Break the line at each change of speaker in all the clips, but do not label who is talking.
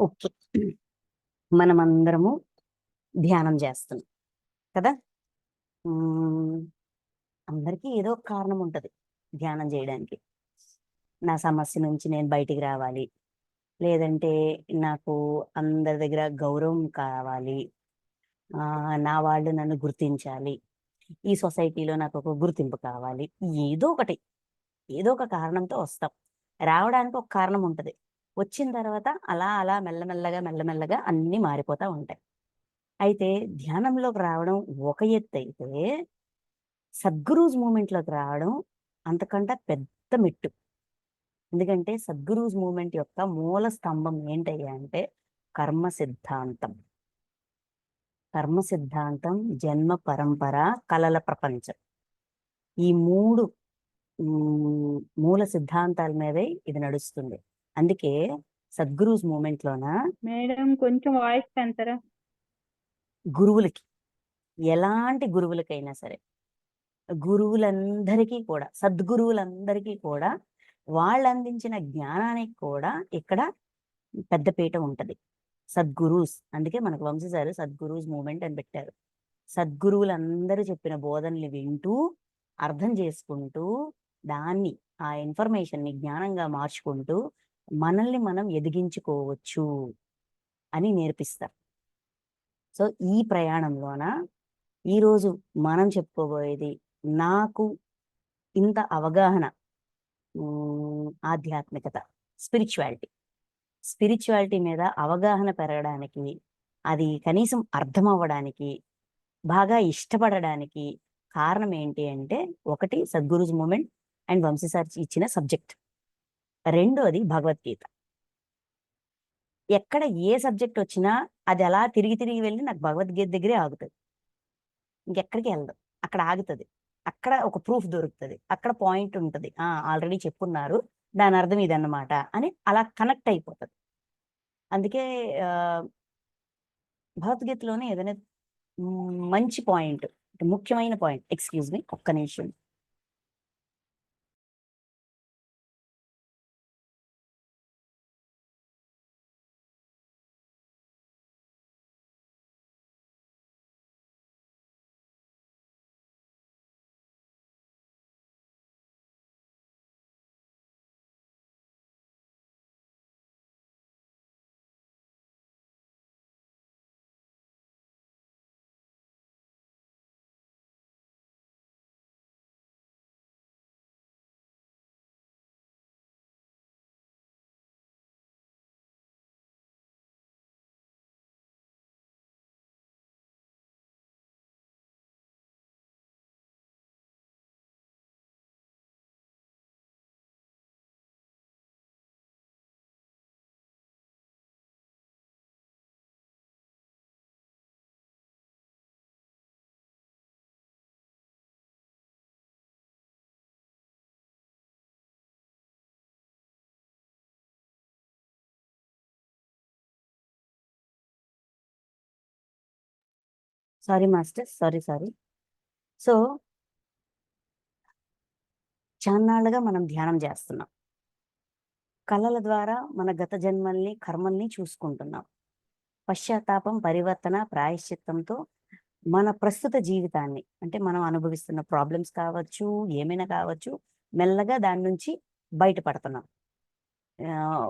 Okay. మనమందరము ధ్యానం చేస్తున్నాం కదా. అందరికీ ఏదో ఒక కారణం ఉంటుంది ధ్యానం చేయడానికి. నా సమస్య నుంచి నేను బయటికి రావాలి, లేదంటే నాకు అందరి దగ్గర గౌరవం కావాలి, నా వాళ్ళు నన్ను గుర్తించాలి, ఈ సొసైటీలో నాకు ఒక గుర్తింపు కావాలి. ఏదో ఒకటి, ఏదో ఒక కారణంతో వస్తాం. రావడానికి ఒక కారణం ఉంటుంది. వచ్చిన తర్వాత అలా అలా మెల్లమెల్లగా మెల్లమెల్లగా అన్నీ మారిపోతూ ఉంటాయి. అయితే ధ్యానంలోకి రావడం ఒక ఎత్తు అయితే, సద్గురూజ్ మూమెంట్లోకి రావడం అంతకంటే పెద్ద మెట్టు. ఎందుకంటే సద్గురూజ్ మూమెంట్ యొక్క మూల స్తంభం ఏంటయ్యా అంటే కర్మ సిద్ధాంతం. కర్మ సిద్ధాంతం, జన్మ పరంపర, కలల ప్రపంచం. ఈ మూడు మూల సిద్ధాంతాల మీదే ఇది నడుస్తుంది. అందుకే సద్గురూస్ మూమెంట్ లోన
మేడం కొంచెం వాయిస్ పెంచరా?
గురువులకి, ఎలాంటి గురువులకైనా సరే, గురువులందరికీ కూడా, సద్గురువులందరికీ కూడా వాళ్ళు అందించిన జ్ఞానానికి కూడా ఇక్కడ పెద్దపీట ఉంటది. సద్గురూస్, అందుకే మనకు వంశీసారు సద్గురూస్ మూమెంట్ అని పెట్టారు. సద్గురువులందరూ చెప్పిన బోధనలు వింటూ, అర్థం చేసుకుంటూ, దాన్ని, ఆ ఇన్ఫర్మేషన్ని జ్ఞానంగా మార్చుకుంటూ మనల్ని మనం ఎదిగించుకోవచ్చు అని నేర్పిస్తారు. సో ఈ ప్రయాణంలోన ఈరోజు మనం చెప్పుకోబోయేది, నాకు ఇంత అవగాహన, ఆధ్యాత్మికత, స్పిరిచువాలిటీ మీద అవగాహన పెరగడానికి, అది కనీసం అర్థం అవ్వడానికి, బాగా ఇష్టపడడానికి కారణం ఏంటి అంటే, ఒకటి సద్గురూజ్ మూమెంట్ అండ్ వంశీసార్ ఇచ్చిన సబ్జెక్ట్, రెండోది భగవద్గీత. ఎక్కడ ఏ సబ్జెక్ట్ వచ్చినా అది అలా తిరిగి తిరిగి వెళ్ళి నాకు భగవద్గీత దగ్గరే ఆగుతుంది, ఇంకెక్కడికి వెళ్ళదు. అక్కడ ఆగుతుంది, అక్కడ ఒక ప్రూఫ్ దొరుకుతుంది, అక్కడ పాయింట్ ఉంటుంది. ఆల్రెడీ చెప్పున్నారు, దాని అర్థం ఇదన్నమాట అని అలా కనెక్ట్ అయిపోతుంది. అందుకే భగవద్గీతలోనే ఏదైనా మంచి పాయింట్, ముఖ్యమైన పాయింట్, ఎక్స్క్యూజ్ మీ ఒక్క నిమిషం. Sorry master, sorry. సో చాన్నాళ్ళుగా మనం ధ్యానం చేస్తున్నాం. కళల ద్వారా మన గత జన్మల్ని, కర్మల్ని చూసుకుంటున్నాం. పశ్చాత్తాపం, పరివర్తన, ప్రాయశ్చిత్తంతో మన ప్రస్తుత జీవితాన్ని, అంటే మనం అనుభవిస్తున్న ప్రాబ్లమ్స్ కావచ్చు, ఏమైనా కావచ్చు, మెల్లగా దాని నుంచి బయటపడుతున్నాం.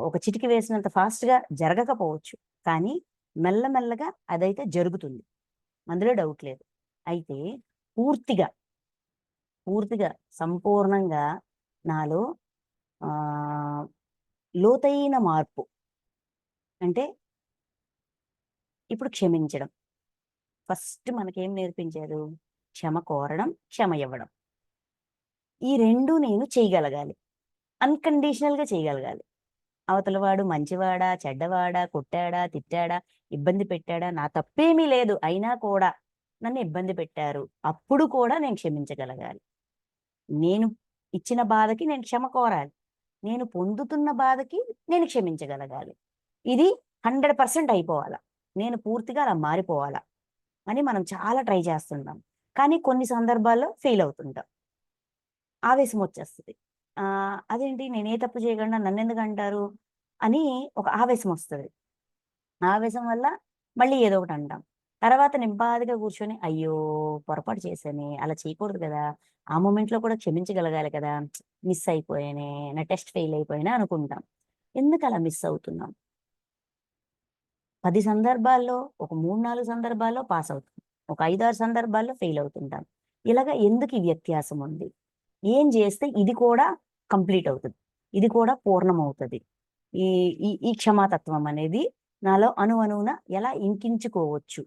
ఒక చిటికి వేసినంత ఫాస్ట్గా జరగకపోవచ్చు, కానీ మెల్లమెల్లగా అదైతే జరుగుతుంది, అందులో డౌట్ లేదు. అయితే పూర్తిగా సంపూర్ణంగా నాలో లోతైన మార్పు అంటే ఇప్పుడు క్షమించడం. ఫస్ట్ మనకేం నేర్పించారు? క్షమ కోరడం, క్షమ ఇవ్వడం. ఈ రెండు నేను చేయగలగాలి, అన్కండిషనల్గా చేయగలగాలి. అవతలవాడు మంచివాడా, చెడ్డవాడా, కొట్టాడా, తిట్టాడా, ఇబ్బంది పెట్టాడా, నా తప్పేమీ లేదు, అయినా కూడా నన్ను ఇబ్బంది పెట్టారు, అప్పుడు కూడా నేను క్షమించగలగాలి. నేను ఇచ్చిన బాధకి నేను క్షమ కోరాలి, నేను పొందుతున్న బాధకి నేను క్షమించగలగాలి. ఇది 100% అయిపోవాలా, నేను పూర్తిగా అలా మారిపోవాలా అని మనం చాలా ట్రై చేస్తుంటాం. కానీ కొన్ని సందర్భాల్లో ఫెయిల్ అవుతుంటాం, ఆవేశం వచ్చేస్తుంది. అదేంటి, నేనే తప్పు చేయకుండా నన్ను ఎందుకు అంటారు అని ఒక ఆవేశం వస్తుంది. ఆవేశం వల్ల మళ్ళీ ఏదో ఒకటి అంటాం. తర్వాత నింపాదిగా కూర్చొని అయ్యో పొరపాటు చేశానే, అలా చేయకూడదు కదా, ఆ మూమెంట్లో కూడా క్షమించగలగాలి కదా, మిస్ అయిపోయానే, నా టెస్ట్ ఫెయిల్ అయిపోయానే అనుకుంటాం. ఎందుకు అలా మిస్ అవుతున్నాం? 10 సందర్భాల్లో ఒక 3, 4 సందర్భాల్లో పాస్ అవుతాం. ఒక 5, 6 సందర్భాల్లో ఫెయిల్ అవుతుంటాం. ఇలాగ ఎందుకు ఈ వ్యత్యాసం ఉంది? ఏం చేస్తే ఇది కూడా కంప్లీట్ అవుతది? ఇది కూడా పూర్ణమవుతది? ఈ ఈ ఈ క్షమాతత్వం అనేది నాలో అణువణువున ఎలా ఇంకించుకోవచ్చు?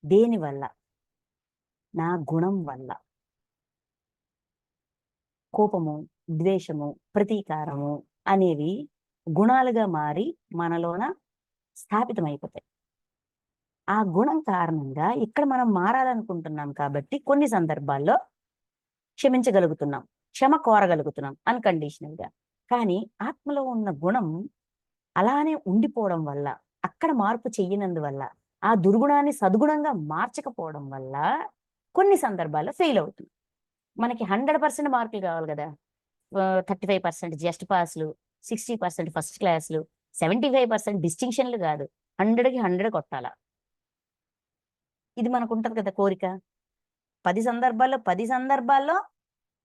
దేనివల్ల? నా గుణం వల్ల. కోపము, ద్వేషము, ప్రతీకారము అనేవి గుణాలుగా మారి మనలోన స్థాపితమైపోతాయి. ఆ గుణం కారణంగా ఇక్కడ మనం మారాలనుకుంటున్నాం కాబట్టి కొన్ని సందర్భాల్లో క్షమించగలుగుతున్నాం. క్షమ కోరగలుగుతున్నాం అన్‌కండిషనల్‌గా. కానీ ఆత్మలో ఉన్న గుణం అలానే ఉండిపోవడం వల్ల, అక్కడ మార్పు చెయ్యనందువల్ల, ఆ దుర్గుణాన్ని సద్గుణంగా మార్చకపోవడం వల్ల కొన్ని సందర్భాల్లో ఫెయిల్ అవుతున్నాం. మనకి 100% మార్కులు కావాలి గదా! 35% జస్ట్ పాస్‌లు, 60% ఫస్ట్ క్లాస్‌లు, 75% డిస్టింక్షన్‌లు గాదు. 100కి 100 కొట్టాల. ఇది మనకుంటది కదా కోరిక. 10 సందర్భాల్లో 10 సందర్భాల్లో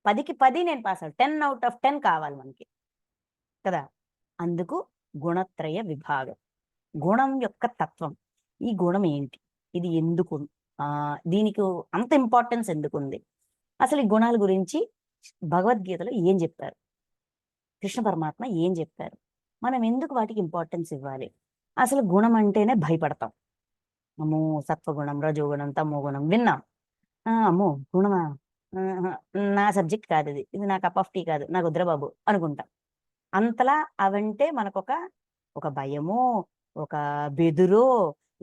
10కి 10 నేను పాస్ అవ్వాలి. 10 ఔట్ ఆఫ్ 10 కావాలి మనకి. కదా! అందుకు గుణత్రయ విభాగం. గుణం యొక్క తత్వం. ఈ గుణం ఏంటి? ఇది ఎందుకు దీనికి అంత ఇంపార్టెన్స్ ఎందుకుంది? అసలు ఈ గుణాల గురించి భగవద్గీతలో ఏం జెప్పారు? కృష్ణ పరమాత్మ ఏం జెప్పారు? మనం ఎందుకు వాటికి ఇంపార్టెన్స్ ఇవ్వాలి? అసలు గుణం అంటేనే భయపడతాం. అమ్మో! సత్వగుణం, రజోగుణం, తమోగుణం విన్నాం. అమ్మో! గుణమా? ఆహా! నా సబ్జెక్ట్ కాదిది. ఇది నా కప్ ఆఫ్ టీ కాదు. నాకొద్దురా బాబు అనుకుంటాం. అంతలా అవంటే ఒక భయమో, ఒక బెదురో,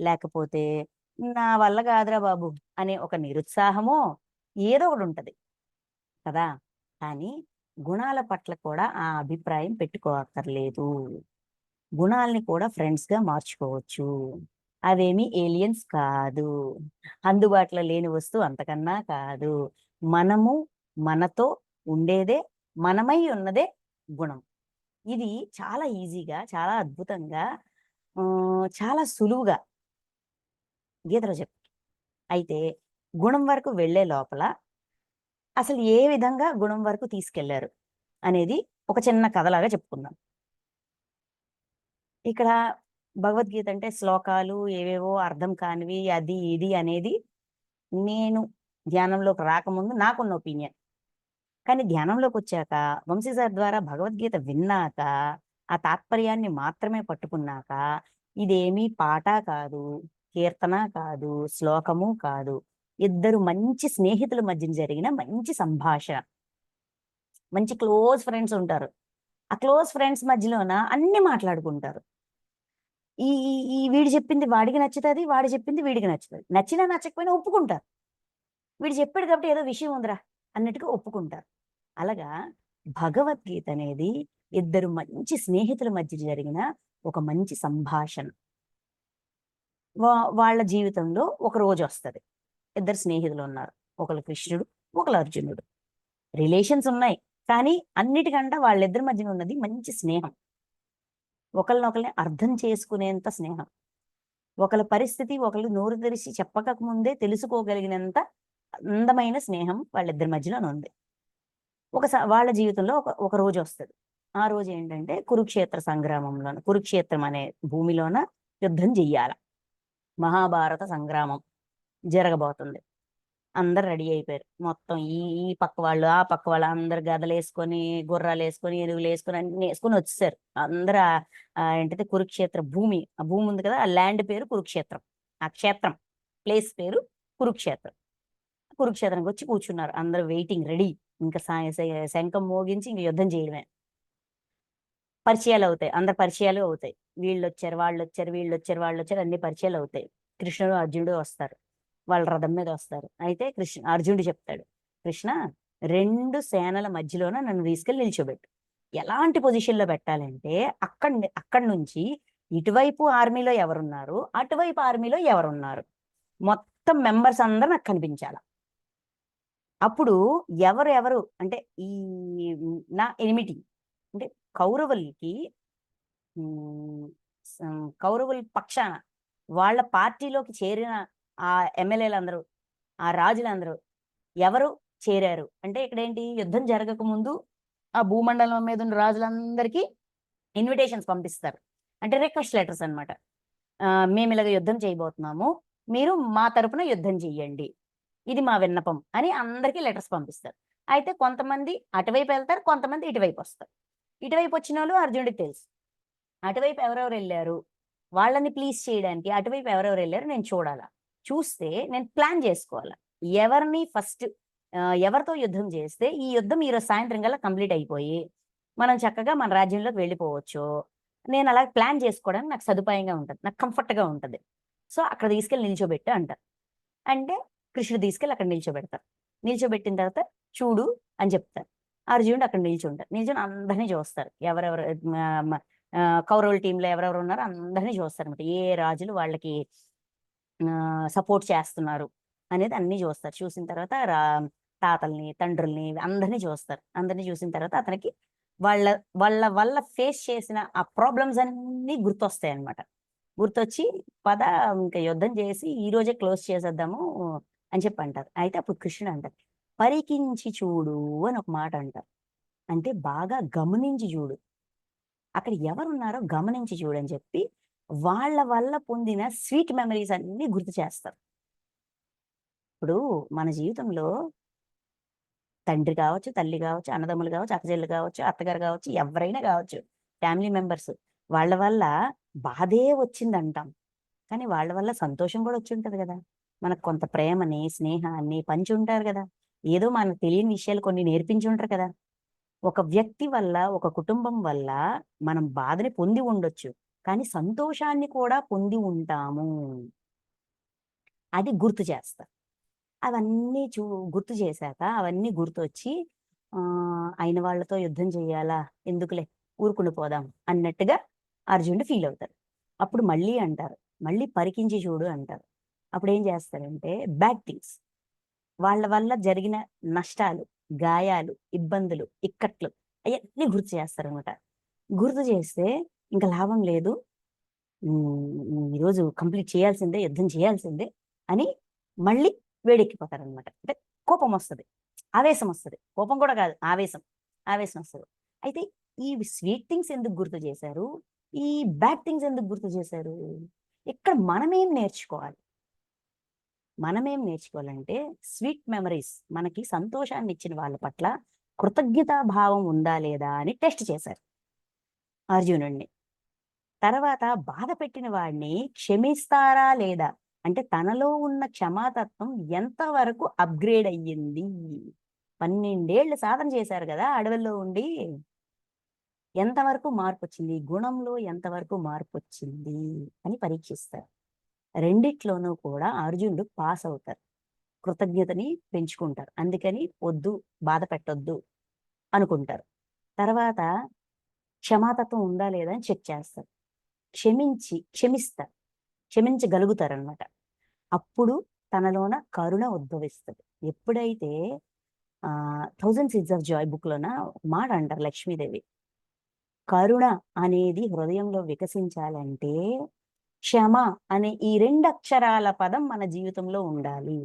లేకపోతే నా వల్ల కాదురా బాబు అనే ఒక నిరుత్సాహమో ఏదో ఒకటుంటది కదా! కానీ గుణాల పట్ల కూడా ఆ అభిప్రాయం పెట్టుకోక్కర్లేదు. గుణాల్ని కూడా ఫ్రెండ్స్‌గా మార్చుకోవచ్చు. అవేమీ ఏలియన్స్ కాదు. అందుబాటులో లేని వస్తువు అంతకన్నా కాదు. మనము మనతో ఉండేదే, మనమై ఉన్నదే గుణం. ఇది చాలా ఈజీగా, చాలా అద్భుతంగా చాలా సులువుగా గీతలో చెప్తారు. అయితే గుణం వరకు వెళ్ళే లోపల అసలు ఏ విధంగా గుణం వరకు తీసుకెళ్లారు అనేది ఒక చిన్న కథలాగా చెప్పుకుందాం. ఇక్కడ భగవద్గీత అంటే శ్లోకాలు ఏవేవో అర్థం కానివి అది ఇది అనేది నేను ధ్యానంలోకి రాకముందు నాకున్న ఒపీనియన్. కానీ ధ్యానంలోకొచ్చాక వంశీ సార్ ద్వారా భగవద్గీత విన్నాక, ఆ తాత్పర్యాన్ని మాత్రమే పట్టుకున్నాక, ఇదేమీ పాట కాదు, కీర్తన కాదు, శ్లోకము కాదు. ఇద్దరు మంచి స్నేహితుల మధ్యన జరిగిన మంచి సంభాషణ. మంచి క్లోజ్ ఫ్రెండ్స్ ఉంటారు. ఆ క్లోజ్ ఫ్రెండ్స్ మధ్యలోన అన్నీ మాట్లాడుకుంటారు. ఈ ఈ ఈ వీడు చెప్పింది వాడికి నచ్చుతది. వాడు చెప్పింది వీడికి నచ్చుతది. నచ్చినా నచ్చకపోయినా ఒప్పుకుంటారు. వీడు చెప్పాడు కాబట్టి ఏదో విషయం ఉందిరా అన్నట్టుగా ఒప్పుకుంటారు. అలాగా భగవద్గీత అనేది ఇద్దరు మంచి స్నేహితుల మధ్య జరిగిన ఒక మంచి సంభాషణ. వాళ్ళ జీవితంలో ఒక రోజొస్తది. ఇద్దరు స్నేహితులున్నారు. ఒకళ్ళు కృష్ణుడు, ఒకళ్ళు అర్జునుడు. రిలేషన్స్ ఉన్నాయి. కానీ అన్నిటికంటే వాళ్ళిద్దరి మధ్యన ఉన్నది మంచి స్నేహం. ఒకళ్ళనొకళ్ళని అర్థం చేసుకునేంత స్నేహం. ఒకళ్ళ పరిస్థితి ఒకళ్ళు నోరు తెరిచి చెప్పక ముందే తెలుసుకోగలిగినంత అందమైన స్నేహం వాళ్ళిద్దరి మధ్యలోనుంది. వాళ్ళ జీవితంలో ఒక రోజొస్తది. ఆ రోజేంటంటే కురుక్షేత్ర సంగ్రామంలోన కురుక్షేత్రం అనే భూమిలోన యుద్ధం జెయ్యాల. మహాభారత సంగ్రామం జరగబోతుంది. అందరూ రెడీ అయిపోయారు. మొత్తం ఈ ఈ పక్క వాళ్ళు, ఆ పక్క వాళ్ళు అందరూ గదలేసుకొని, గుర్రాలేసుకొని, ఏనుగులేసుకొని అన్నీ యేసుకొని వచ్చేసారు. అందరూ ఏంటిది కురుక్షేత్ర భూమి. ఆ భూమి ఉంది కదా! ఆ ల్యాండ్ పేరు కురుక్షేత్రం. ఆ క్షేత్రం ప్లేస్ పేరు కురుక్షేత్రం. కురుక్షేత్రానికొచ్చి కూర్చున్నారు. అందరూ వెయిటింగ్ రెడీ. ఇంక శంఖం మోగించి ఇంక యుద్ధం చేయడమే. పరిచయాలవుతాయి. అందరి పరిచయాలు అవుతాయి. వీళ్ళొచ్చారు, వాళ్ళొచ్చారు, వీళ్ళొచ్చారు, వాళ్ళొచ్చారు అన్ని పరిచయాలవుతాయి. కృష్ణుడు, అర్జునుడు వస్తారు. వాళ్ళ రథం మీద వస్తారు. అయితే అర్జునుడు చెప్తాడు. కృష్ణ 2 సేనల మధ్యలోన నన్ను తీసుకెళ్ళి నిల్చోబెట్టు. ఎలాంటి పొజిషన్‌లో పెట్టాలంటే అక్కడి నుంచి ఇటువైపు ఆర్మీలో ఎవరున్నారు, అటువైపు ఆర్మీలో ఎవరున్నారు. మొత్తం మెంబర్స్ అందరూ నాకు కనిపించాల. అప్పుడు ఎవరెవరు అంటే ఈ నా ఎనిమిటీ అంటే కౌరవులకి కౌరవుల పక్షాన వాళ్ళ పార్టీలోకి చేరిన ఆ ఎమ్మెల్యేలందరూ, ఆ రాజులందరూ ఎవరు చేరారు అంటే ఇక్కడేంటి యుద్ధం జరగక ముందు ఆ భూమండలం మీద ఉన్న రాజులందరికీ ఇన్విటేషన్స్ పంపిస్తారు. అంటే రిక్వెస్ట్ లెటర్స్ అనమాట. మేము ఇలాగ యుద్ధం చేయబోతున్నాము, మీరు మా తరపున యుద్ధం చెయ్యండి, ఇది మా విన్నపం అని అందరికీ లెటర్స్ పంపిస్తారు. అయితే కొంతమంది అటువైపు వెళ్తారు, కొంతమంది ఇటువైపు వస్తారు. ఇటువైపు వచ్చిన వాళ్ళు అర్జునుడికి తెలుసు అటువైపు ఎవరెవరు వెళ్ళారు, వాళ్ళని ప్లీజ్ చేయడానికి అటువైపు ఎవరెవరు వెళ్ళారు నేను చూడాలా, చూస్తే నేను ప్లాన్ చేసుకోవాలా, ఎవరిని ఫస్ట్ ఎవరితో యుద్ధం చేస్తే ఈ యుద్ధం ఈరోజు సాయంత్రం కల్లా కంప్లీట్ అయిపోయి మనం చక్కగా మన రాజ్యంలోకి వెళ్ళిపోవచ్చు, నేను అలా ప్లాన్ చేసుకోవడానికి నాకు సదుపాయంగా ఉంటుంది, నాకు కంఫర్ట్గా ఉంటుంది. సో అక్కడ తీసుకెళ్ళి నిల్చోబెట్టు అంటారు. అంటే కృష్ణుడు తీసుకెళ్ళి అక్కడ నిల్చోబెడతారు. నిల్చోబెట్టిన తర్వాత చూడు అని చెప్తారు. అర్జునుడు అక్కడ నిల్చుంటారు. నిల్చొని అందరినీ చూస్తారు. ఎవరెవరు కౌరవుల టీంలో ఎవరెవరు ఉన్నారో అందరినీ చూస్తారనమాట. ఏ రాజులు వాళ్ళకి సపోర్ట్ చేస్తున్నారు అనేది అన్నీ చూస్తారు. చూసిన తర్వాత తాతల్ని, తండ్రుల్ని అందరినీ చూస్తారు. అందరినీ చూసిన తర్వాత అతనికి వాళ్ళ వాళ్ళ వల్ల ఫేస్ చేసిన ఆ ప్రాబ్లమ్స్ అన్నీ గుర్తొస్తాయి అనమాట. గుర్తొచ్చి పద ఇంకా యుద్ధం చేసి ఈ రోజే క్లోజ్ చేసేద్దాము అని చెప్పి అంటారు. అయితే అప్పుడు కృష్ణుడు అంటారు, పరికించి చూడు అని ఒక మాట అంటారు. అంటే బాగా గమనించి చూడు, అక్కడ ఎవరున్నారో గమనించి చూడని చెప్పి వాళ్ళ వల్ల పొందిన స్వీట్ మెమరీస్ అన్ని గుర్తు చేస్తారు. ఇప్పుడు మన జీవితంలో తండ్రి కావచ్చు, తల్లి కావచ్చు, అన్నదమ్ములు కావచ్చు, అక్కచెల్లు కావచ్చు, అత్తగారు కావచ్చు, ఎవరైనా కావచ్చు, ఫ్యామిలీ మెంబర్స్ వాళ్ళ వల్ల బాధే వచ్చిందంటాం, కానీ వాళ్ళ వల్ల సంతోషం కూడా వచ్చి ఉంటది కదా. మనకు కొంత ప్రేమని, స్నేహాన్ని పంచి ఉంటారు కదా. ఏదో మనకు తెలియని విషయాలు కొన్ని నేర్పించి ఉంటారు కదా. ఒక వ్యక్తి వల్ల, ఒక కుటుంబం వల్ల మనం బాధని పొంది ఉండొచ్చు, కానీ సంతోషాన్ని కూడా పొంది ఉంటాము. అది గుర్తు చేస్తా. అవన్నీ గుర్తు చేశాక అవన్నీ గుర్తొచ్చి అయిన వాళ్ళతో యుద్ధం చెయ్యాలా, ఎందుకులే ఊరుకుని పోదాం అన్నట్టుగా అర్జునుడు ఫీల్ అవుతారు. అప్పుడు మళ్ళీ అంటారు, మళ్ళీ పరికించి చూడు అంటారు. అప్పుడు ఏం చేస్తారంటే బ్యాడ్ థింగ్స్, వాళ్ళ వల్ల జరిగిన నష్టాలు, గాయాలు, ఇబ్బందులు, ఇక్కట్లు అవన్నీ గుర్తు చేస్తారనమాట. గుర్తు చేస్తే ఇంకా లాభం లేదు, ఈరోజు కంప్లీట్ చేయాల్సిందే, యుద్ధం చేయాల్సిందే అని మళ్ళీ వేడెక్కిపోతారనమాట. అంటే కోపం వస్తుంది, ఆవేశం వస్తుంది. కోపం కూడా కాదు, ఆవేశం ఆవేశం వస్తుంది. అయితే ఈ స్వీట్ థింగ్స్ ఎందుకు గుర్తు చేశారు, ఈ బ్యాడ్ థింగ్స్ ఎందుకు గుర్తు చేశారు? ఇక్కడ మనమేం నేర్చుకోవాలి? మనమేం నేర్చుకోవాలంటే స్వీట్ మెమరీస్, మనకి సంతోషాన్ని ఇచ్చిన వాళ్ళ పట్ల కృతజ్ఞతా భావం ఉందా లేదా అని టెస్ట్ చేశారు అర్జునుడిని. తర్వాత బాధ పెట్టిన వాడిని క్షమిస్తారా లేదా, అంటే తనలో ఉన్న క్షమాతత్వం ఎంతవరకు అప్గ్రేడ్ అయ్యింది. 12 ఏళ్ళు సాధన చేశారు కదా అడవుల్లో ఉండి, ఎంతవరకు మార్పు వచ్చింది, గుణంలో ఎంతవరకు మార్పు వచ్చింది అని పరీక్షిస్తారు. రెండిట్లోనూ కూడా అర్జునుడు పాస్ అవుతారు, కృతజ్ఞతని పెంచుకుంటారు. అందుకని వద్దు, బాధ పెట్టొద్దు అనుకుంటారు. తర్వాత క్షమాతత్వం ఉందా లేదా అని చెక్ చేస్తారు. క్షమిస్తారు, క్షమించగలుగుతారనమాట. అప్పుడు తనలోన కరుణ ఉద్భవిస్తుంది. ఎప్పుడైతే 1000 Seeds of Joy బుక్లోన మాట అంటారు లక్ష్మీదేవి, కరుణ అనేది హృదయంలో వికసించాలంటే క్షమ అనే ఈ 2 అక్షరాల పదం మన జీవితంలో ఉండాలి.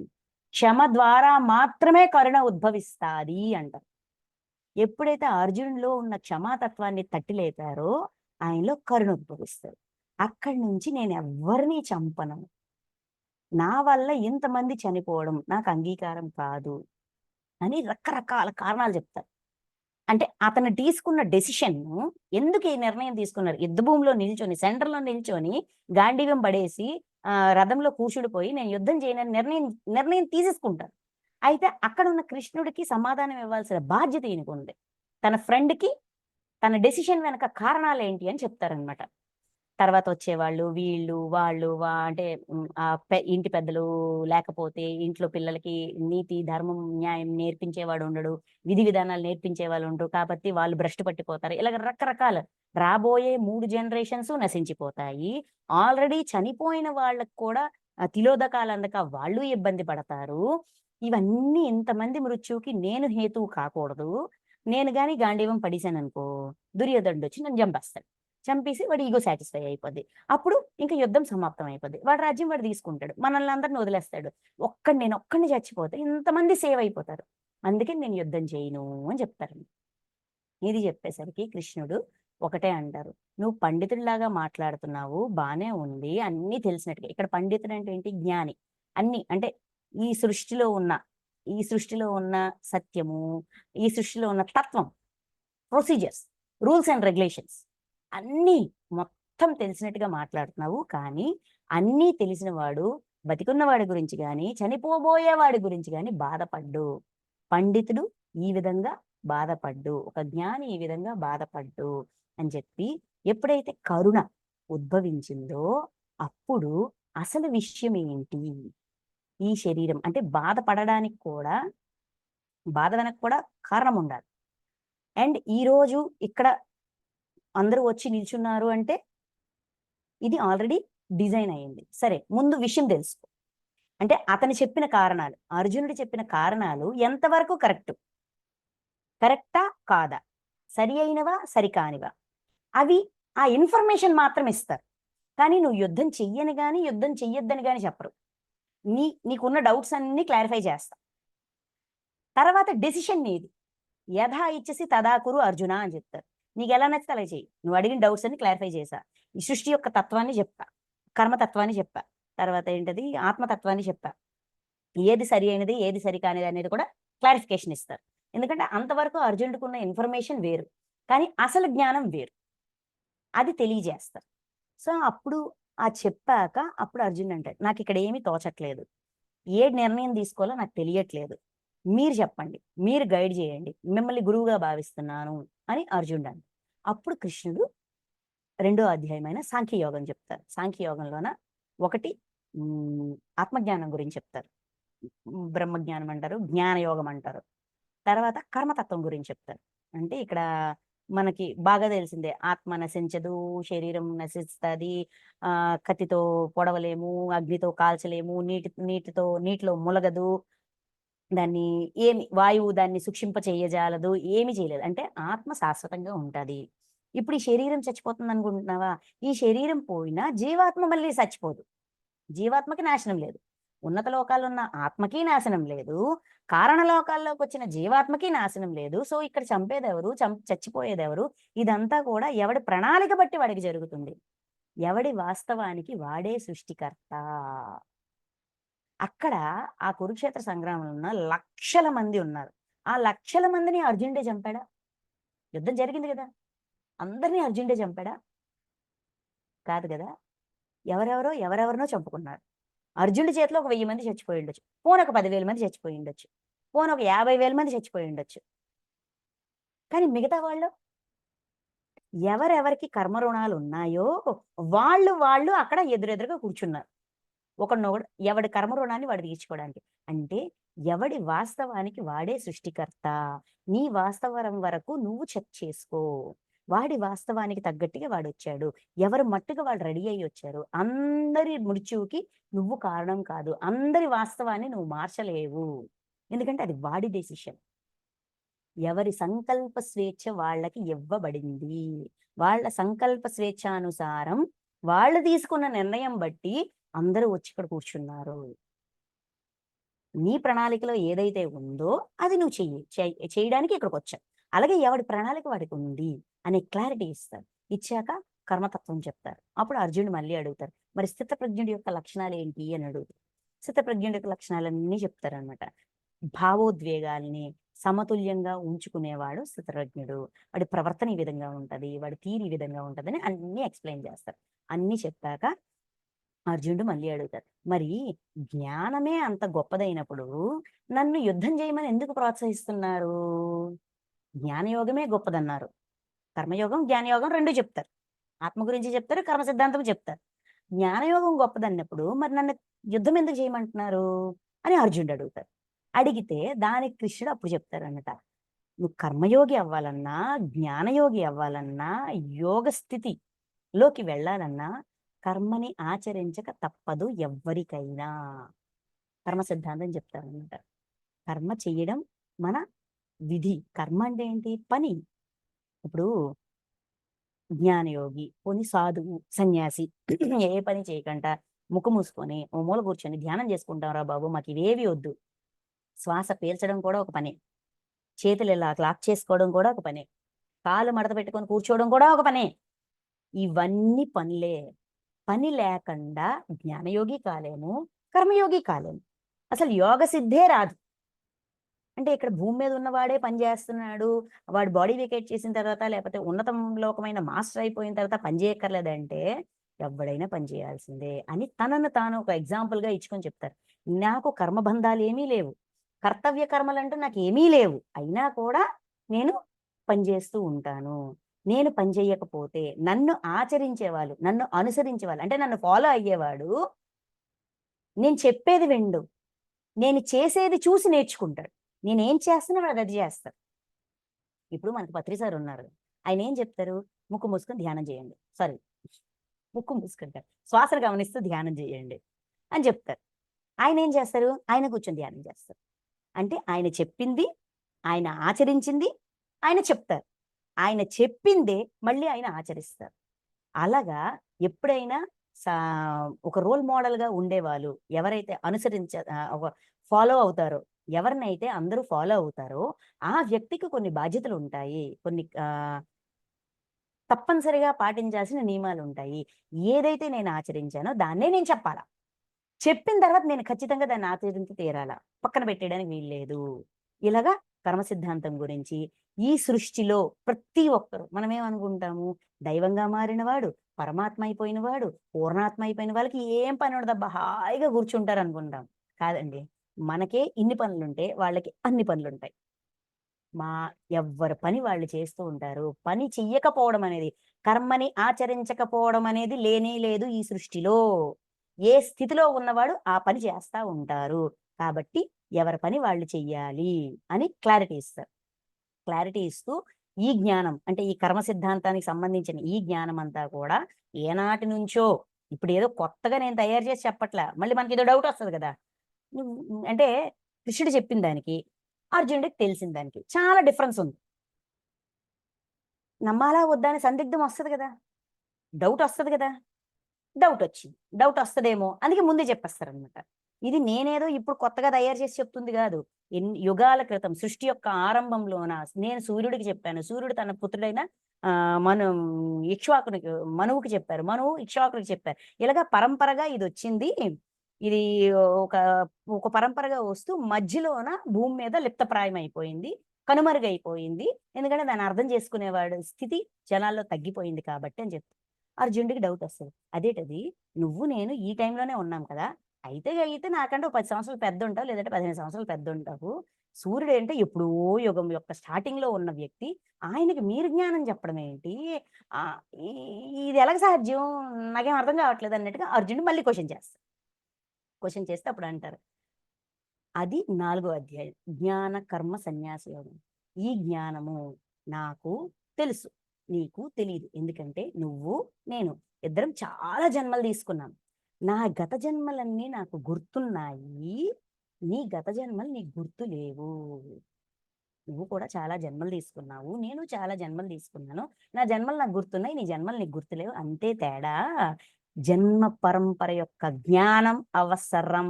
క్షమ ద్వారా మాత్రమే కరుణ ఉద్భవిస్తాది అంటారు. ఎప్పుడైతే అర్జునుడిలో ఉన్న క్షమాతత్వాన్ని తట్టిలేపారో ఆయనలో కరుణ ఉద్భవిస్తారు. అక్కడి నుంచి నేను ఎవ్వరినీ చంపను, నా వల్ల ఇంతమంది చనిపోవడం నాకు అంగీకారం కాదు అని రకరకాల కారణాలు చెప్తారు. అంటే అతను తీసుకున్న డెసిషన్, ఎందుకు ఈ నిర్ణయం తీసుకున్నారు, యుద్ధ భూమిలో నిల్చొని, సెంటర్లో నిల్చొని గాంధీవం పడేసి రథంలో కూర్చుడిపోయి నేను యుద్ధం చేయనని నిర్ణయం తీసేసుకుంటారు. అయితే అక్కడ ఉన్న కృష్ణుడికి సమాధానం ఇవ్వాల్సిన బాధ్యత ఈయనకుంది. తన ఫ్రెండ్కి తన డెసిషన్ వెనక కారణాలు ఏంటి అని చెప్తారనమాట. తర్వాత వచ్చేవాళ్ళు వీళ్ళు వాళ్ళు అంటే ఇంటి పెద్దలు లేకపోతే ఇంట్లో పిల్లలకి నీతి, ధర్మం, న్యాయం నేర్పించేవాడు ఉండడు, విధి విధానాలు నేర్పించే వాళ్ళు ఉండరు, కాబట్టి వాళ్ళు భ్రష్టు పట్టిపోతారు. ఇలాగ రకరకాల రాబోయే 3 జనరేషన్స్ నశించిపోతాయి. ఆల్రెడీ చనిపోయిన వాళ్ళకు కూడా తిలోదకాలు అందక వాళ్ళు ఇబ్బంది పడతారు. ఇవన్నీ ఇంతమంది మృత్యువుకి నేను హేతువు కాకూడదు. నేను గాని గాంధీవం పడిశాను అనుకో, దుర్యోధనుడు వచ్చి నన్ను చంపేస్తాడు. చంపేసి వాడి ఈగో సాటిస్ఫై అయిపోద్ది. అప్పుడు ఇంకా యుద్ధం సమాప్తం అయిపోద్ది. వాడి రాజ్యం వాడు తీసుకుంటాడు. మనల్ని అందరిని వదిలేస్తాడు. నేను ఒక్కడిని చచ్చిపోతే ఇంతమంది సేవ్ అయిపోతారు. అందుకే నేను యుద్ధం చేయను అని చెప్తారు. ఇది చెప్పేసరికి కృష్ణుడు ఒకటే అంటారు, నువ్వు పండితుడిలాగా మాట్లాడుతున్నావు, బానే ఉంది, అన్నీ తెలిసినట్టుగా. ఇక్కడ పండితుడు అంటే ఏంటి? జ్ఞాని. అన్ని అంటే ఈ సృష్టిలో ఉన్న ఈ సృష్టిలో ఉన్న సత్యము, ఈ సృష్టిలో ఉన్న తత్వం, ప్రొసీజర్స్, రూల్స్ అండ్ రెగ్యులేషన్స్ అన్నీ మొత్తం తెలిసినట్టుగా మాట్లాడుతున్నావు. కానీ అన్నీ తెలిసిన వాడు బతికున్న వాడి గురించి కానీ చనిపోబోయే వాడి గురించి కానీ బాధపడ్డు. పండితుడు ఈ విధంగా బాధపడ్డు, ఒక జ్ఞాని ఈ విధంగా బాధపడ్డు అని చెప్పి ఎప్పుడైతే కరుణ ఉద్భవించిందో అప్పుడు అసలు విషయం ఏంటి? ఈ శరీరం అంటే బాధపడడానికి కూడా, బాధ వెనక కూడా కారణం ఉండాలి. అండ్ ఈరోజు ఇక్కడ అందరూ వచ్చి నిల్చున్నారు అంటే ఇది ఆల్రెడీ డిజైన్ అయింది. సరే, ముందు విషయం తెలుసుకో. అంటే అతను చెప్పిన కారణాలు, అర్జునుడు చెప్పిన కారణాలు ఎంతవరకు కరెక్టా కాదా, సరి అయినవా సరికానివా, అవి ఆ ఇన్ఫర్మేషన్ మాత్రం ఇస్తారు. కానీ నువ్వు యుద్ధం చెయ్యని కానీ యుద్ధం చెయ్యొద్దని కానీ చెప్పరు. నీకున్న డౌట్స్ అన్ని క్లారిఫై చేస్తా. తర్వాత డెసిషన్ నీది. యథా ఇచ్చేసి తదాకురు అర్జున అని చెప్తారు. నీకు ఎలా నచ్చితే అలా చెయ్యి. నువ్వు అడిగిన డౌట్స్ అన్ని క్లారిఫై చేశా. ఈ సృష్టి యొక్క తత్వాన్ని చెప్పా, కర్మతత్వాన్ని చెప్పా, తర్వాత ఏంటది ఆత్మతత్వాన్ని చెప్పా. ఏది సరి అయినది ఏది సరి కానిది అనేది కూడా క్లారిఫికేషన్ ఇస్తారు. ఎందుకంటే అంతవరకు అర్జునుడికి ఉన్న ఇన్ఫర్మేషన్ వేరు, కానీ అసలు జ్ఞానం వేరు. అది తెలియజేస్తారు. సో అప్పుడు చెప్పాక అప్పుడు అర్జునుడు అంటాడు, నాకు ఇక్కడ ఏమీ తోచట్లేదు, ఏ నిర్ణయం తీసుకోవాలో నాకు తెలియట్లేదు, మీరు చెప్పండి, మీరు గైడ్ చేయండి, మిమ్మల్ని గురువుగా భావిస్తున్నాను అని అర్జునుడు అంటాడు. అప్పుడు కృష్ణుడు 2వ అధ్యాయమైన సాంఖ్యయోగం చెప్తారు. సాంఖ్యయోగంలోన ఒకటి ఆత్మజ్ఞానం గురించి చెప్తారు, బ్రహ్మజ్ఞానం అంటారు, జ్ఞానయోగం అంటారు. తర్వాత కర్మతత్వం గురించి చెప్తారు. అంటే ఇక్కడ మనకి బాగా తెలిసిందే, ఆత్మ నశించదు, శరీరం నశిస్తుంది, కత్తితో పొడవలేము, అగ్నితో కాల్చలేము, నీటిలో ములగదు, దాన్ని వాయువు దాన్ని సూక్షింప చేయజాలదు, ఏమి చేయలేదు. అంటే ఆత్మ శాశ్వతంగా ఉంటుంది. ఇప్పుడు ఈ శరీరం చచ్చిపోతుంది అనుకుంటున్నావా? ఈ శరీరం పోయినా జీవాత్మ మళ్ళీ చచ్చిపోదు. జీవాత్మకి నాశనం లేదు. ఉన్నత లోకాల్లో ఉన్న ఆత్మకి నాశనం లేదు, కారణ లోకాల్లోకి వచ్చిన జీవాత్మకి నాశనం లేదు. సో ఇక్కడ చంపేదెవరు, చచ్చిపోయేదెవరు? ఇదంతా కూడా ఎవడి ప్రణాళిక బట్టి వాడికి జరుగుతుంది. ఎవడి వాస్తవానికి వాడే సృష్టికర్త. అక్కడ ఆ కురుక్షేత్ర సంగ్రామంలో ఉన్న లక్షల మంది ఉన్నారు. ఆ లక్షల మందిని అర్జునుడే చంపాడా? యుద్ధం జరిగింది కదా, అందరినీ అర్జునుడే చంపాడా? కాదు కదా. ఎవరెవరినో చంపుకున్నారు. అర్జునుడి చేతిలో ఒక 1000 మంది చచ్చిపోయి ఉండొచ్చు, పోను ఒక 10,000 మంది చచ్చిపోయి ఉండొచ్చు, పోను ఒక 50,000 మంది చచ్చిపోయి ఉండొచ్చు. కానీ మిగతా వాళ్ళు ఎవరెవరికి కర్మ రుణాలు ఉన్నాయో వాళ్ళు అక్కడ ఎదురెదురుగా కూర్చున్నారు. ఒకడినొకడు ఎవడి కర్మ రుణాన్ని వాడు తీర్చుకోవడానికి. అంటే ఎవడి వాస్తవానికి వాడే సృష్టికర్త. నీ వాస్తవం వరకు నువ్వు చెక్ చేసుకో. వాడి వాస్తవానికి తగ్గట్టుగా వాడు వచ్చాడు. ఎవరు మట్టుగా వాళ్ళు రెడీ అయ్యి వచ్చారు. అందరి మృత్యువుకి నువ్వు కారణం కాదు. అందరి వాస్తవాన్ని నువ్వు మార్చలేవు. ఎందుకంటే అది వాడి డెసిషన్. ఎవరి సంకల్ప స్వేచ్ఛ వాళ్ళకి ఇవ్వబడింది. వాళ్ళ సంకల్ప స్వేచ్ఛానుసారం వాళ్ళు తీసుకున్న నిర్ణయం బట్టి అందరూ వచ్చి ఇక్కడ కూర్చున్నారు. నీ ప్రణాళికలో ఏదైతే ఉందో అది నువ్వు చేయడానికి ఇక్కడికి వచ్చావు. అలాగే ఎవడి ప్రణాళిక వాడికి ఉంది అనే క్లారిటీ ఇస్తారు. ఇచ్చాక కర్మతత్వం చెప్తారు. అప్పుడు అర్జునుడు మళ్ళీ అడుగుతారు, మరి స్థితప్రజ్ఞుడి యొక్క లక్షణాలు ఏంటి అని అడుగుతారు. స్థితప్రజ్ఞుడి యొక్క లక్షణాలన్నీ చెప్తారనమాట. భావోద్వేగాల్ని సమతుల్యంగా ఉంచుకునేవాడు స్థితప్రజ్ఞుడు. వాడి ప్రవర్తన ఈ విధంగా ఉంటది, వాడి తీరు ఈ విధంగా ఉంటదని అన్ని ఎక్స్ప్లెయిన్ చేస్తారు. అన్ని చెప్పాక అర్జునుడు మళ్ళీ అడుగుతారు, మరి జ్ఞానమే అంత గొప్పదైనప్పుడు నన్ను యుద్ధం చేయమని ఎందుకు ప్రోత్సహిస్తున్నారు? జ్ఞానయోగమే గొప్పదన్నారు. కర్మయోగం జ్ఞానయోగం 2 చెప్తారు. ఆత్మ గురించి చెప్తారు, కర్మ సిద్ధాంతం చెప్తారు. జ్ఞానయోగం గొప్పదన్నప్పుడు మరి నన్ను యుద్ధం ఎందుకు చేయమంటున్నారు అని అర్జునుడు అడుగుతారు. అడిగితే దానికి కృష్ణుడు అప్పుడు చెప్తారన్నట, నువ్వు కర్మయోగి అవ్వాలన్నా, జ్ఞానయోగి అవ్వాలన్నా, యోగ స్థితిలోకి వెళ్ళాలన్నా కర్మని ఆచరించక తప్పదు ఎవ్వరికైనా. కర్మ సిద్ధాంతం చెప్తారన్నమాట. కర్మ చెయ్యడం మన విధి. కర్మ అంటే ఏంటి? పని. ఇప్పుడు జ్ఞానయోగి, పోనీ సాధువు, సన్యాసి ఏ పని చేయకుండా ముక్కు మూసుకొని ఓ మూల కూర్చొని ధ్యానం చేసుకుంటాం రా బాబు, మాకు ఇవేవి వద్దు. శ్వాస పీల్చడం కూడా ఒక పనే, చేతులు ఇలా లాక్ చేసుకోవడం కూడా ఒక పనే, కాళ్ళు మడత పెట్టుకొని కూర్చోవడం కూడా ఒక పనే. ఇవన్నీ పనులే. పని లేకుండా జ్ఞానయోగి కాలేము, కర్మయోగి కాలేము. అసలు యోగ సిద్ధే రాదు. అంటే ఇక్కడ భూమి మీద ఉన్నవాడే పని చేస్తున్నాడు, వాడు బాడీ వెకేట్ చేసిన తర్వాత లేకపోతే ఉన్నతంలోకమైన మాస్టర్ అయిపోయిన తర్వాత పని చేయక్కర్లేదంటే ఎవడైనా పని చేయాల్సిందే అని తనను తాను ఒక ఎగ్జాంపుల్గా ఇచ్చుకొని చెప్తారు. నాకు కర్మబంధాలు ఏమీ లేవు, కర్తవ్య కర్మలంటూ నాకు ఏమీ లేవు, అయినా కూడా నేను పనిచేస్తూ ఉంటాను. నేను పని చేయకపోతే నన్ను ఆచరించేవాళ్ళు, నన్ను అనుసరించేవాళ్ళు, అంటే నన్ను ఫాలో అయ్యేవాడు నేను చెప్పేది విండు, నేను చేసేది చూసి నేర్చుకుంటాడు. నేనేం చేస్తున్నా వాడు అది చేస్తాడు. ఇప్పుడు మనకు పత్రి సార్ ఉన్నారు, ఆయన ఏం చెప్తారు? ముక్కు మూసుకొని ధ్యానం చేయండి, సారీ ముక్కు మూసుకుంటారు, శ్వాసను గమనిస్తూ ధ్యానం చేయండి అని చెప్తారు. ఆయన ఏం చేస్తారు? ఆయన కూర్చొని ధ్యానం చేస్తారు. అంటే ఆయన చెప్పింది, ఆయన ఆచరించింది ఆయన చెప్తారు, ఆయన చెప్పిందే మళ్ళీ ఆయన ఆచరిస్తారు. అలాగా ఎప్పుడైనా ఒక రోల్ మోడల్గా ఉండేవాళ్ళు ఎవరైతే ఫాలో అవుతారో, ఎవరినైతే అందరూ ఫాలో అవుతారో ఆ వ్యక్తికి కొన్ని బాధ్యతలు ఉంటాయి, కొన్ని తప్పనిసరిగా పాటించాల్సిన నియమాలు ఉంటాయి. ఏదైతే నేను ఆచరించానో దాన్నే నేను చెప్పాలా, చెప్పిన తర్వాత నేను ఖచ్చితంగా దాన్ని ఆచరించి తీరాలా, పక్కన పెట్టేయడానికి వీల్లేదు. ఇలాగా కర్మ సిద్ధాంతం గురించి ఈ సృష్టిలో ప్రతి ఒక్కరు మనం ఏమనుకుంటాము, దైవంగా మారినవాడు, పరమాత్మ అయిపోయిన వాడు, పూర్ణాత్మ అయిపోయిన వాళ్ళకి ఏం పని ఉండదబ్బా, హాయిగా కూర్చుంటారు అనుకుంటాం. కాదండి, మనకే ఇన్ని పనులుంటే వాళ్ళకి అన్ని పనులుంటాయి. ఎవ్వరి పని వాళ్ళు చేస్తూ ఉంటారు. పని చెయ్యకపోవడం అనేది, కర్మని ఆచరించకపోవడం అనేది లేనే లేదు ఈ సృష్టిలో. ఏ స్థితిలో ఉన్నవాడు ఆ పని చేస్తా ఉంటారు. కాబట్టి ఎవరి పని వాళ్ళు చెయ్యాలి అని క్లారిటీ ఇస్తారు. క్లారిటీ ఇస్తూ ఈ జ్ఞానం అంటే ఈ కర్మ సిద్ధాంతానికి సంబంధించిన ఈ జ్ఞానం అంతా కూడా ఏనాటి నుంచో, ఇప్పుడు ఏదో కొత్తగా నేను తయారు చేసి చెప్పట్లా, మళ్ళీ మనకి ఏదో డౌట్ వస్తుంది కదా. అంటే కృష్ణుడు చెప్పిన దానికి అర్జునుడికి తెలిసిన దానికి చాలా డిఫరెన్స్ ఉంది. నమ్మాలా వద్దా అని సందిగ్ధం వస్తుంది కదా, డౌట్ వస్తుంది కదా. డౌట్ వచ్చింది, డౌట్ వస్తుందేమో అందుకే ముందే చెప్పేస్తారనమాట. ఇది నేనేదో ఇప్పుడు కొత్తగా తయారు చేసి చెప్తుంది కాదు. యుగాల క్రితం సృష్టి యొక్క ఆరంభంలోన నేను సూర్యుడికి చెప్పాను, సూర్యుడు తన పుత్రుడైన మనం ఇక్ష్వాకునికి మనువుకి చెప్పారు, మనువు ఇక్ష్వాకునికి చెప్పారు. ఇలాగా పరంపరగా ఇది వచ్చింది. ఇది ఒక ఒక పరంపరగా వస్తూ మధ్యలోన భూమి మీద లిప్తప్రాయం అయిపోయింది, కనుమరుగైపోయింది. ఎందుకంటే దాన్ని అర్థం చేసుకునేవాడు స్థితి జనాల్లో తగ్గిపోయింది కాబట్టి అని చెప్తారు. అర్జునుడికి డౌట్ వస్తుంది, అదేటది నువ్వు నేను ఈ టైంలోనే ఉన్నాం కదా, అయితే నాకంటే 10 సంవత్సరాలు పెద్ద ఉంటావు, లేదంటే 15 సంవత్సరాలు పెద్ద ఉంటావు. సూర్యుడు అంటే ఎప్పుడో యుగం యొక్క స్టార్టింగ్ లో ఉన్న వ్యక్తి, ఆయనకి మీరు జ్ఞానం చెప్పడం ఏంటి? ఇది ఎలాగ సాధ్యం? నాకేం అర్థం కావట్లేదు అన్నట్టుగా అర్జునుడు మళ్ళీ క్వశ్చన్ చేస్తే అప్పుడు అంటారు, అది 4వ అధ్యాయం జ్ఞాన కర్మ సన్యాస యోగం. ఈ జ్ఞానము నాకు తెలుసు, నీకు తెలియదు. ఎందుకంటే నువ్వు నేను ఇద్దరం చాలా జన్మలు తీసుకున్నాం. నా గత జన్మలన్నీ నాకు గుర్తున్నాయి, నీ గత జన్మలు నీకు గుర్తు లేవు. నువ్వు కూడా చాలా జన్మలు తీసుకున్నావు, నేను చాలా జన్మలు తీసుకున్నాను. నా జన్మలు నాకు గుర్తున్నాయి, నీ జన్మలు నీకు గుర్తులేవు, అంతే తేడా. జన్మ పరంపర యొక్క జ్ఞానం అవసరం.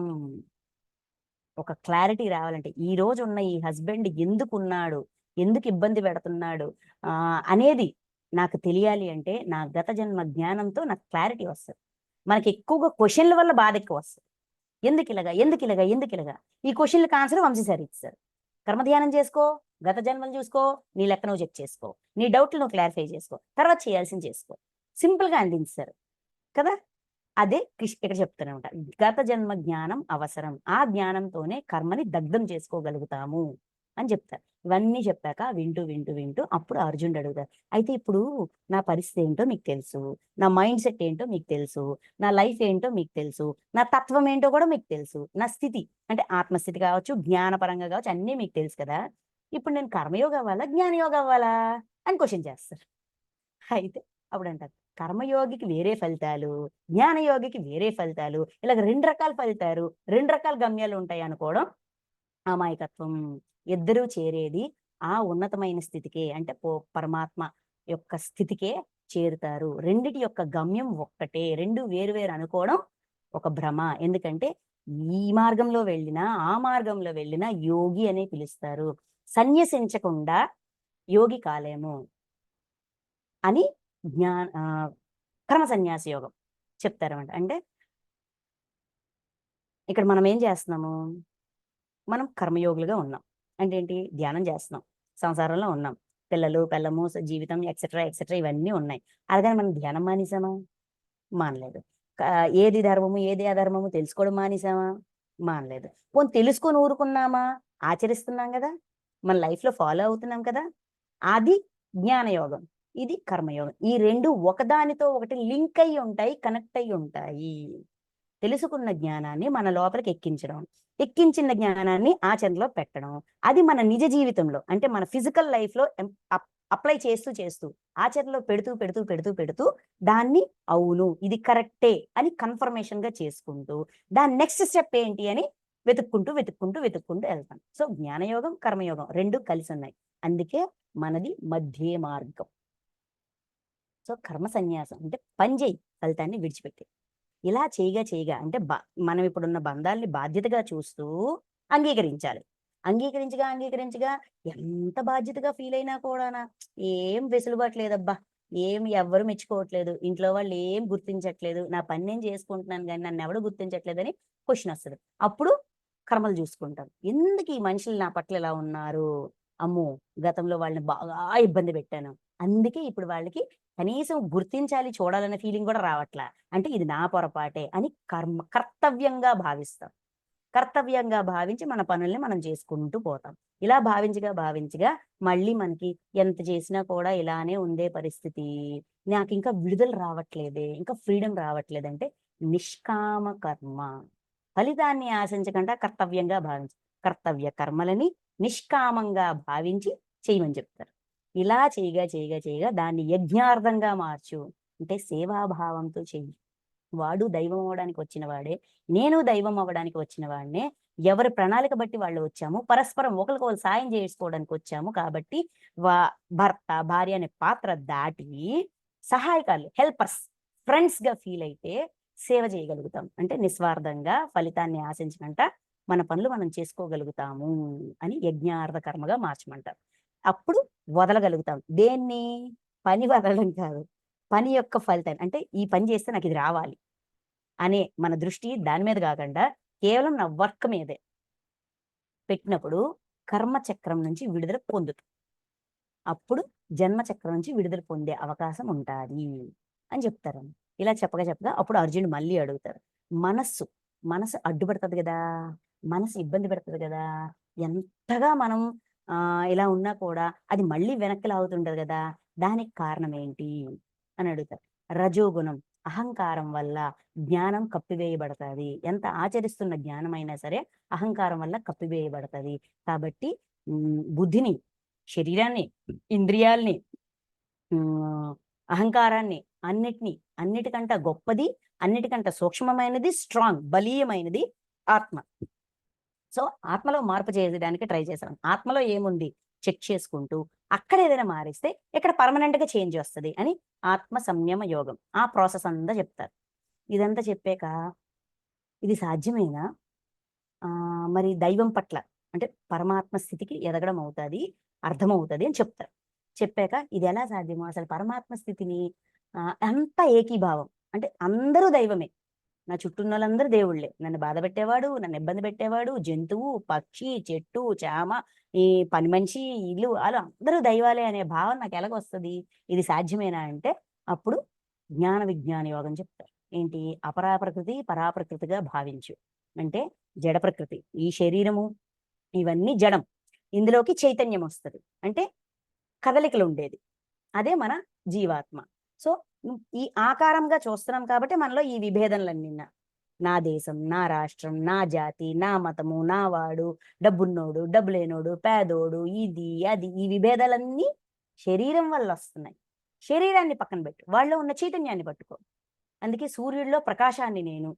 ఒక క్లారిటీ రావాలంటే ఈ రోజు ఉన్న ఈ హస్బెండ్ ఎందుకున్నాడు, ఎందుకు ఇబ్బంది పెడుతున్నాడు అనేది నాకు తెలియాలి అంటే నా గత జన్మ జ్ఞానంతో నాకు క్లారిటీ వస్తుంది. మనకి ఎక్కువగా క్వశ్చన్ల వల్ల బాధ ఎక్కువ వస్తుంది. ఎందుకు ఇలాగా ఈ క్వశ్చన్లకు ఆన్సర్ వంశీసారి ఇస్తారు. కర్మధ్యానం చేసుకో, గత జన్మలు చూసుకో, నీ లెక్క నువ్వు చెక్ చేసుకో, నీ డౌట్లు నువ్వు క్లారిఫై చేసుకో, తర్వాత చేయాల్సింది చేసుకో, సింపుల్గా అందించారు కదా. అదే ఇక్కడ చెప్తూనే ఉంటా, గత జన్మ జ్ఞానం అవసరం, ఆ జ్ఞానంతోనే కర్మని దగ్ధం చేసుకోగలుగుతాము అని చెప్తారు. ఇవన్నీ చెప్పాక వింటూ వింటూ వింటూ అప్పుడు అర్జునుడు అడుగుతారు, అయితే ఇప్పుడు నా పరిస్థితి ఏంటో మీకు తెలుసు, నా మైండ్ సెట్ ఏంటో మీకు తెలుసు, నా లైఫ్ ఏంటో మీకు తెలుసు, నా తత్వం ఏంటో కూడా మీకు తెలుసు, నా స్థితి అంటే ఆత్మస్థితి కావచ్చు, జ్ఞానపరంగా కావచ్చు, అన్నీ మీకు తెలుసు కదా. ఇప్పుడు నేను కర్మయోగం అవ్వాలా, జ్ఞానయోగం అవ్వాలా అని క్వశ్చన్ చేస్తారు. అయితే అప్పుడు అంటారు, కర్మయోగికి వేరే ఫలితాలు, జ్ఞానయోగికి వేరే ఫలితాలు, ఇలాగ 2 రకాల ఫలితాలు, 2 రకాల గమ్యాలు ఉంటాయి అనుకోవడం అమాయకత్వం. ఇద్దరూ చేరేది ఆ ఉన్నతమైన స్థితికే, అంటే పరమాత్మ యొక్క స్థితికే చేరుతారు. రెండిటి యొక్క గమ్యం ఒక్కటే. రెండు వేరు వేరు అనుకోవడం ఒక భ్రమ. ఎందుకంటే ఈ మార్గంలో వెళ్ళినా ఆ మార్గంలో వెళ్ళినా యోగి అనే పిలుస్తారు. సన్యసించకుండా యోగి కాలేము అని కర్మ సన్యాస యోగం చెప్తారన్నమాట. అంటే ఇక్కడ మనం ఏం చేస్తున్నాము, మనం కర్మయోగులుగా ఉన్నాం. అంటే ఏంటి, ధ్యానం చేస్తున్నాం, సంసారంలో ఉన్నాం, పిల్లలు పెళ్ళము జీవితం ఎక్సెట్రా ఎక్సెట్రా ఇవన్నీ ఉన్నాయి. అలాగని మనం ధ్యానం మానేసామా? మానలేదు. ఏది ధర్మము ఏది అధర్మము తెలుసుకోవడం మానేసామా? మానలేదు. పోనీ తెలుసుకొని ఊరుకున్నామా? ఆచరిస్తున్నాం కదా, మన లైఫ్లో ఫాలో అవుతున్నాం కదా. అది జ్ఞానయోగం, ఇది కర్మయోగం. ఈ రెండు ఒకదానితో ఒకటి లింక్ అయి ఉంటాయి, కనెక్ట్ అయి ఉంటాయి. తెలుసుకున్న జ్ఞానాన్ని మన లోపలికి ఎక్కించడం, ఎక్కించిన జ్ఞానాన్ని ఆచరణలో పెట్టడం, అది మన నిజ జీవితంలో అంటే మన ఫిజికల్ లైఫ్లో అప్లై చేస్తూ చేస్తూ ఆచరణలో పెడుతూ పెడుతూ పెడుతూ పెడుతూ దాన్ని అవును ఇది కరెక్టే అని కన్ఫర్మేషన్ గా చేసుకుంటూ దాని నెక్స్ట్ స్టెప్ ఏంటి అని వెతుక్కుంటూ వెతుక్కుంటూ వెతుక్కుంటూ వెళ్తాం. సో జ్ఞానయోగం కర్మయోగం రెండు కలిసి ఉన్నాయి. అందుకే మనది మధ్య మార్గం. సో కర్మ సన్యాసం అంటే పని చేయి, ఫలితాన్ని విడిచిపెట్టి. ఇలా చేయగా చేయగా అంటే మనం ఇప్పుడున్న బంధాలని బాధ్యతగా చూస్తూ అంగీకరించాలి. అంగీకరించగా అంగీకరించగా ఎంత బాధ్యతగా ఫీల్ అయినా కూడా ఏం వెసులుబాటు లేదబ్బా, ఏం ఎవ్వరు మెచ్చుకోవట్లేదు, ఇంట్లో వాళ్ళు ఏం గుర్తించట్లేదు, నా పని నేను చేసుకుంటున్నాను కానీ నన్ను ఎవడు గుర్తించట్లేదని క్వశ్చన్ వస్తుంది. అప్పుడు కర్మలు చూసుకుంటాం. ఎందుకు ఈ మనుషులు నా పట్ల ఇలా ఉన్నారు, అమ్మో గతంలో వాళ్ళని బాగా ఇబ్బంది పెట్టాను, అందుకే ఇప్పుడు వాళ్ళకి కనీసం గుర్తించాలి చూడాలనే ఫీలింగ్ కూడా రావట్లా, అంటే ఇది నా పొరపాటే అని కర్తవ్యంగా భావిస్తాం. కర్తవ్యంగా భావించి మన పనుల్ని మనం చేసుకుంటూ పోతాం. ఇలా భావించగా భావించగా మళ్ళీ మనకి ఎంత చేసినా కూడా ఇలానే ఉండే పరిస్థితి, నాకు ఇంకా విడుదల రావట్లేదే, ఇంకా ఫ్రీడమ్ రావట్లేదంటే నిష్కామ కర్మ. ఫలితాన్ని ఆశించకుండా కర్తవ్యంగా భావించి కర్తవ్య కర్మలని నిష్కామంగా భావించి చేయమని చెప్తారు. ఇలా చేయగా చేయగా చేయగా దాన్ని యజ్ఞార్థంగా మార్చు, అంటే సేవాభావంతో చెయ్యి. వాడు దైవం అవ్వడానికి వచ్చిన వాడే, నేను దైవం అవ్వడానికి వచ్చిన వాడినే. ఎవరి ప్రణాళిక బట్టి వాళ్ళు వచ్చాము, పరస్పరం ఒకరికొకరు సాయం చేసుకోవడానికి వచ్చాము. కాబట్టి భర్త భార్య అనే పాత్ర దాటి సహాయకాలు, హెల్పర్స్, ఫ్రెండ్స్ గా ఫీల్ అయితే సేవ చేయగలుగుతాం. అంటే నిస్వార్థంగా ఫలితాన్ని ఆశించకుండా మన పనులు మనం చేసుకోగలుగుతాము అని యజ్ఞార్థ కర్మగా మార్చమంటారు. అప్పుడు వదలగలుగుతాం. దేన్ని? పని వదలడం కాదు, పని యొక్క ఫలితాన్ని. అంటే ఈ పని చేస్తే నాకు ఇది రావాలి అనే మన దృష్టి దాని మీద కాకుండా కేవలం నా వర్క్ మీదే పెట్టినప్పుడు కర్మ చక్రం నుంచి విడుదల పొందుతాం. అప్పుడు జన్మ చక్రం నుంచి విడుదల పొందే అవకాశం ఉంటుంది అని చెప్తారు. ఇలా చెప్పగా చెప్పగా అప్పుడు అర్జునుడు మళ్ళీ అడుగుతారు, మనస్సు మనసు అడ్డుపడుతుంది కదా, మనసు ఇబ్బంది పెడుతుంది కదా, ఎంతగా మనం ఇలా ఉన్నా కూడా అది మళ్ళీ వెనక్కి లాగుతుంటది కదా, దానికి కారణం ఏంటి అని అడుగుతారు. రజోగుణం, అహంకారం వల్ల జ్ఞానం కప్పివేయబడుతుంది. ఎంత ఆచరిస్తున్న జ్ఞానం అయినా సరే అహంకారం వల్ల కప్పివేయబడుతుంది. కాబట్టి బుద్ధిని, శరీరాన్ని, ఇంద్రియాల్ని, అహంకారాన్ని, అన్నిటికంట గొప్పది, అన్నిటికంట సూక్ష్మమైనది, స్ట్రాంగ్ బలీయమైనది ఆత్మ. సో ఆత్మలో మార్పు చేయడానికి ట్రై చేశాను. ఆత్మలో ఏముంది చెక్ చేసుకుంటూ అక్కడ ఏదైనా మారిస్తే ఇక్కడ పర్మనెంట్ గా చేంజ్ వస్తుంది అని ఆత్మ సంయమ యోగం ఆ ప్రాసెస్ అంతా చెప్తారు. ఇదంతా చెప్పాక ఇది సాధ్యమేనా, మరి దైవం పట్ల అంటే పరమాత్మ స్థితికి ఎదగడం అవుతుంది, అర్థమవుతుంది అని చెప్తారు. చెప్పాక ఇది ఎలా సాధ్యమో, అసలు పరమాత్మ స్థితిని అంత ఏకీభావం అంటే అందరూ దైవమే, నా చుట్టూ వాళ్ళందరూ దేవుళ్ళే, నన్ను బాధ పెట్టేవాడు, నన్ను ఇబ్బంది పెట్టేవాడు, జంతువు, పక్షి, చెట్టు, చామ, ఈ పని మనిషి, ఇల్లు, వాళ్ళు అందరూ దైవాలే అనే భావన నాకు ఎలాగొస్తుంది, ఇది సాధ్యమేనా అంటే అప్పుడు జ్ఞాన విజ్ఞాన యోగం చెప్తారు. ఏంటి? అపరాప్రకృతి పరాప్రకృతిగా భావించు. అంటే జడ ప్రకృతి, ఈ శరీరము ఇవన్నీ జడం, ఇందులోకి చైతన్యం వస్తుంది, అంటే కదలికలు ఉండేది, అదే మన జీవాత్మ. సో ఈ ఆకారంగా చూస్తున్నాం కాబట్టి మనలో ఈ విభేదనలన్నీ, నా దేశం, నా రాష్ట్రం, నా జాతి, నా మతము, నా వాడు, డబ్బున్నోడు, డబ్బు లేనోడు, పేదోడు, ఇది అది, ఈ విభేదాలన్నీ శరీరం వల్ల వస్తున్నాయి. శరీరాన్ని పక్కన పెట్టు, వాళ్ళలో ఉన్న చైతన్యాన్ని పట్టుకో. అందుకే సూర్యుడిలో ప్రకాశాన్ని నేను,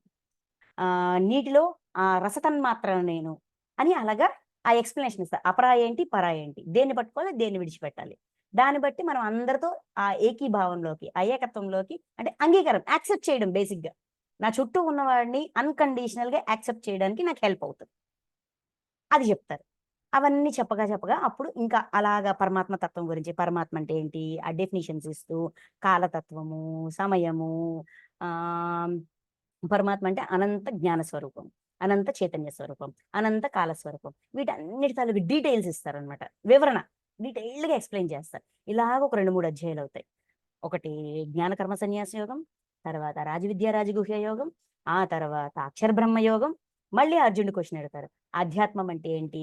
నీటిలో ఆ రసతన్మాత్రను నేను అని అలాగా ఆ ఎక్స్ప్లెనేషన్ ఇస్తారు. అపరా ఏంటి పరా ఏంటి, దేన్ని పట్టుకోవాలి దేన్ని విడిచిపెట్టాలి. దాన్ని బట్టి మనం అందరితో ఆ ఏకీభావంలోకి, ఆ ఏకత్వంలోకి అంటే అంగీకారం, యాక్సెప్ట్ చేయడం బేసిక్‌గా. నా చుట్టూ ఉన్నవాడిని అన్‌కండీషనల్‌గా యాక్సెప్ట్ చేయడానికి నాకు హెల్ప్ అవుతది. అది చెప్తారు. అవన్నీ చెప్పగా అప్పుడు ఇంకా అలాగా పరమాత్మ తత్వం గురించి, పరమాత్మ అంటే ఏంటి? ఆ డెఫినిషన్స్ ఇస్తూ, కాలతత్వము, సమయము, ఆహ్, పరమాత్మ అంటే అనంత జ్ఞాన స్వరూపం, అనంత చైతన్య స్వరూపం, అనంత కాల స్వరూపం. వీటన్నిటి తాలూకు డీటెయిల్స్ ఇస్తారనమాట. వివరణ డీటెయిల్డ్‌గా ఎక్స్‌ప్లెయిన్ చేస్తారు. ఇలాగ ఒక 2, 3 అధ్యాయాలవుతాయి. ఒకటి జ్ఞాన కర్మ సన్యాస యోగం, తర్వాత రాజవిద్యా రాజగుహ్య యోగం, ఆ తర్వాత అక్షర బ్రహ్మ యోగం. మళ్ళీ అర్జునుడు క్వెషన్ అడుగుతారు. ఆధ్యాత్మం అంటే ఏంటి?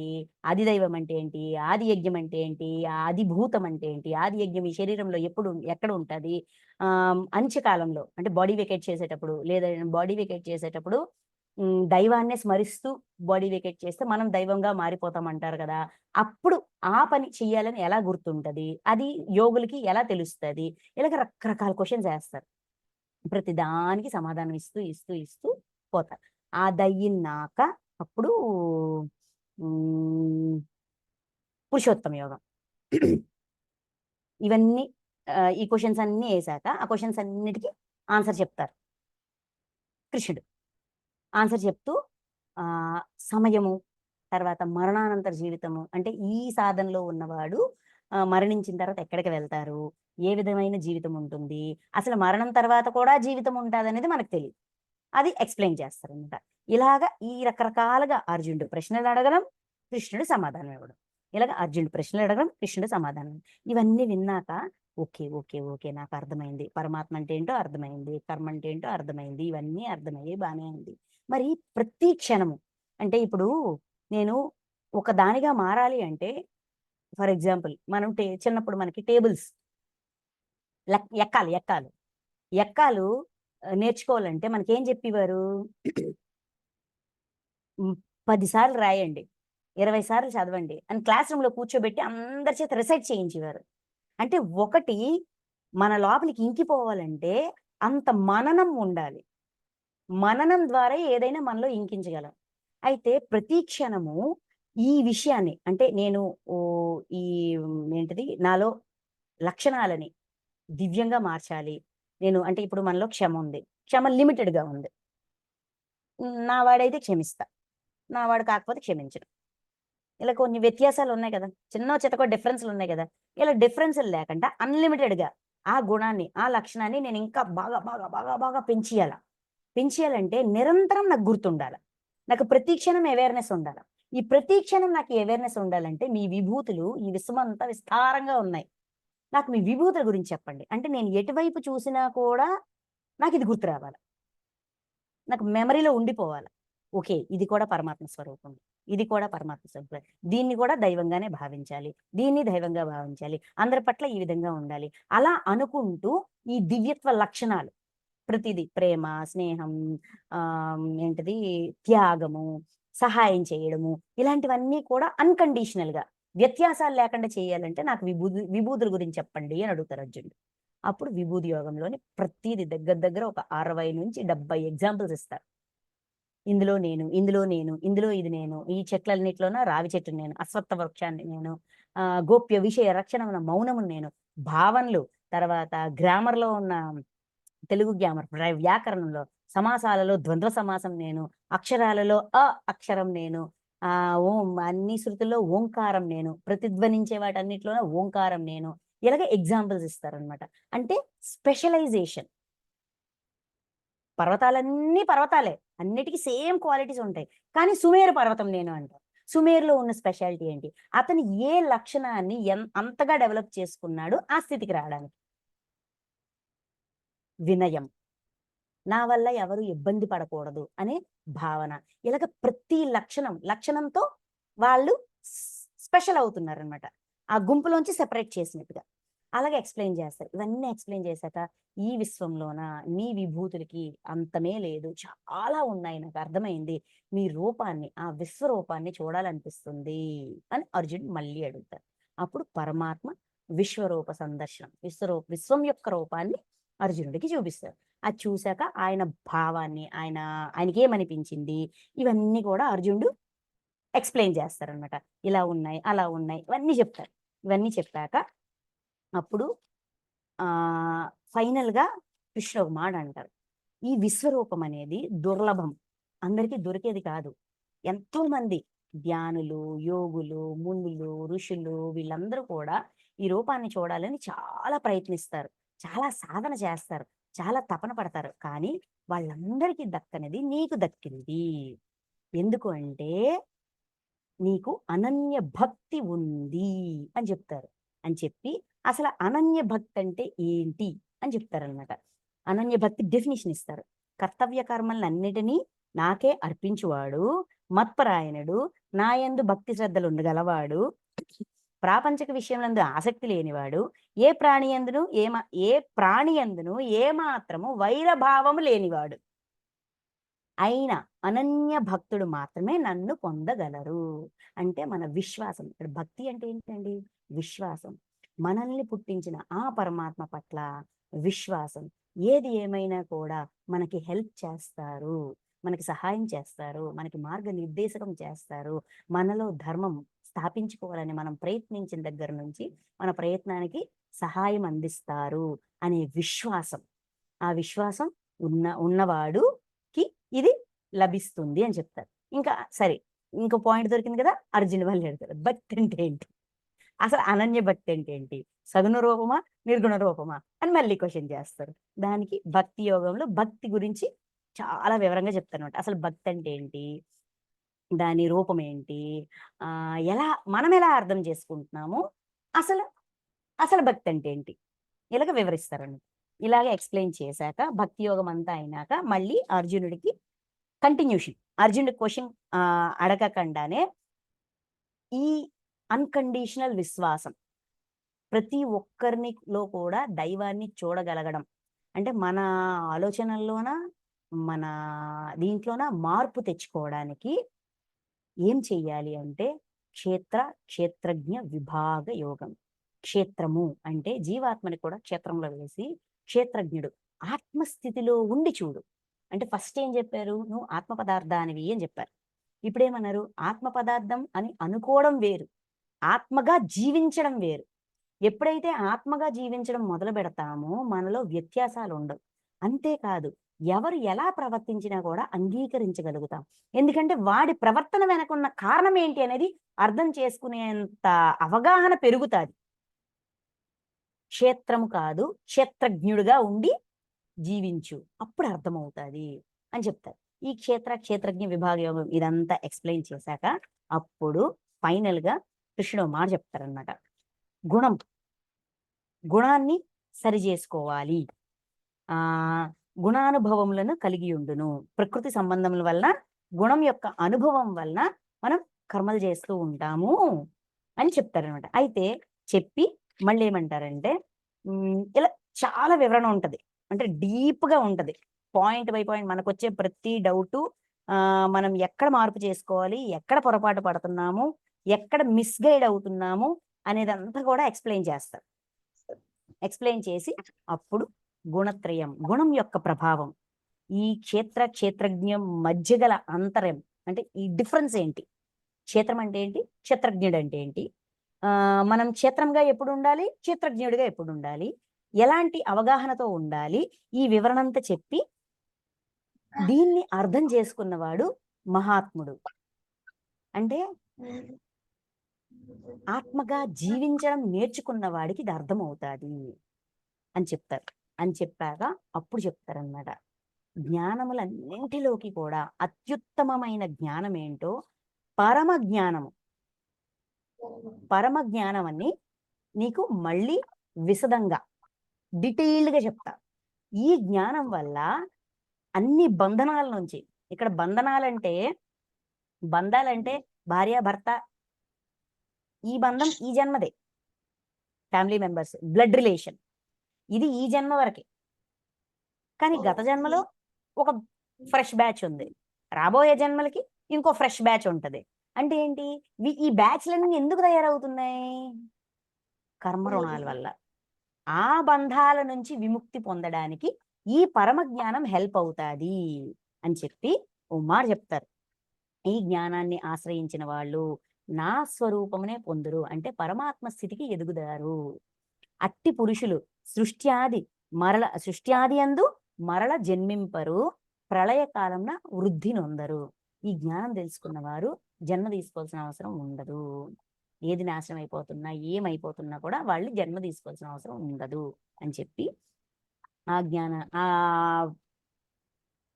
ఆదిదైవం అంటే ఏంటి? ఆది యజ్ఞం అంటే ఏంటి? ఆదిభూతం అంటే ఏంటి? ఆది యజ్ఞం ఈ శరీరంలో ఎప్పుడు ఎక్కడ ఉంటది? అంత్యకాలంలో అంటే బాడీ వెకేట్ చేసేటప్పుడు లేదా బాడీ వెకేట్ చేసేటప్పుడు దైవాన్నే స్మరిస్తూ బాడీ వెకేట్ చేస్తే మనం దైవంగా మారిపోతాం అంటారు కదా! అప్పుడు ఆ పని చెయ్యాలని ఎలా గుర్తుంటది? అది యోగులకి ఎలా తెలుస్తది? ఇలాగ రకరకాల క్వెషన్స్ ఏస్తారు. ప్రతి దానికి సమాధానం ఇస్తూ పోతారు. అదయినాక అప్పుడు హ్మ్. పురుషోత్తమ యోగం. ఇవన్నీ ఈ క్వెషన్స్ అన్నీ ఏసాక, ఆ క్వెషన్స్ అన్నిటికి ఆన్సర్ చెప్తారు కృష్ణుడు. ఆన్సర్ చెప్తూ ఆహ్, సమయము, తర్వాత మరణానంతర జీవితము అంటే ఈ సాధనలో ఉన్నవాడు మరణించిన తర్వాత ఎక్కడికి వెళ్తారు? ఏ విధమైన జీవితం ఉంటుంది? అసలు మరణం తర్వాత కూడా జీవితం ఉంటాదనేది మనకు తెలీదు. అది ఎక్స్‌ప్లెయిన్ చేస్తారనమాట. ఇలాగ ఈ రకరకాలుగా అర్జునుడు ప్రశ్నలు అడగడం, కృష్ణుడు సమాధానం ఇవ్వడం. ఇలాగ అర్జునుడు ప్రశ్నలు అడగడం, కృష్ణుడు సమాధానం. ఇవన్నీ విన్నాక ఓకే. నాకు అర్థమైంది. పరమాత్మ అంటే ఏంటో అర్థమైంది. కర్మ అంటే ఏంటో అర్థమైంది. ఇవన్నీ అర్థమయ్యాయి బానే ఉంది. మరి ప్రతి క్షణము అంటే ఇప్పుడు నేను ఒక దానిగా మారాలి అంటే ఫర్ ఎగ్జాంపుల్ మనం చిన్నప్పుడు మనకి టేబుల్స్ ఎక్కాలు. ఎక్కాలు నేర్చుకోవాలంటే మనకేం చెప్పేవారు? 10 సార్లు రాయండి. 20 సార్లు చదవండి అని క్లాస్ రూమ్‌లో కూర్చోబెట్టి అందరి చేత రిసైట్ చేయించేవారు. అంటే ఒకటి మన లోపలికి ఇంకిపోవాలంటే అంత మననం ఉండాలి. మననం ద్వారా ఏదైనా మనలో ఇంకించగలం. అయితే ప్రతి క్షణము ఈ విషయాన్ని అంటే నేను ఈ ఏంటిది నాలో లక్షణాలని దివ్యంగా మార్చాలి. నేను అంటే ఇప్పుడు మనలో క్షమ ఉంది. క్షమ లిమిటెడ్‌గా ఉంది. నా వాడైతే క్షమిస్తా. నా వాడు కాకపోతే క్షమించను. ఇలా కొన్ని వ్యత్యాసాలున్నాయి కదా! చిన్నో చితకో డిఫరెన్స్‌లున్నాయి గదా! ఇలా డిఫరెన్స్‌లు లేకుండా అన్‌లిమిటెడ్‌గా ఆ గుణాన్ని, ఆ లక్షణాన్ని నేనింకా బాగా పెంచియాల. పెంచియాలంటే నిరంతరం నాకు గుర్తుండాల. నాకు ప్రతి క్షణం అవేర్‌నెస్ ఉండాల. ఈ ప్రతి క్షణం నాకు ఈ అవేర్‌నెస్ ఉండాలంటే మీ విభూతులు ఈ విశ్వమంతా విస్తారంగా ఉన్నాయి. నాకు మీ విభూతుల గురించి చెప్పండి. అంటే నేను ఎటువైపు చూసినా కూడా నాకిది గుర్తు రావాల. నాకు మెమరీలో ఉండిపోవాల. ఓకే. ఇది కూడా పరమాత్మ స్వరూపం. ఇది కూడా పరమాత్మ స్వరూపం. దీన్ని కూడా దైవంగానే భావించాలి. దీన్ని దైవంగా భావించాలి. అందరి పట్ల ఈ విధంగా ఉండాలి. అలా అనుకుంటూ ఈ దివ్యత్వ లక్షణాలు ప్రతిదీ ప్రేమ, స్నేహం ఏంటిది త్యాగము, సహాయం చేయడము ఇలాంటివన్నీ కూడా అన్‌కండీషనల్‌గా వ్యత్యాసాలు లేకుండా చేయాలంటే నాకు విభూతుల గురించి చెప్పండి అని అడుగుతారు అర్జునుడు. అప్పుడు విభూది యోగంలోని ప్రతీది దగ్గర ఒక 60-70 ఎగ్జాంపుల్స్ ఇస్తారు. ఇందులో నేను, ఇందులో ఇది నేను, ఈ చెట్లన్నిటిలోన రావి చెట్టుని నేను, అశ్వత్థ వృక్షాన్ని నేను, గోప్య విషయ రక్షణమున మౌనమును నేను, భావనలు, తర్వాత గ్రామర్‌లో ఉన్న తెలుగు గ్రామర్, వ్యాకరణంలో, సమాసాలలో ద్వంద్వ సమాసం నేను, అక్షరాలలో అక్షరం నేను, అన్ని శృతుల్లో ఓంకారం నేను, ప్రతిధ్వనించే వాటన్నిటిలోన ఓంకారం నేను. ఇలాగ ఎగ్జాంపుల్స్ ఇస్తారనమాట. అంటే స్పెషలైజేషన్. పర్వతాలన్నీ పర్వతాలే. అన్నిటికి సేమ్ క్వాలిటీస్ ఉంటాయి. కానీ సుమేరు పర్వతం నేను అంటారు. సుమేరులో ఉన్న స్పెషాలిటీ ఏంటి? అతను ఏ లక్షణాన్ని అంతగా డెవలప్ చేసుకున్నాడు ఆ స్థితికి రావడానికి? వినయం. నా వల్ల ఎవరు ఇబ్బంది పడకూడదు అనే భావన. ఇలాగ ప్రతి లక్షణంతో వాళ్ళు స్పెషల్ అవుతున్నారనమాట. ఆ గుంపులోంచి సెపరేట్ చేసినట్టుగా. అలాగే ఎక్స్‌ప్లెయిన్ చేస్తారు. ఇవన్నీ ఎక్స్‌ప్లెయిన్ చేశాక ఈ విశ్వంలోన మీ విభూతులకి అంతమే లేదు. చాలా ఉన్నాయి నాకర్థమైంది. మీ రూపాన్ని, ఆ విశ్వరూపాన్ని చూడాలనిపిస్తుంది అని అర్జునుడు మళ్ళీ అడుగుతారు. అప్పుడు పరమాత్మ విశ్వరూప సందర్శనం. విశ్వం యొక్క రూపాన్ని అర్జునుడికి చూపిస్తారు. అది చూసాక ఆయన భావాన్ని, ఆయనకేమనిపించింది, ఇవన్నీ కూడా అర్జునుడు ఎక్స్‌ప్లెయిన్ చేస్తారనమాట. ఇలా ఉన్నాయి, అలా ఉన్నాయి ఇవన్నీ చెప్తారు. ఇవన్నీ చెప్పాక అప్పుడు ఫైనల్గా కృష్ణ ఒక మాట అంటారు, ఈ విశ్వరూపం అనేది దుర్లభం, అందరికీ దొరికేది కాదు. ఎంతో మంది ధ్యానులు, యోగులు, మునులు, ఋషులు వీళ్ళందరూ కూడా ఈ రూపాన్ని చూడాలని చాలా ప్రయత్నిస్తారు, చాలా సాధన చేస్తారు, చాలా తపన పడతారు. కానీ వాళ్ళందరికీ దక్కనిది నీకు దక్కింది. ఎందుకు అంటే నీకు అనన్య భక్తి ఉంది అని చెప్తారు. అని చెప్పి అసలు అనన్య భక్తి అంటే ఏంటి అని చెప్తారనమాట. అనన్య భక్తి డెఫినేషన్ ఇస్తారు. కర్తవ్య కర్మలన్నిటినీ నాకే అర్పించువాడు, మత్పరాయణుడు, నాయందు భక్తి శ్రద్ధలు ఉండగలవాడు, ప్రాపంచక విషయములందు ఆసక్తి లేనివాడు, ఏ ప్రాణి యందును ఏ మాత్రము వైరభావము లేనివాడు అయిన అనన్య భక్తుడు మాత్రమే నన్ను పొందగలరు. అంటే మన విశ్వాసం. ఇక్కడ భక్తి అంటే ఏంటండి? విశ్వాసం. మనల్ని పుట్టించిన ఆ పరమాత్మ పట్ల విశ్వాసం. ఏది ఏమైనా కూడా మనకి హెల్ప్ చేస్తారు, మనకి సహాయం చేస్తారు, మనకి మార్గనిర్దేశకం చేస్తారు, మనలో ధర్మం స్థాపించుకోవాలని మనం ప్రయత్నించిన దగ్గర నుంచి మన ప్రయత్నానికి సహాయం అందిస్తారు అనే విశ్వాసం. ఆ విశ్వాసం ఉన్నవాడుకి ఇది లభిస్తుంది అని చెప్తారు. ఇంకా సరే, ఇంకో పాయింట్ దొరికింది కదా, అర్జున్ వాళ్ళు అడుగుతారు భక్తి అంటే ఏంటి, అసలు అనన్య భక్తి అంటే ఏంటి, సగుణ రూపమా నిర్గుణ రూపమా అని మళ్ళీ క్వశ్చన్ చేస్తారు. దానికి భక్తి యోగంలో భక్తి గురించి చాలా వివరంగా చెప్తారు అనమాట. అసలు భక్తి అంటే ఏంటి, దాని రూపం ఏంటి, మనం ఎలా అర్థం చేసుకుంటున్నాము, అసలు అసలు భక్తి అంటే ఏంటి, ఇలాగ వివరిస్తారన్నమాట. ఇలాగ ఎక్స్ప్లెయిన్ చేశాక భక్తి యోగం అంతా అయినాక మళ్ళీ అర్జునుడికి కంటిన్యూషన్. అర్జునుడి క్వశ్చన్ అడగకుండానే ఈ అన్కండిషనల్ విశ్వాసం, ప్రతి ఒక్కరినిలో కూడా దైవాన్ని చూడగలగడం, అంటే మన ఆలోచనల్లోన మన దీంట్లోన మార్పు తెచ్చుకోవడానికి ఏం చెయ్యాలి అంటే క్షేత్రజ్ఞ విభాగ యోగం. క్షేత్రము అంటే జీవాత్మని కూడా క్షేత్రంలో వేసి క్షేత్రజ్ఞుడు ఆత్మస్థితిలో ఉండి చూడు. అంటే ఫస్ట్ ఏం చెప్పారు, నువ్వు ఆత్మ పదార్థానివి అని చెప్పారు. ఇప్పుడేమన్నారు, ఆత్మ పదార్థం అని అనుకోవడం వేరు, ఆత్మగా జీవించడం వేరు. ఎప్పుడైతే ఆత్మగా జీవించడం మొదలు పెడతామో మనలో వ్యత్యాసాలు ఉండవు. అంతేకాదు, ఎవరు ఎలా ప్రవర్తించినా కూడా అంగీకరించగలుగుతాం. ఎందుకంటే వాడి ప్రవర్తన వెనకున్న కారణం ఏంటి అనేది అర్థం చేసుకునేంత అవగాహన పెరుగుతుంది. క్షేత్రము కాదు, క్షేత్రజ్ఞుడుగా ఉండి జీవించు, అప్పుడు అర్థమవుతుంది అని చెప్తారు. ఈ క్షేత్రజ్ఞ విభాగ యోగం ఇదంతా ఎక్స్ప్లెయిన్ చేశాక అప్పుడు ఫైనల్ గా కృష్ణుడు మాట చెప్తారనమాట. గుణాన్ని సరి చేసుకోవాలి, గుణానుభవములను కలిగి ఉండును. ప్రకృతి సంబంధముల వలన, గుణం యొక్క అనుభవం వలన మనం కర్మలు చేస్తూ ఉంటాము అని చెప్తారనమాట. అయితే చెప్పి మళ్ళీ ఏమంటారంటే, ఇలా చాలా వివరణ ఉంటది, అంటే డీప్ గా ఉంటది, పాయింట్ బై పాయింట్ మనకు వచ్చే ప్రతి డౌటు మనం ఎక్కడ మార్పు చేసుకోవాలి, ఎక్కడ పొరపాటు పడుతున్నాము, ఎక్కడ మిస్గైడ్ అవుతున్నాము అనేదంతా కూడా ఎక్స్ప్లెయిన్ చేస్తారు. ఎక్స్ప్లెయిన్ చేసి అప్పుడు గుణత్రయం, గుణం యొక్క ప్రభావం, ఈ క్షేత్రజ్ఞం మధ్య గల అంతరం, అంటే ఈ డిఫరెన్స్ ఏంటి, క్షేత్రం అంటే ఏంటి, క్షేత్రజ్ఞుడు అంటే ఏంటి, మనం క్షేత్రంగా ఎప్పుడు ఉండాలి, క్షేత్రజ్ఞుడిగా ఎప్పుడు ఉండాలి, ఎలాంటి అవగాహనతో ఉండాలి, ఈ వివరణంతా చెప్పి దీన్ని అర్థం చేసుకున్నవాడు మహాత్ముడు. అంటే ఆత్మగా జీవించడం నేర్చుకున్న వాడికి ఇది అర్థం అవుతుంది అని చెప్తారు. అని చెప్పాక అప్పుడు చెప్తారన్నమాట, జ్ఞానములన్నింటిలోకి కూడా అత్యుత్తమమైన జ్ఞానం ఏంటో పరమ జ్ఞానము. పరమ జ్ఞానం అని నీకు మళ్ళీ విశదంగా డీటెయిల్డ్గా చెప్తా. ఈ జ్ఞానం వల్ల అన్ని బంధనాల నుంచి, ఇక్కడ బంధాలంటే భార్య భర్త, ఈ బంధం ఈ జన్మదే, ఫ్యామిలీ మెంబర్స్, బ్లడ్ రిలేషన్, ఇది ఈ జన్మ వరకే. కానీ గత జన్మలో ఒక ఫ్రెష్ బ్యాచ్ ఉంది, రాబోయే జన్మలకి ఇంకో ఫ్రెష్ బ్యాచ్ ఉంటుంది. అంటే ఏంటి, ఈ బ్యాచ్లన్నీ ఎందుకు తయారవుతున్నాయి, కర్మ రుణాల వల్ల. ఆ బంధాల నుంచి విముక్తి పొందడానికి ఈ పరమ జ్ఞానం హెల్ప్ అవుతుంది అని చెప్పి ఉమార్ చెప్తారు. ఈ జ్ఞానాన్ని ఆశ్రయించిన వాళ్ళు నా స్వరూపమునే పొందురు, అంటే పరమాత్మ స్థితికి ఎదుగుదారు. అట్టి పురుషులు సృష్ట్యాది అందు మరల జన్మింపరు, ప్రళయకాలంన వృద్ధి నొందరు. ఈ జ్ఞానం తెలుసుకున్న వారు జన్మ తీసుకోవాల్సిన అవసరం ఉండదు. ఏది నాశనం అయిపోతున్నా ఏమైపోతున్నా కూడా వాళ్ళు జన్మ తీసుకోవాల్సిన అవసరం ఉండదు అని చెప్పి ఆ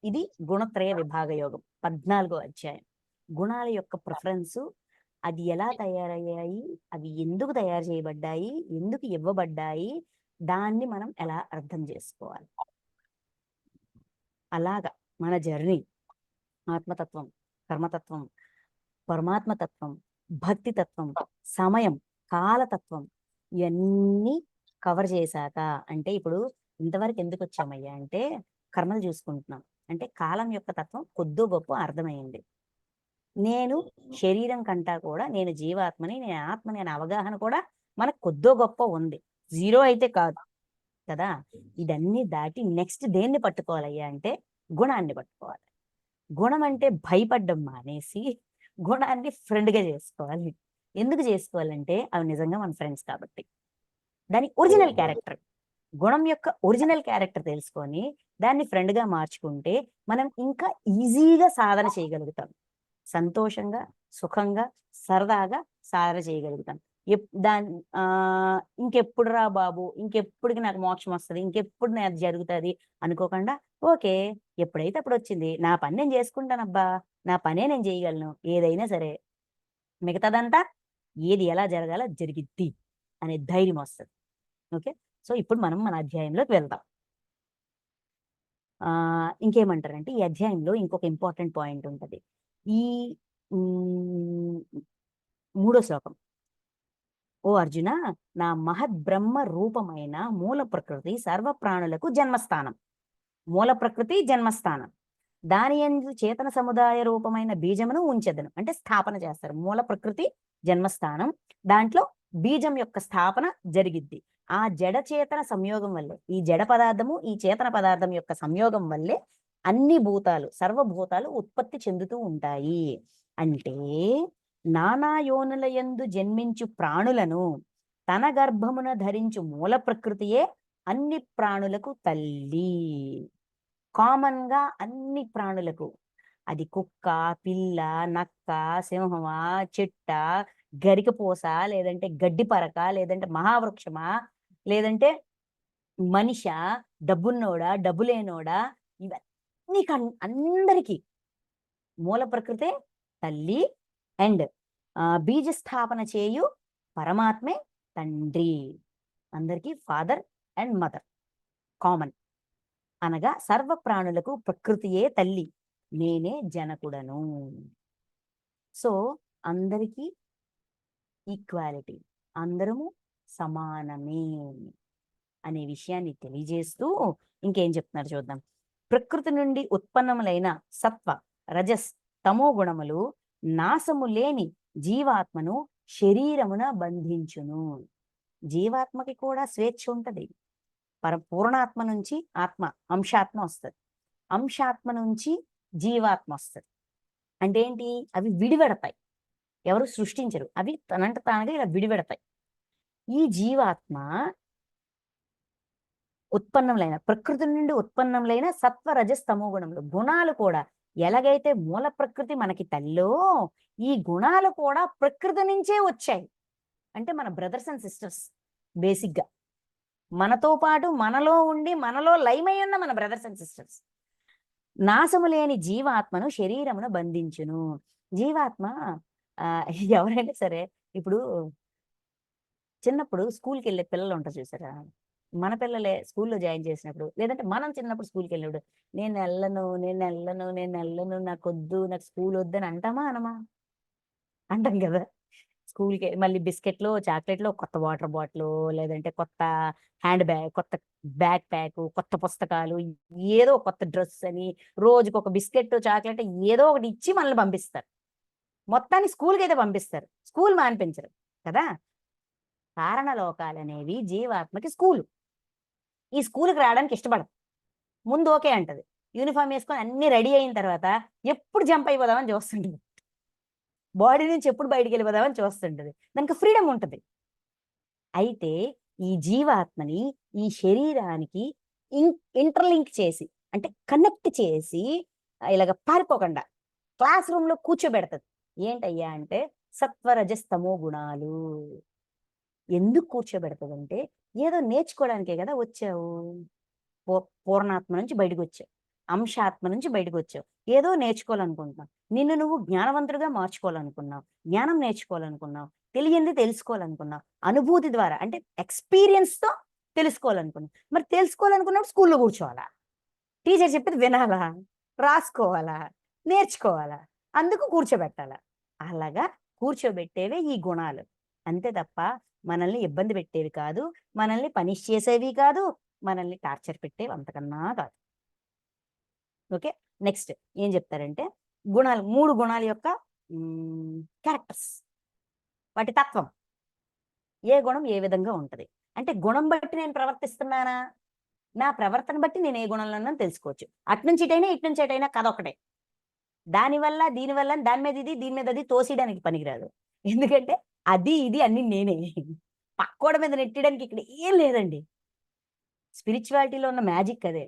ఇది గుణత్రయ విభాగ యోగం 14వ అధ్యాయం. గుణాల యొక్క ప్రిఫరెన్స్, అది ఎలా తయారయ్యాయి, అవి ఎందుకు తయారు చేయబడ్డాయి, ఎందుకు ఇవ్వబడ్డాయి, దాన్ని మనం ఎలా అర్థం చేసుకోవాలి. అలాగా మన జర్నీ ఆత్మతత్వం, కర్మతత్వం, పరమాత్మతత్వం, భక్తితత్వం, సమయం, కాలతత్వం ఇవన్నీ కవర్ చేశాక, అంటే ఇప్పుడు ఇంతవరకు ఎందుకు వచ్చామయ్యా అంటే కర్మలు చూసుకుంటున్నాం అంటే కాలం యొక్క తత్వం కొద్దో గొప్ప అర్థమైంది. నేను శరీరం కంటా కూడా నేను జీవాత్మని, నేను ఆత్మని అనే అవగాహన కూడా మనకు కొద్దో గొప్ప ఉంది, జీరో అయితే కాదు కదా. ఇదన్నీ దాటి నెక్స్ట్ దేన్ని పట్టుకోవాలయ్యా అంటే గుణాన్ని పట్టుకోవాలి. గుణం అంటే భయపడ్డం మానేసి గుణాన్ని ఫ్రెండ్గా చేసుకోవాలి. ఎందుకు చేసుకోవాలంటే అవి నిజంగా మన ఫ్రెండ్స్ కాబట్టి. దాని ఒరిజినల్ క్యారెక్టర్, గుణం యొక్క ఒరిజినల్ క్యారెక్టర్ తెలుసుకొని దాన్ని ఫ్రెండ్గా మార్చుకుంటే మనం ఇంకా ఈజీగా సాధన చేయగలుగుతాం. సంతోషంగా, సుఖంగా, సరదాగా సాధన చేయగలుగుతాం. ఇంకెప్పుడు రా బాబు, ఇంకెప్పటికి నాకు మోక్షం వస్తుంది, ఇంకెప్పుడు నాకు జరుగుతుంది అనుకోకుండా, ఓకే ఎప్పుడైతే అప్పుడు వచ్చింది, నా పని నేను చేసుకుంటానబ్బా, నా పనే నేను చేయగలను, ఏదైనా సరే మిగతాదంతా ఏది ఎలా జరగాలో జరిగిద్ది అనే ధైర్యం వస్తుంది. ఓకే, సో ఇప్పుడు మనం మన అధ్యాయంలోకి వెళ్దాం. ఇంకేమంటారంటే ఈ అధ్యాయంలో ఇంకొక ఇంపార్టెంట్ పాయింట్ ఉంటుంది. ఈ 3వ శ్లోకం, ఓ అర్జున, నా మహద్బ్రహ్మ రూపమైన మూల ప్రకృతి సర్వ ప్రాణులకు జన్మస్థానం. మూల ప్రకృతి జన్మస్థానం, దాని యందు చేతన సముదాయ రూపమైన బీజమును ఉంచెదను, అంటే స్థాపన చేస్తారు. మూల ప్రకృతి జన్మస్థానం, దాంట్లో బీజం యొక్క స్థాపన జరిగిద్ది. ఆ జడ చేతన సంయోగం వల్లే, ఈ జడ పదార్థము ఈ చేతన పదార్థం యొక్క సంయోగం వల్లే అన్ని భూతాలు, సర్వభూతాలు ఉత్పత్తి చెందుతూ ఉంటాయి. అంటే నానాయోనుల యందు జన్మించు ప్రాణులను తన గర్భమున ధరించు మూల ప్రకృతియే అన్ని ప్రాణులకు తల్లి. కామన్ గా అన్ని ప్రాణులకు, అది కుక్క, పిల్ల, నక్క, సింహమా, చెట్ట, గరికపోస, లేదంటే గడ్డి పరక, లేదంటే మహావృక్షమా, లేదంటే మనిష, డబ్బున్నోడా డబ్బు లేనోడా, ఇవన్నీ అందరికీ మూల ప్రకృతే తల్లి. అండ్ బీజస్థాపన చేయు పరమాత్మే తండ్రి. అందరికీ ఫాదర్ అండ్ మదర్ కామన్. అనగా సర్వ ప్రాణులకు ప్రకృతియే తల్లి, నేనే జనకుడను. సో అందరికీ ఈక్వాలిటీ, అందరము సమానమే అనే విషయాన్ని తెలియజేస్తూ ఇంకేం చెప్తున్నారు చూద్దాం. ప్రకృతి నుండి ఉత్పన్నములైన సత్వ, రజస్, తమో గుణములు నాశము లేని జీవాత్మను శరీరమున బంధించును. జీవాత్మకి కూడా స్వేచ్ఛ ఉంటది. పూర్ణాత్మ నుంచి ఆత్మ అంశాత్మ వస్తుంది, అంశాత్మ నుంచి జీవాత్మ వస్తుంది. అంటే ఏంటి, అవి విడిపెడతాయి, ఎవరు సృష్టించరు, అవి తనంట తానుగా ఇలా విడిపెడతాయి. ఈ జీవాత్మ ఉత్పన్నములైన, ప్రకృతి నుండి ఉత్పన్నములైన సత్వ రజస్ తమో గుణములు, గుణాలు కూడా ఎలాగైతే మూల ప్రకృతి మనకి తల్లో, ఈ గుణాలు కూడా ప్రకృతి నుంచే వచ్చాయి. అంటే మన బ్రదర్స్ అండ్ సిస్టర్స్, బేసిక్గా మనతో పాటు మనలో ఉండి మనలో లయమై ఉన్న మన బ్రదర్స్ అండ్ సిస్టర్స్. నాశము లేని జీవాత్మను శరీరమును బంధించును. జీవాత్మ ఎవరైనా సరే, ఇప్పుడు చిన్నప్పుడు స్కూల్కి వెళ్ళే పిల్లలు ఉంటారు చూసారా, మన పిల్లలే స్కూల్లో జాయిన్ చేసినప్పుడు, లేదంటే మనం చిన్నప్పుడు స్కూల్కి వెళ్ళినప్పుడు, నేను వెళ్ళను, నాకు వద్దు, నాకు స్కూల్ వద్దని అంటామా అనమా? అంటాం కదా. స్కూల్కి మళ్ళీ బిస్కెట్లు, చాక్లెట్లు, కొత్త వాటర్ బాటిల్, లేదంటే కొత్త హ్యాండ్ బ్యాగ్, కొత్త బ్యాగ్ ప్యాక్, కొత్త పుస్తకాలు, ఏదో కొత్త డ్రెస్ అని రోజుకి ఒక బిస్కెట్, చాక్లెట్ ఏదో ఒకటి ఇచ్చి మనల్ని పంపిస్తారు. మొత్తాన్ని స్కూల్కి అయితే పంపిస్తారు, స్కూల్ మానిపించరు కదా. కారణలోకాలు అనేవి జీవాత్మకి స్కూలు. ఈ స్కూల్కి రావడానికి ఇష్టపడదు. ముందు ఓకే అంటది, యూనిఫామ్ వేసుకొని అన్ని రెడీ అయిన తర్వాత ఎప్పుడు జంప్ అయిపోదామని చూస్తుంటుంది, బాడీ నుంచి ఎప్పుడు బయటికి వెళ్ళిపోదామని చూస్తుంటుంది. దానికి ఫ్రీడమ్ ఉంటుంది. అయితే ఈ జీవాత్మని ఈ శరీరానికి ఇంటర్లింక్ చేసి అంటే కనెక్ట్ చేసి ఇలాగ పారిపోకుండా క్లాస్ రూమ్ లో కూర్చోబెడతది. ఏంటయ్యా అంటే సత్వరజస్తమో గుణాలు. ఎందుకు కూర్చోబెడతదంటే ఏదో నేర్చుకోవడానికే కదా వచ్చావు. పూర్ణాత్మ నుంచి బయటకు వచ్చావు, అంశాత్మ నుంచి బయటకు వచ్చావు, ఏదో నేర్చుకోవాలనుకుంటున్నావు, నిన్ను నువ్వు జ్ఞానవంతుడిగా మార్చుకోవాలనుకున్నావు, జ్ఞానం నేర్చుకోవాలనుకున్నావు, తెలియంది తెలుసుకోవాలనుకున్నావు, అనుభూతి ద్వారా అంటే ఎక్స్పీరియన్స్ తో తెలుసుకోవాలనుకున్నావు. మరి తెలుసుకోవాలనుకున్నప్పుడు స్కూల్లో కూర్చోవాలా, టీచర్ చెప్పేది వినాలా, రాసుకోవాలా, నేర్చుకోవాలా, అందుకు కూర్చోబెట్టాలా. అలాగా కూర్చోబెట్టేవే ఈ గుణాలు. అంతే తప్ప మనల్ని ఇబ్బంది పెట్టేవి కాదు, మనల్ని పనిష్ చేసేవి కాదు, మనల్ని టార్చర్ పెట్టేవి అంతకన్నా కాదు. ఓకే, నెక్స్ట్ ఏం చెప్తారంటే గుణాలు, 3 గుణాల యొక్క క్యారెక్టర్స్, వాటి తత్వం. ఏ గుణం ఏ విధంగా ఉంటది అంటే గుణం బట్టి నేను ప్రవర్తిస్తున్నానా, నా ప్రవర్తన బట్టి నేను ఏ గుణంలో తెలుసుకోవచ్చు. అట్నుంచి ఇటైనా ఇట్నుంచి అటైనా కథ ఒకటే. దానివల్ల దీనివల్ల దాని మీద ఇది దీని మీద అది తోసేయడానికి పనికిరాదు. ఎందుకంటే అది ఇది అన్ని నేనే. పక్కోడి మీద నెట్టడానికి ఇక్కడ ఏం లేదండి. స్పిరిచువాలిటీలో ఉన్న మ్యాజిక్ అదే.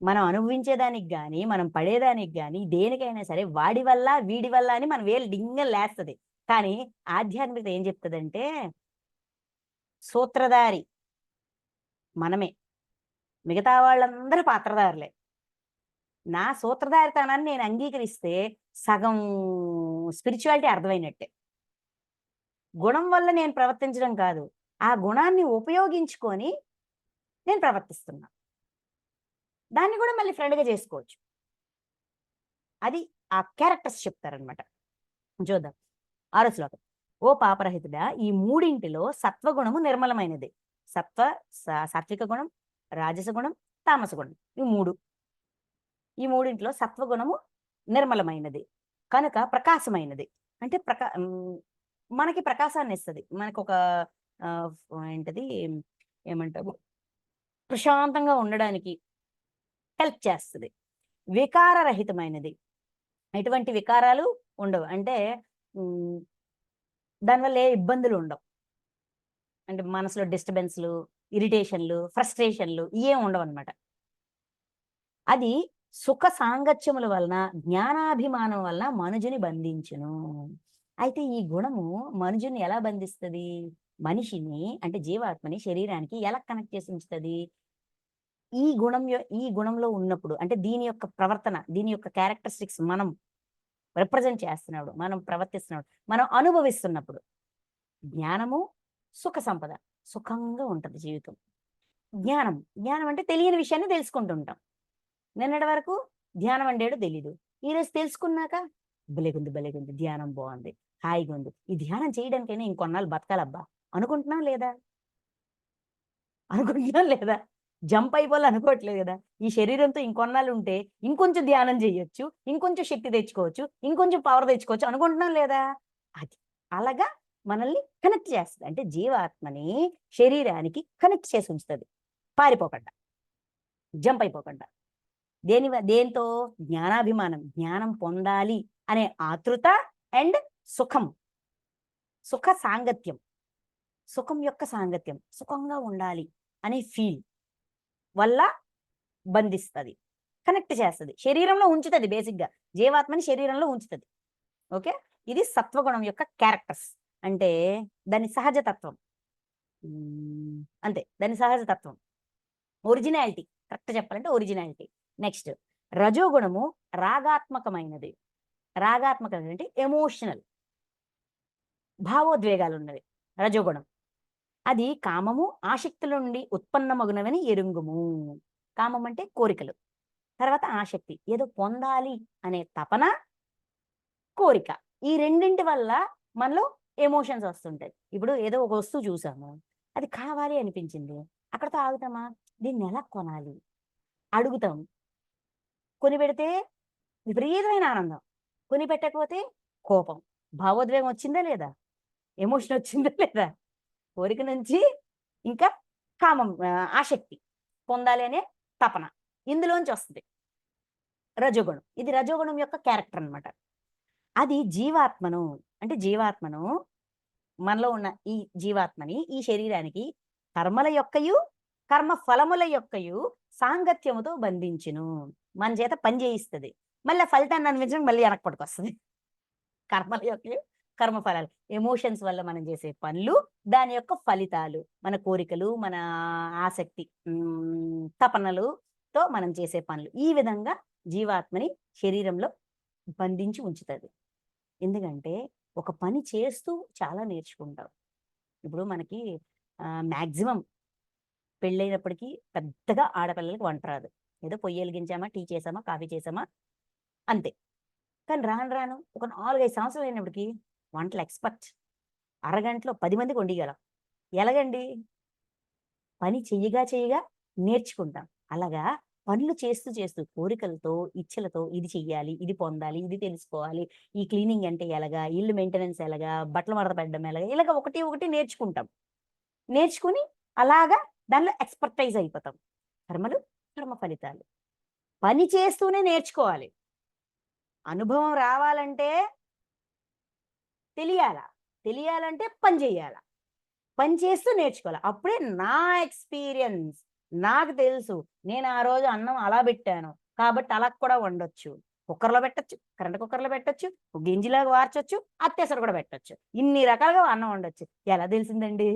మనం అనుభవించేదానికి గాని, మనం పడేదానికి గాని, దేనికైనా సరే వాడి వల్ల, వీడి వల్ల అని మన వేలు డింగని లేస్తది. కానీ ఆధ్యాత్మికత ఏం చెప్తదంటే సూత్రధారి మనమే. మిగతా వాళ్ళందరూ పాత్రధారులే. నా సూత్రధారితనాన్ని నేను అంగీకరిస్తే సగం స్పిరిచువాలిటీ అర్థమైనట్టే. గుణం వల్ల నేను ప్రవర్తించడం కాదు, ఆ గుణాన్ని ఉపయోగించుకొని నేను ప్రవర్తిస్తున్నా. దాన్ని కూడా మళ్ళీ ఫ్రెండ్గా చేసుకోవచ్చు. అది ఆ క్యారెక్టర్స్ చెప్తారనమాట. చూద్దాం 6వ శ్లోకం. ఓ పాపరహితుడా, ఈ మూడింటిలో సత్వగుణము నిర్మలమైనది. సాత్విక గుణం, రాజస గుణం, తామస గుణం, ఈ మూడింటిలో సత్వగుణము నిర్మలమైనది కనుక ప్రకాశమైనది. అంటే మనకి ప్రకాశాన్ని ఇస్తుంది. మనకు ఒక ఏంటది ఏమంటాము ప్రశాంతంగా ఉండడానికి హెల్ప్ చేస్తుంది. వికారరహితమైనది, ఎటువంటి వికారాలు ఉండవు. అంటే దానివల్ల ఏ ఇబ్బందులు ఉండవు. అంటే మనసులో డిస్టర్బెన్స్లు, ఇరిటేషన్లు, ఫ్రస్ట్రేషన్లు ఏం ఉండవు అనమాట. అది సుఖ సాంగత్యముల వలన, జ్ఞానాభిమానం వలన మనుజుని బంధించును. అయితే ఈ గుణము మనుజుని ఎలా బంధిస్తుంది? మనిషిని అంటే జీవాత్మని శరీరానికి ఎలా కనెక్ట్ చేసి ఉంచుతుంది? ఈ గుణంలో ఉన్నప్పుడు అంటే దీని యొక్క ప్రవర్తన, దీని యొక్క క్యారెక్టరిస్టిక్స్ మనం రిప్రజెంట్ చేస్తున్నప్పుడు, మనం ప్రవర్తిస్తున్నప్పుడు, మనం అనుభవిస్తున్నప్పుడు జ్ఞానము, సుఖ సంపద, సుఖంగా ఉంటుంది జీవితం. జ్ఞానం అంటే తెలియని విషయాన్ని తెలుసుకుంటుంటాం. నిన్నటి వరకు ధ్యానం అంటేడో తెలీదు, ఈరోజు తెలుసుకున్నాక భలేగుంది, ధ్యానం బాగుంది, హాయిగా ఉంది, ఈ ధ్యానం చేయడానికైనా ఇంకొన్నాళ్ళు బతకాలబ్బా అనుకుంటున్నాం లేదా? జంప్ అయిపోవాలి అనుకోవట్లేదు కదా. ఈ శరీరంతో ఇంకొన్నాళ్ళు ఉంటే ఇంకొంచెం ధ్యానం చేయొచ్చు, ఇంకొంచెం శక్తి తెచ్చుకోవచ్చు, ఇంకొంచెం పవర్ తెచ్చుకోవచ్చు అనుకుంటున్నాం లేదా? అది అలాగా మనల్ని కనెక్ట్ చేస్తుంది. అంటే జీవాత్మని శరీరానికి కనెక్ట్ చేసి ఉంచుతుంది, పారిపోకుండా, జంప్ అయిపోకుండా. దేంతో? జ్ఞానాభిమానం, జ్ఞానం పొందాలి అనే ఆతృత అండ్ సుఖ సాంగత్యం, సుఖం యొక్క సాంగత్యం, సుఖంగా ఉండాలి అనే ఫీల్ వల్ల బంధిస్తుంది, కనెక్ట్ చేస్తుంది, శరీరంలో ఉంచుతుంది. బేసిక్గా జీవాత్మని శరీరంలో ఉంచుతుంది. ఓకే, ఇది సత్వగుణం యొక్క క్యారెక్టర్స్. అంటే దాని సహజతత్వం. అంతే, దాని సహజతత్వం, ఒరిజినాలిటీ. కరెక్ట్ చెప్పాలంటే ఒరిజినాలిటీ. నెక్స్ట్ రజోగుణము రాగాత్మకమైనది. అంటే ఎమోషనల్, భావోద్వేగాలు ఉన్నవి రజోగుణం. అది కామము, ఆసక్తుల నుండి ఉత్పన్నమగునవని ఎరుంగుము. కామం అంటే కోరికలు, తర్వాత ఆసక్తి, ఏదో పొందాలి అనే తపన, కోరిక. ఈ రెండింటి వల్ల మనలో ఎమోషన్స్ వస్తుంటాయి. ఇప్పుడు ఏదో ఒక వస్తువు చూసాము, అది కావాలి అనిపించింది, అక్కడతో ఆగుతామా? దీన్ని ఎలా కొనాలి అడుగుతాం. కొని పెడితే విపరీతమైన ఆనందం, కొని పెట్టకపోతే కోపం. భావోద్వేగం వచ్చిందా లేదా? ఎమోషన్ వచ్చిందా లేదా? కోరిక నుంచి ఇంకా కామం, ఆసక్తి, పొందాలి అనే తపన, ఇందులోంచి వస్తుంది రజోగుణం. ఇది రజోగుణం యొక్క క్యారెక్టర్ అనమాట. అది జీవాత్మను మనలో ఉన్న ఈ జీవాత్మని ఈ శరీరానికి కర్మల యొక్కయు కర్మ ఫలముల యొక్కయు సాంగత్యముతో బంధించును. మన చేత పని చేయిస్తుంది, మళ్ళీ ఫలితాన్ని అనిపించడం మళ్ళీ వెనక్కి పట్టుకొస్తుంది. కర్మల యొక్క కర్మ ఫలాలు, ఎమోషన్స్ వల్ల మనం చేసే పనులు, దాని యొక్క ఫలితాలు, మన కోరికలు, మన ఆసక్తి, తపనలుతో మనం చేసే పనులు, ఈ విధంగా జీవాత్మని శరీరంలో బంధించి ఉంచుతుంది. ఎందుకంటే ఒక పని చేస్తూ చాలా నేర్చుకుంటాం. ఇప్పుడు మనకి మ్యాక్సిమం పెళ్ళైనప్పటికీ పెద్దగా ఆడపిల్లలకి వంట రాదు. ఏదో పొయ్యి వెలిగించామా, టీ చేసామా, కాఫీ చేసామా, అంతే. కానీ రాను రాను ఒక 4-5 సంవత్సరాలు అయినప్పటికీ వంటలు ఎక్స్పర్ట్. అరగంటలో 10 మందికి వండిగలం. ఎలాగండి? పని చెయ్యగా చెయ్యగా నేర్చుకుంటాం. అలాగా పనులు చేస్తూ చేస్తూ కోరికలతో, ఇచ్చలతో ఇది చెయ్యాలి, ఇది పొందాలి, ఇది తెలుసుకోవాలి, ఈ క్లీనింగ్ అంటే ఎలాగా, ఇల్లు మెయింటెనెన్స్ ఎలాగా, బట్టలు మడత పెట్టడం ఎలాగా, ఇలాగ ఒకటి ఒకటి నేర్చుకుంటాం. నేర్చుకుని అలాగా దానిలో ఎక్స్పర్టైజ్ అయిపోతాం. కర్మలు, కర్మ ఫలితాలు పని చేస్తూనే నేర్చుకోవాలి. అనుభవం రావాలంటే తెలియాలంటే పని చేయాలా, పని చేస్తూ నేర్చుకోవాలి. అప్పుడే నా ఎక్స్పీరియన్స్, నాకు తెలుసు, నేను ఆ రోజు అన్నం అలా పెట్టాను కాబట్టి అలా కూడా వండొచ్చు. కుక్కర్లో పెట్టచ్చు, కరెంట్ కుక్కర్లో పెట్టచ్చు, గింజిలాగా వార్చొచ్చు, అత్తేసరి కూడా పెట్టచ్చు, ఇన్ని రకాలుగా అన్నం వండొచ్చు. ఎలా తెలిసిందండి?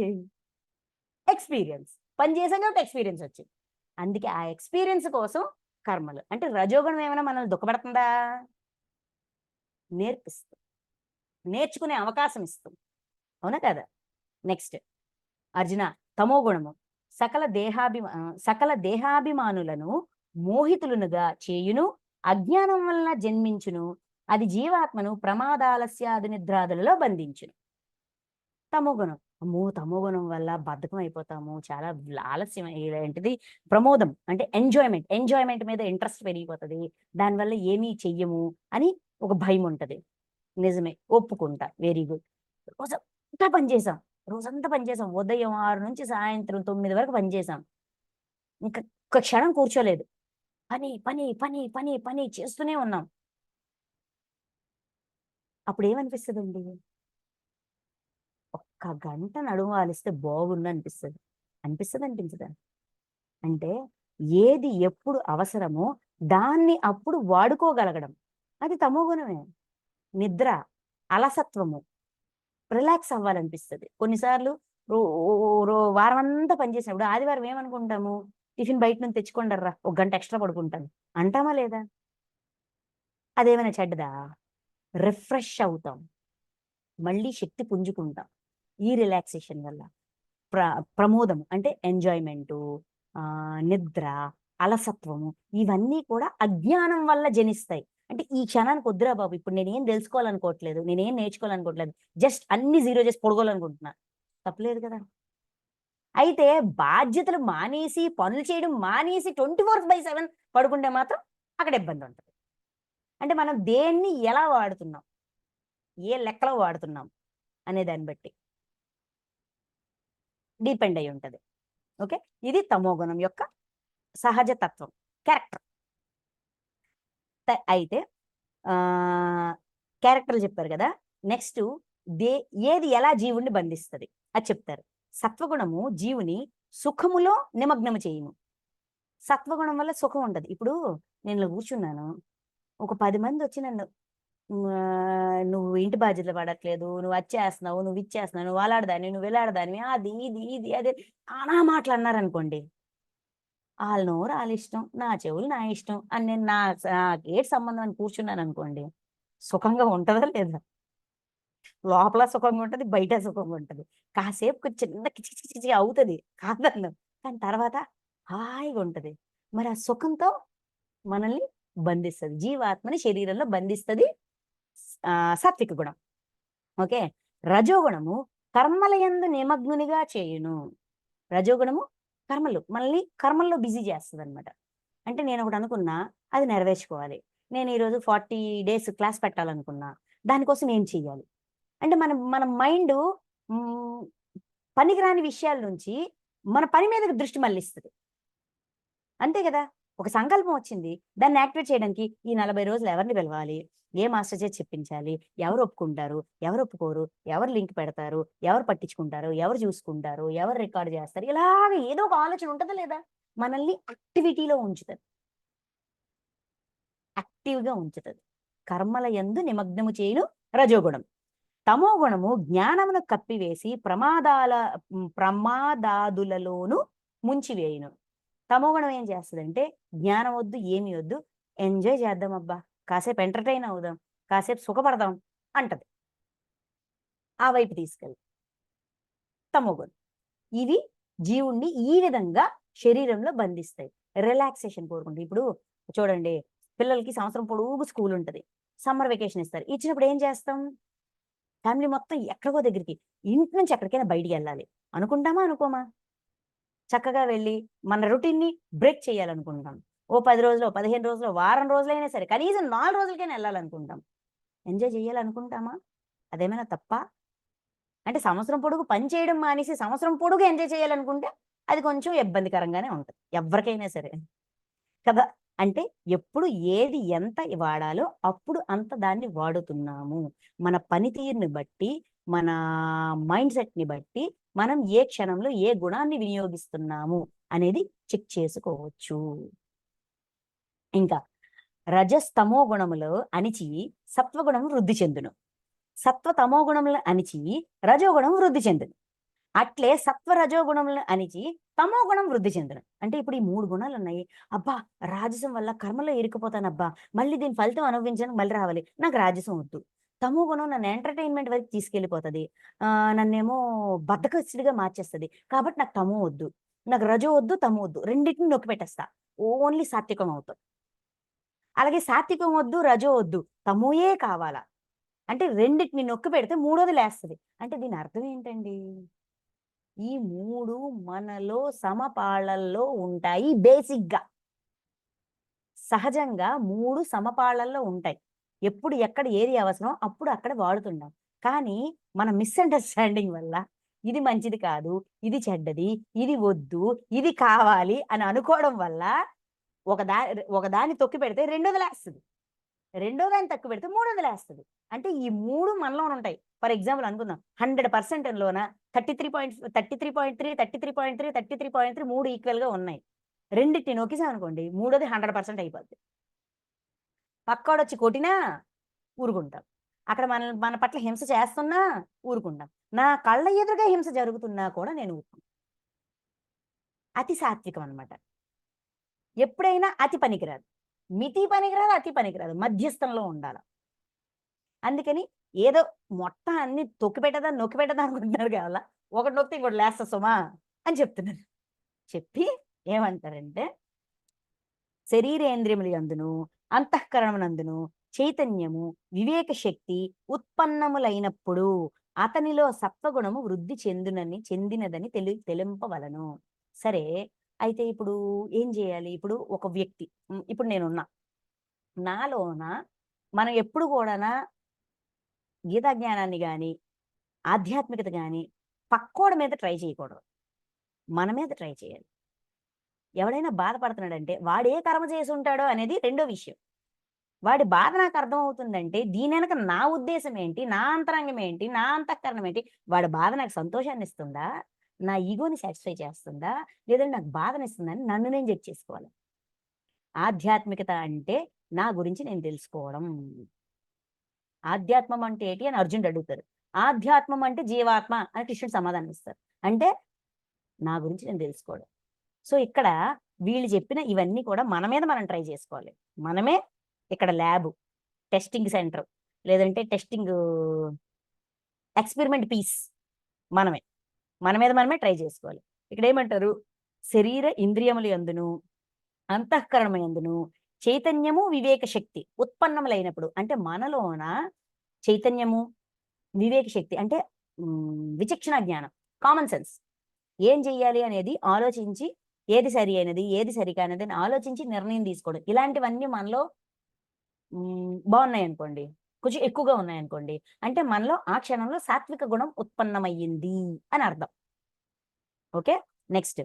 ఎక్స్పీరియన్స్. పని చేసాం కాబట్టి ఎక్స్పీరియన్స్ వచ్చింది. అందుకే ఆ ఎక్స్పీరియన్స్ కోసం కర్మలు. అంటే రజోగుణం ఏమైనా మనల్ని దుఃఖపెడుతుందా? నేర్పిస్తుంది, నేర్చుకునే అవకాశం ఇస్తుంది. అవునా కదా? నెక్స్ట్ అర్జున, తమో గుణము సకల దేహాభిమానులను మోహితులునుగా చేయును, అజ్ఞానం వలన జన్మించును, అది జీవాత్మను ప్రమాదాలస్యాది నిద్రాదులలో బంధించును. తమోగుణం, అమ్మో తమోగుణం వల్ల బద్ధకం అయిపోతాము, చాలా ఆలస్యం, ఏంటిది ప్రమోదం అంటే ఎంజాయ్మెంట్ మీద ఇంట్రెస్ట్ పెరిగిపోతుంది, దానివల్ల ఏమీ చెయ్యము అని ఒక భయం ఉంటది. నిజమే, ఒప్పుకుంటా, వెరీ గుడ్. రోజంతా పనిచేసాం, ఉదయం 6 నుంచి సాయంత్రం 9 వరకు పనిచేసాం, ఇంకా ఒక క్షణం కూర్చోలేదు, పని పని పని పని పని చేస్తూనే ఉన్నాం. అప్పుడు ఏమనిపిస్తుందండి? ఒక్క గంట నడుము వాలిస్తే బాగుండు అనిపిస్తుందా? అంటే ఏది ఎప్పుడు అవసరమో దాన్ని అప్పుడు వాడుకోగలగడం, అది తమోగుణమే. నిద్ర, అలసత్వము, రిలాక్స్ అవ్వాలనిపిస్తుంది. కొన్నిసార్లు వారం అంతా పనిచేసినప్పుడు ఆదివారం ఏమనుకుంటాము? టిఫిన్ బయట నుంచి తెచ్చుకోండర్రా, 1 గంట ఎక్స్ట్రా పడుకుంటాను అంటామా లేదా? అదేమైనా చెడ్డదా? రిఫ్రెష్ అవుతాం, మళ్ళీ శక్తి పుంజుకుంటాం ఈ రిలాక్సేషన్ వల్ల. ప్రమోదం అంటే ఎంజాయ్మెంటు, నిద్ర, అలసత్వము, ఇవన్నీ కూడా అజ్ఞానం వల్ల జనిస్తాయి. అంటే ఈ క్షణానికి వద్దురా బాబు, ఇప్పుడు నేనేం తెలుసుకోవాలనుకోవట్లేదు, నేనేం నేర్చుకోవాలనుకోవట్లేదు, జస్ట్ అన్ని జీరో చేసి పడుకోవాలనుకుంటున్నా. తప్పలేదు కదా? అయితే బాధ్యతలు మానేసి, పనులు చేయడం మానేసి 24/7 పడుకుంటే మాత్రం అక్కడ ఇబ్బంది ఉంటుంది. అంటే మనం దేన్ని ఎలా వాడుతున్నాం, ఏ లెక్కలో వాడుతున్నాం అనే దాన్ని బట్టి డిపెండ్ అయి ఉంటుంది. ఓకే, ఇది తమోగుణం యొక్క సహజ తత్వం, క్యారెక్టర్. అయితే క్యారెక్టర్లు చెప్పారు కదా, నెక్స్ట్ ఏది ఎలా జీవుణ్ణి బంధిస్తుంది అది చెప్తారు. సత్వగుణము జీవుని సుఖములో నిమగ్నము చేయును. సత్వగుణం వల్ల సుఖం ఉండదు. ఇప్పుడు నేను కూర్చున్నాను, ఒక 10 మంది వచ్చి నన్ను నువ్వు ఇంటి బాధ్యతలు పడట్లేదు, నువ్వు వచ్చేస్తున్నావు, నువ్వు ఇచ్చేస్తున్నావు, నువ్వు అలాడదాని, నువ్వు వెళ్ళాడదాని, అది ఇది ఇది అదే నానా మాటలు అన్నారనుకోండి, వాళ్ళ నోరు వాళ్ళ ఇష్టం, నా చెవులు నా ఇష్టం అని నేను నాకేటి సంబంధం అని కూర్చున్నాను అనుకోండి, సుఖంగా ఉంటుందా లేదా? లోపల సుఖంగా ఉంటుంది, బయట సుఖంగా ఉంటుంది. కాసేపు చిన్న కిచి అవుతుంది కాదన్ను, కానీ తర్వాత హాయిగా ఉంటుంది. మరి ఆ సుఖంతో మనల్ని బంధిస్తుంది, జీవాత్మని శరీరంలో బంధిస్తుంది సాత్విక గుణం. ఓకే, రజోగుణము కర్మలయందు నిమగ్నునిగా చేయును. రజోగుణము మనల్ని కర్మల్లో బిజీ చేస్తుంది అనమాట. అంటే నేను ఒకటి అనుకున్నా, అది నెరవేర్చుకోవాలి. నేను ఈరోజు 40 days క్లాస్ పెట్టాలనుకున్నా, దానికోసం ఏం చెయ్యాలి అంటే మన మైండ్ పనికిరాని విషయాల నుంచి మన పని మీద దృష్టి మళ్ళిస్తుంది. అంతే కదా? ఒక సంకల్పం వచ్చింది, దాన్ని యాక్టివేట్ చేయడానికి ఈ 40 రోజులు ఎవరిని పిలవాలి, ఏ మాస్టర్ చేతి చెప్పించాలి, ఎవరు ఒప్పుకుంటారు, ఎవరు ఒప్పుకోరు, ఎవరు లింక్ పెడతారు, ఎవరు పట్టించుకుంటారు, ఎవరు చూసుకుంటారు, ఎవరు రికార్డ్ చేస్తారు, ఇలాగ ఏదో ఒక ఆలోచన ఉంటుందా లేదా? మనల్ని యాక్టివిటీలో ఉంచుతుంది, యాక్టివ్గా ఉంచుతుంది. కర్మల యందు నిమగ్నము చేయును రజోగుణం. తమో గుణము జ్ఞానమును కప్పివేసి ప్రమాదాదులలోను ముంచివేయును. తమో గుణం ఏం చేస్తుందంటే, జ్ఞానం వద్దు, ఏమి వద్దు, ఎంజాయ్ చేద్దాం, అబ్బా కాసేపు ఎంటర్టైన్ అవుదాం, కాసేపు సుఖపడదాం అంటది. ఆ వైపు తీసుకెళ్ళి తమో గుణం. ఇవి జీవుణ్ణి ఈ విధంగా శరీరంలో బంధిస్తాయి. రిలాక్సేషన్ కోరుకుంటాయి. ఇప్పుడు చూడండి, పిల్లలకి సంవత్సరం పొడుగు స్కూల్ ఉంటుంది, సమ్మర్ వెకేషన్ ఇస్తారు. ఇచ్చినప్పుడు ఏం చేస్తాం? ఫ్యామిలీ మొత్తం ఎక్కడికో దగ్గరికి, ఇంటి నుంచి ఎక్కడికైనా బయటికి వెళ్ళాలి అనుకుంటామా, అనుకోమా? చక్కగా వెళ్ళి మన రొటీన్ని బ్రేక్ చేయాలనుకుంటాం. ఓ 10 రోజులు, 15 రోజులు, వారం రోజులైనా సరే, కనీసం 4 రోజులకైనా వెళ్ళాలనుకుంటాం. ఎంజాయ్ చేయాలనుకుంటామా? అదేమైనా తప్ప? అంటే సంవత్సరం పొడుగు పని చేయడం మానేసి సంవత్సరం పొడుగు ఎంజాయ్ చేయాలనుకుంటే అది కొంచెం ఇబ్బందికరంగానే ఉంటుంది ఎవరికైనా సరే కదా. అంటే ఎప్పుడు ఏది ఎంత వాడాలో అప్పుడు అంత దాన్ని వాడుతున్నాము. మన పనితీరుని బట్టి, మన మైండ్ సెట్ని బట్టి మనం ఏ క్షణంలో ఏ గుణాన్ని వినియోగిస్తున్నాము అనేది చెక్ చేసుకోవచ్చు. ఇంకా రజస్తమో గుణములో అణిచి సత్వగుణము వృద్ధి చెందును, సత్వ తమో గుణములను అణిచి రజోగుణం వృద్ధి చెందును. అట్లే సత్వ రజోగుణములను అణిచి తమో గుణం వృద్ధి చెందును. అంటే ఇప్పుడు ఈ 3 గుణాలు ఉన్నాయి. అబ్బా రాజసం వల్ల కర్మలో ఇరుక్కుపోతానబ్బా, మళ్ళీ దీని ఫలితం అనుభవించడానికి మళ్ళీ రావాలి, నాకు రాజసం వద్దు. తమో గుణం నన్ను ఎంటర్టైన్మెంట్ వరకు తీసుకెళ్ళిపోతుంది, నన్నేమో బద్ధకస్తుడిగా మార్చేస్తుంది, కాబట్టి నాకు తమో వద్దు, నాకు రజో వద్దు, తమో వద్దు, రెండింటిని నొక్కి పెట్టేస్తా, ఓన్లీ సాత్వికం అవుతుంది. అలాగే సాత్వికం వద్దు, రజో వద్దు, తమోయే కావాలా అంటే రెండిటిని నొక్కి పెడితే మూడోది లేస్తుంది. అంటే దీని అర్థం ఏంటండి? ఈ 3 మనలో సమపాళల్లో ఉంటాయి. బేసిక్గా సహజంగా 3 సమపాళల్లో ఉంటాయి. ఎప్పుడు ఎక్కడ ఏది అవసరం అప్పుడు అక్కడ వాడుతుంటాం. కానీ మన మిస్అండర్స్టాండింగ్ వల్ల ఇది మంచిది కాదు, ఇది చెడ్డది, ఇది వద్దు, ఇది కావాలి అని అనుకోవడం వల్ల ఒకదాన్ని తొక్కి పెడితే రెండోది లేస్తుంది, రెండో దాన్ని తక్కువ పెడితే మూడోది లేస్తుంది. అంటే ఈ 3 మనలోనే ఉంటాయి. ఫర్ ఎగ్జాంపుల్ అనుకుందాం, 100% లోన 33.3, 33.3, 33.3 3 ఈక్వల్గా ఉన్నాయి. రెండింటిని నొక్కేసాం అనుకోండి, మూడోది 100% అయిపోద్ది. పక్కోడొచ్చి కొట్టినా ఊరుకుంటాం, అక్కడ మన పట్ల హింస చేస్తున్నా ఊరుకుంటాం, నా కళ్ళ ఎదురుగా హింస జరుగుతున్నా కూడా నేను ఊరుకుంటాను. అతి సాత్వికం అనమాట. ఎప్పుడైనా అతి పనికిరాదు, మితి పనికిరాదు, అతి పనికిరాదు, మధ్యస్థంలో ఉండాలి. అందుకని ఏదో మొత్తం అన్ని నొక్కి పెట్టదా అనుకుంటున్నారు కావాలా, ఒకటి నొక్కితే ఇంకోటి లేస్తా సుమా అని చెప్తున్నారు. చెప్పి ఏమంటారంటే, శరీరేంద్రియములు యందును అంతఃకరణమునందును చైతన్యము వివేక శక్తి ఉత్పన్నములైనప్పుడు అతనిలో సత్వగుణము వృద్ధి చెందినదని తెలింపవలను. సరే, అయితే ఇప్పుడు ఏం చేయాలి? ఇప్పుడు ఒక వ్యక్తి, ఇప్పుడు నేనున్నా, నాలోన మనం ఎప్పుడు కూడా గీతా జ్ఞానాన్ని కానీ ఆధ్యాత్మికత కానీ పక్కోడి మీద ట్రై చేయకూడదు, మన మీద ట్రై చేయాలి. ఎవడైనా బాధపడుతున్నాడంటే వాడు ఏ కర్మ చేసి ఉంటాడో అనేది రెండో విషయం. వాడి బాధ నాకు అర్థం అవుతుందంటే దీని వెనక నా ఉద్దేశం ఏంటి, నా అంతరంగం ఏంటి, నా అంతఃకరణం ఏంటి, వాడి బాధ నాకు సంతోషాన్ని ఇస్తుందా, నా ఈగోని సాటిస్ఫై చేస్తుందా, లేదంటే నాకు బాధనిస్తుందని నన్ను నేను చెక్ చేసుకోవాలి. ఆధ్యాత్మికత అంటే నా గురించి నేను తెలుసుకోవడం. ఆధ్యాత్మం అంటే ఏంటి అని అర్జునుడు అడుగుతారు. ఆధ్యాత్మం అంటే జీవాత్మ అని కృష్ణుడు సమాధానం ఇస్తారు. అంటే నా గురించి నేను తెలుసుకోవడం. సో ఇక్కడ వీళ్ళు చెప్పిన ఇవన్నీ కూడా మన మీద మనం ట్రై చేసుకోవాలి. మనమే ఇక్కడ ల్యాబ్, టెస్టింగ్ సెంటర్, లేదంటే టెస్టింగ్ ఎక్స్పెరిమెంట్ పీస్ మనమే, మన మీద మనమే ట్రై చేసుకోవాలి. ఇక్కడ ఏమంటారు? శరీర ఇంద్రియములు యందును అంతఃకరణము యందును చైతన్యము వివేక శక్తి ఉత్పన్నములైనప్పుడు, అంటే మనలోన చైతన్యము వివేక శక్తి అంటే విచక్షణ జ్ఞానం, కామన్ సెన్స్, ఏం చెయ్యాలి అనేది ఆలోచించి ఏది సరి అయినది ఏది సరికానది అని ఆలోచించి నిర్ణయం తీసుకోవడం, ఇలాంటివన్నీ మనలో బాగున్నాయి అనుకోండి, కొంచెం ఎక్కువగా ఉన్నాయనుకోండి, అంటే మనలో ఆ క్షణంలో సాత్విక గుణం ఉత్పన్నమయ్యింది అని అర్థం. ఓకే, నెక్స్ట్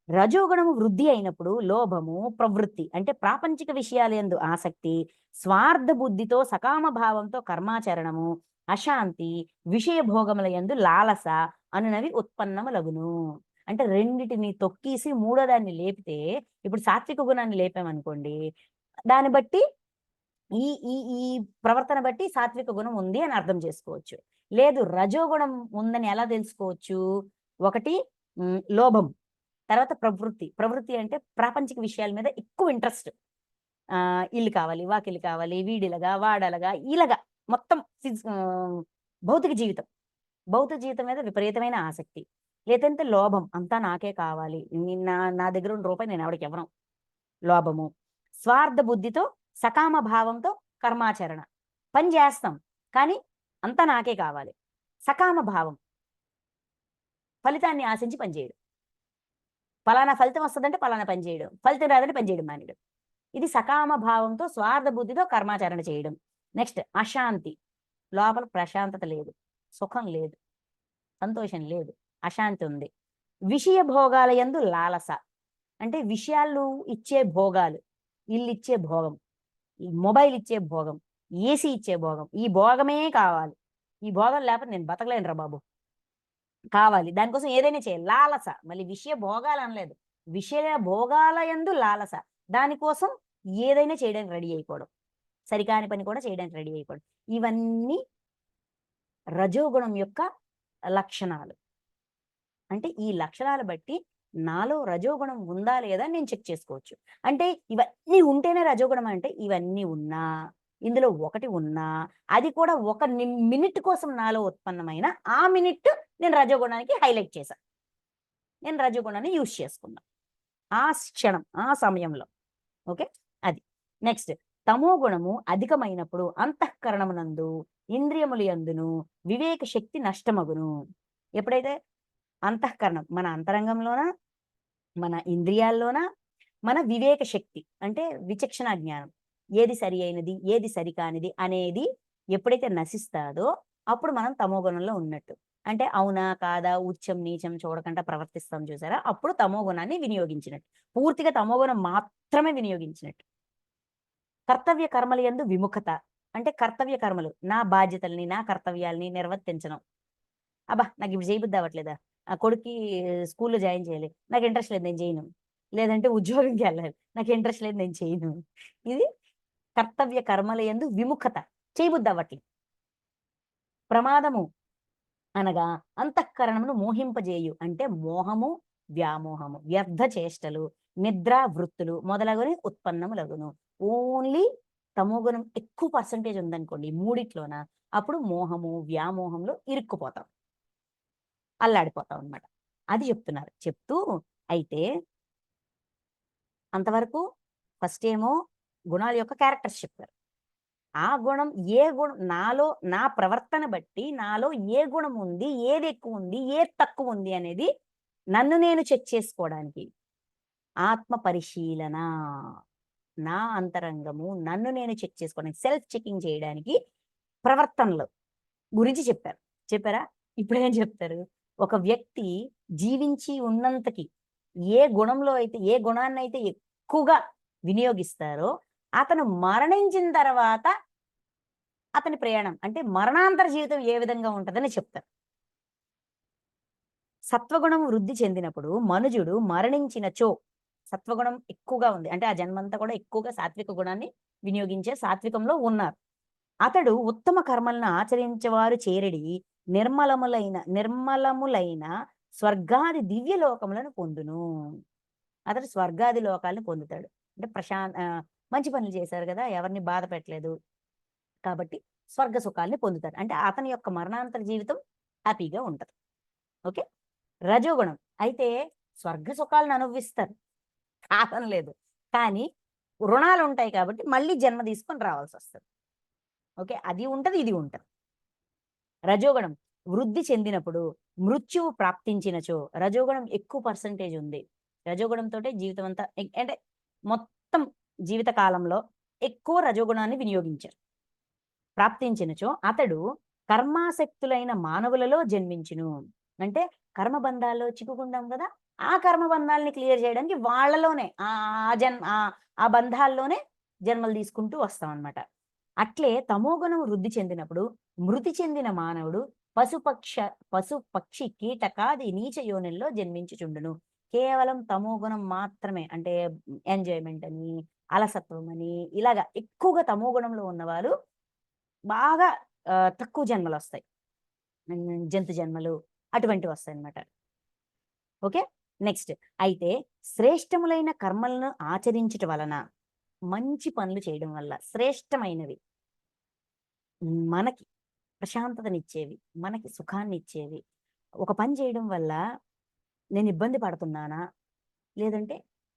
రజోగుణము వృద్ధి అయినప్పుడు లోభము, ప్రవృత్తి అంటే ప్రాపంచిక విషయాలందు ఆసక్తి, స్వార్థ బుద్ధితో సకామ భావంతో కర్మాచరణము, అశాంతి, విషయ భోగముల యందు లాలస అనునవి ఉత్పన్నములగును. అంటే రెండిటిని తొక్కేసి మూడో దాన్ని లేపితే, ఇప్పుడు సాత్విక గుణాన్ని లేపామనుకోండి, దాన్ని బట్టి ఈ ఈ ఈ ప్రవర్తన బట్టి సాత్విక గుణం ఉంది అని అర్థం చేసుకోవచ్చు. లేదు రజోగుణం ఉందని ఎలా తెలుసుకోవచ్చు? ఒకటి లోభం, తర్వాత ప్రవృత్తి. ప్రవృత్తి అంటే ప్రాపంచిక విషయాల మీద ఎక్కువ ఇంట్రెస్ట్. ఇల్లు కావాలి, వాకిలి కావాలి, వీడిలగా, వాడలగా, ఇలాగా మొత్తం భౌతిక జీవితం. భౌతిక జీవితం మీద విపరీతమైన ఆసక్తి. లేదంటే లోభం, అంతా నాకే కావాలి. నా నా దగ్గర ఉన్న రూపాయి నేను ఎవరికి ఇవ్వను. లోభము. స్వార్థ బుద్ధితో సకామ భావంతో కర్మాచరణ. పని చేస్తాం, కానీ అంతా నాకే కావాలి. సకామ భావం, ఫలితాన్ని ఆశించి పనిచేయడం. ఫలానా ఫలితం వస్తుందంటే ఫలానా పని చేయడం, ఫలితం రాదంటే పని చేయడం మానేయడం. ఇది సకామ భావంతో స్వార్థ బుద్ధితో కర్మాచరణ చేయడం. నెక్స్ట్ అశాంతి, లోపల ప్రశాంతత లేదు, సుఖం లేదు, సంతోషం లేదు, అశాంతి ఉంది. విషయ భోగాల యందు లాలస అంటే విషయాలు ఇచ్చే భోగాలు, ఇల్లు ఇచ్చే భోగం, మొబైల్ ఇచ్చే భోగం, ఏసీ ఇచ్చే భోగం, ఈ భోగమే కావాలి. ఈ భోగం లేకపోతే నేను బతకలేనురా బాబు, కావాలి. దానికోసం ఏదైనా చేయాలి. లాలస, మళ్ళీ విషయ భోగాలు అనలేదు, విషయ భోగాల యందు లాలస. దానికోసం ఏదైనా చేయడానికి రెడీ అయిపోవడం, సరికాని పని కూడా చేయడానికి రెడీ అయిపోవడం. ఇవన్నీ రజోగుణం యొక్క లక్షణాలు. అంటే ఈ లక్షణాలు బట్టి నాలో రజోగుణం ఉందా లేదా నేను చెక్ చేసుకోవచ్చు. అంటే ఇవన్నీ ఉంటేనే రజోగుణం అంటే ఇవన్నీ ఉన్నా, ఇందులో ఒకటి ఉన్నా, అది కూడా ఒక మినిట్ కోసం నాలో ఉత్పన్నమైన ఆ మినిట్ నేను రజోగుణానికి హైలైట్ చేశాను. నేను రజోగుణాన్ని యూజ్ చేసుకున్నా ఆ క్షణం, ఆ సమయంలో. ఓకే, అది. నెక్స్ట్ తమో గుణము అధికమైనప్పుడు అంతఃకరణమునందు ఇంద్రియముల యందును వివేక శక్తి నష్టమగును. ఎప్పుడైతే అంతఃకరణం మన అంతరంగంలోన, మన ఇంద్రియాల్లోన, మన వివేక శక్తి అంటే విచక్షణ జ్ఞానం, ఏది సరి అయినది ఏది సరికానిది అనేది ఎప్పుడైతే నశిస్తాదో అప్పుడు మనం తమో గుణంలో ఉన్నట్టు. అంటే అవునా కాదా, ఉచ్చం నీచం చూడకుండా ప్రవర్తిస్తాం చూసారా, అప్పుడు తమో గుణాన్ని వినియోగించినట్టు, పూర్తిగా తమో గుణం మాత్రమే వినియోగించినట్టు. కర్తవ్య కర్మల యందు విముఖత అంటే కర్తవ్య కర్మలు, నా బాధ్యతల్ని నా కర్తవ్యాల్ని నిర్వర్తించడం. అబ్బా నాకు ఇప్పుడు చేయబుద్ధి అవ్వట్లేదా, ఆ కొడుక్కి స్కూల్లో జాయిన్ చేయాలి, నాకు ఇంట్రెస్ట్ లేదు నేను చేయను. లేదంటే ఉద్యోగంకి వెళ్ళాలి, నాకు ఇంట్రెస్ట్ లేదు నేను చేయను. ఇది కర్తవ్య కర్మల యందు విముఖత, చేయబుద్ధి అవ్వట్లేదు. ప్రమాదము అనగా అంతఃకరణమును మోహింపజేయు అంటే మోహము, వ్యామోహము, వ్యర్థ చేష్టలు, నిద్ర వృత్తులు మొదలగుని ఉత్పన్నములగును. ఓన్లీ తమోగుణం ఎక్కువ పర్సంటేజ్ ఉందనుకోండి ఈ మూడిట్లోన, అప్పుడు మోహము వ్యామోహంలో ఇరుక్కుపోతాం, అల్లాడిపోతాం అనమాట. అది చెప్తున్నారు. చెప్తూ అయితే అంతవరకు ఫస్ట్ ఏమో గుణాల యొక్క క్యారెక్టర్స్ చెప్పారు. ఆ గుణం ఏ గుణం నాలో, నా ప్రవర్తన బట్టి నాలో ఏ గుణం ఉంది, ఏది ఎక్కువ ఉంది, ఏది తక్కువ ఉంది అనేది నన్ను నేను చెక్ చేసుకోవడానికి ఆత్మ పరిశీలన, నా అంతరంగము నన్ను నేను చెక్ చేసుకోవడానికి, సెల్ఫ్ చెకింగ్ చేయడానికి ప్రవర్తనలు గురించి చెప్పారు. చెప్పారా? ఇప్పుడేం చెప్తారు? ఒక వ్యక్తి జీవించి ఉన్నంతకి ఏ గుణంలో అయితే, ఏ గుణాన్నైతే ఎక్కువగా వినియోగిస్తారో అతను మరణించిన తర్వాత అతని ప్రయాణం అంటే మరణాంతర జీవితం ఏ విధంగా ఉంటదని చెప్తారు. సత్వగుణం వృద్ధి చెందినప్పుడు మనుజుడు మరణించినచో, సత్వగుణం ఎక్కువగా ఉంది అంటే ఆ జన్మంతా కూడా ఎక్కువగా సాత్విక గుణాన్ని వినియోగించే సాత్వికంలో ఉన్నారు. అతడు ఉత్తమ కర్మలను ఆచరించేవారు చేరడి నిర్మలములైన స్వర్గాది దివ్య లోకములను పొందును. అతడు స్వర్గాది లోకాలను పొందుతాడు. అంటే మంచి పనులు చేశారు కదా, ఎవరిని బాధ పెట్టలేదు కాబట్టి స్వర్గ సుఖాల్ని పొందుతాడు. అంటే అతని యొక్క మరణాంతర జీవితం హ్యాపీగా ఉంటది. ఓకే. రజోగుణం అయితే స్వర్గ సుఖాలను అనుభవిస్తారు, కాదనలేదు, కానీ రుణాలు ఉంటాయి కాబట్టి మళ్ళీ జన్మ తీసుకొని రావాల్సి వస్తుంది. ఓకే, అది ఉంటది, ఇది ఉంటది. రజోగుణం వృద్ధి చెందినప్పుడు మృత్యువు ప్రాప్తించినచో, రజోగుణం ఎక్కువ పర్సంటేజ్ ఉంది, రజోగుణంతో జీవితం అంతా అంటే మొత్తం జీవిత కాలంలో ఎక్కువ రజోగుణాన్ని వినియోగించారు. ప్రాప్తించినచో అతడు కర్మాసక్తులైన మానవులలో జన్మించును. అంటే కర్మబంధాల్లో చిక్కుకుంటాం కదా, ఆ కర్మ బంధాలని క్లియర్ చేయడానికి వాళ్ళలోనే ఆ బంధాల్లోనే జన్మలు తీసుకుంటూ వస్తాం అనమాట. అట్లే తమోగుణం వృద్ధి చెందినప్పుడు మృతి చెందిన మానవుడు పశు పక్షి కీటకాది నీచ యోనిల్లో జన్మించుచుండును. కేవలం తమోగుణం మాత్రమే అంటే ఎంజాయ్మెంట్ అని, అలసత్వం అని, ఇలాగా ఎక్కువగా తమోగుణంలో ఉన్నవారు బాగా తక్కువ జన్మలు వస్తాయి. జంతు జన్మలు అటువంటివి వస్తాయి అన్నమాట. ఓకే. నెక్స్ట్ అయితే శ్రేష్టములైన కర్మలను ఆచరించుట వలన, మంచి పనులు చేయడం వల్ల, శ్రేష్టమైనవి మనకి ప్రశాంతతనిచ్చేవి, మనకి సుఖాన్నిచ్చేవి. ఒక పని చేయడం వల్ల నేను ఇబ్బంది పడుతున్నానా? లేదంటే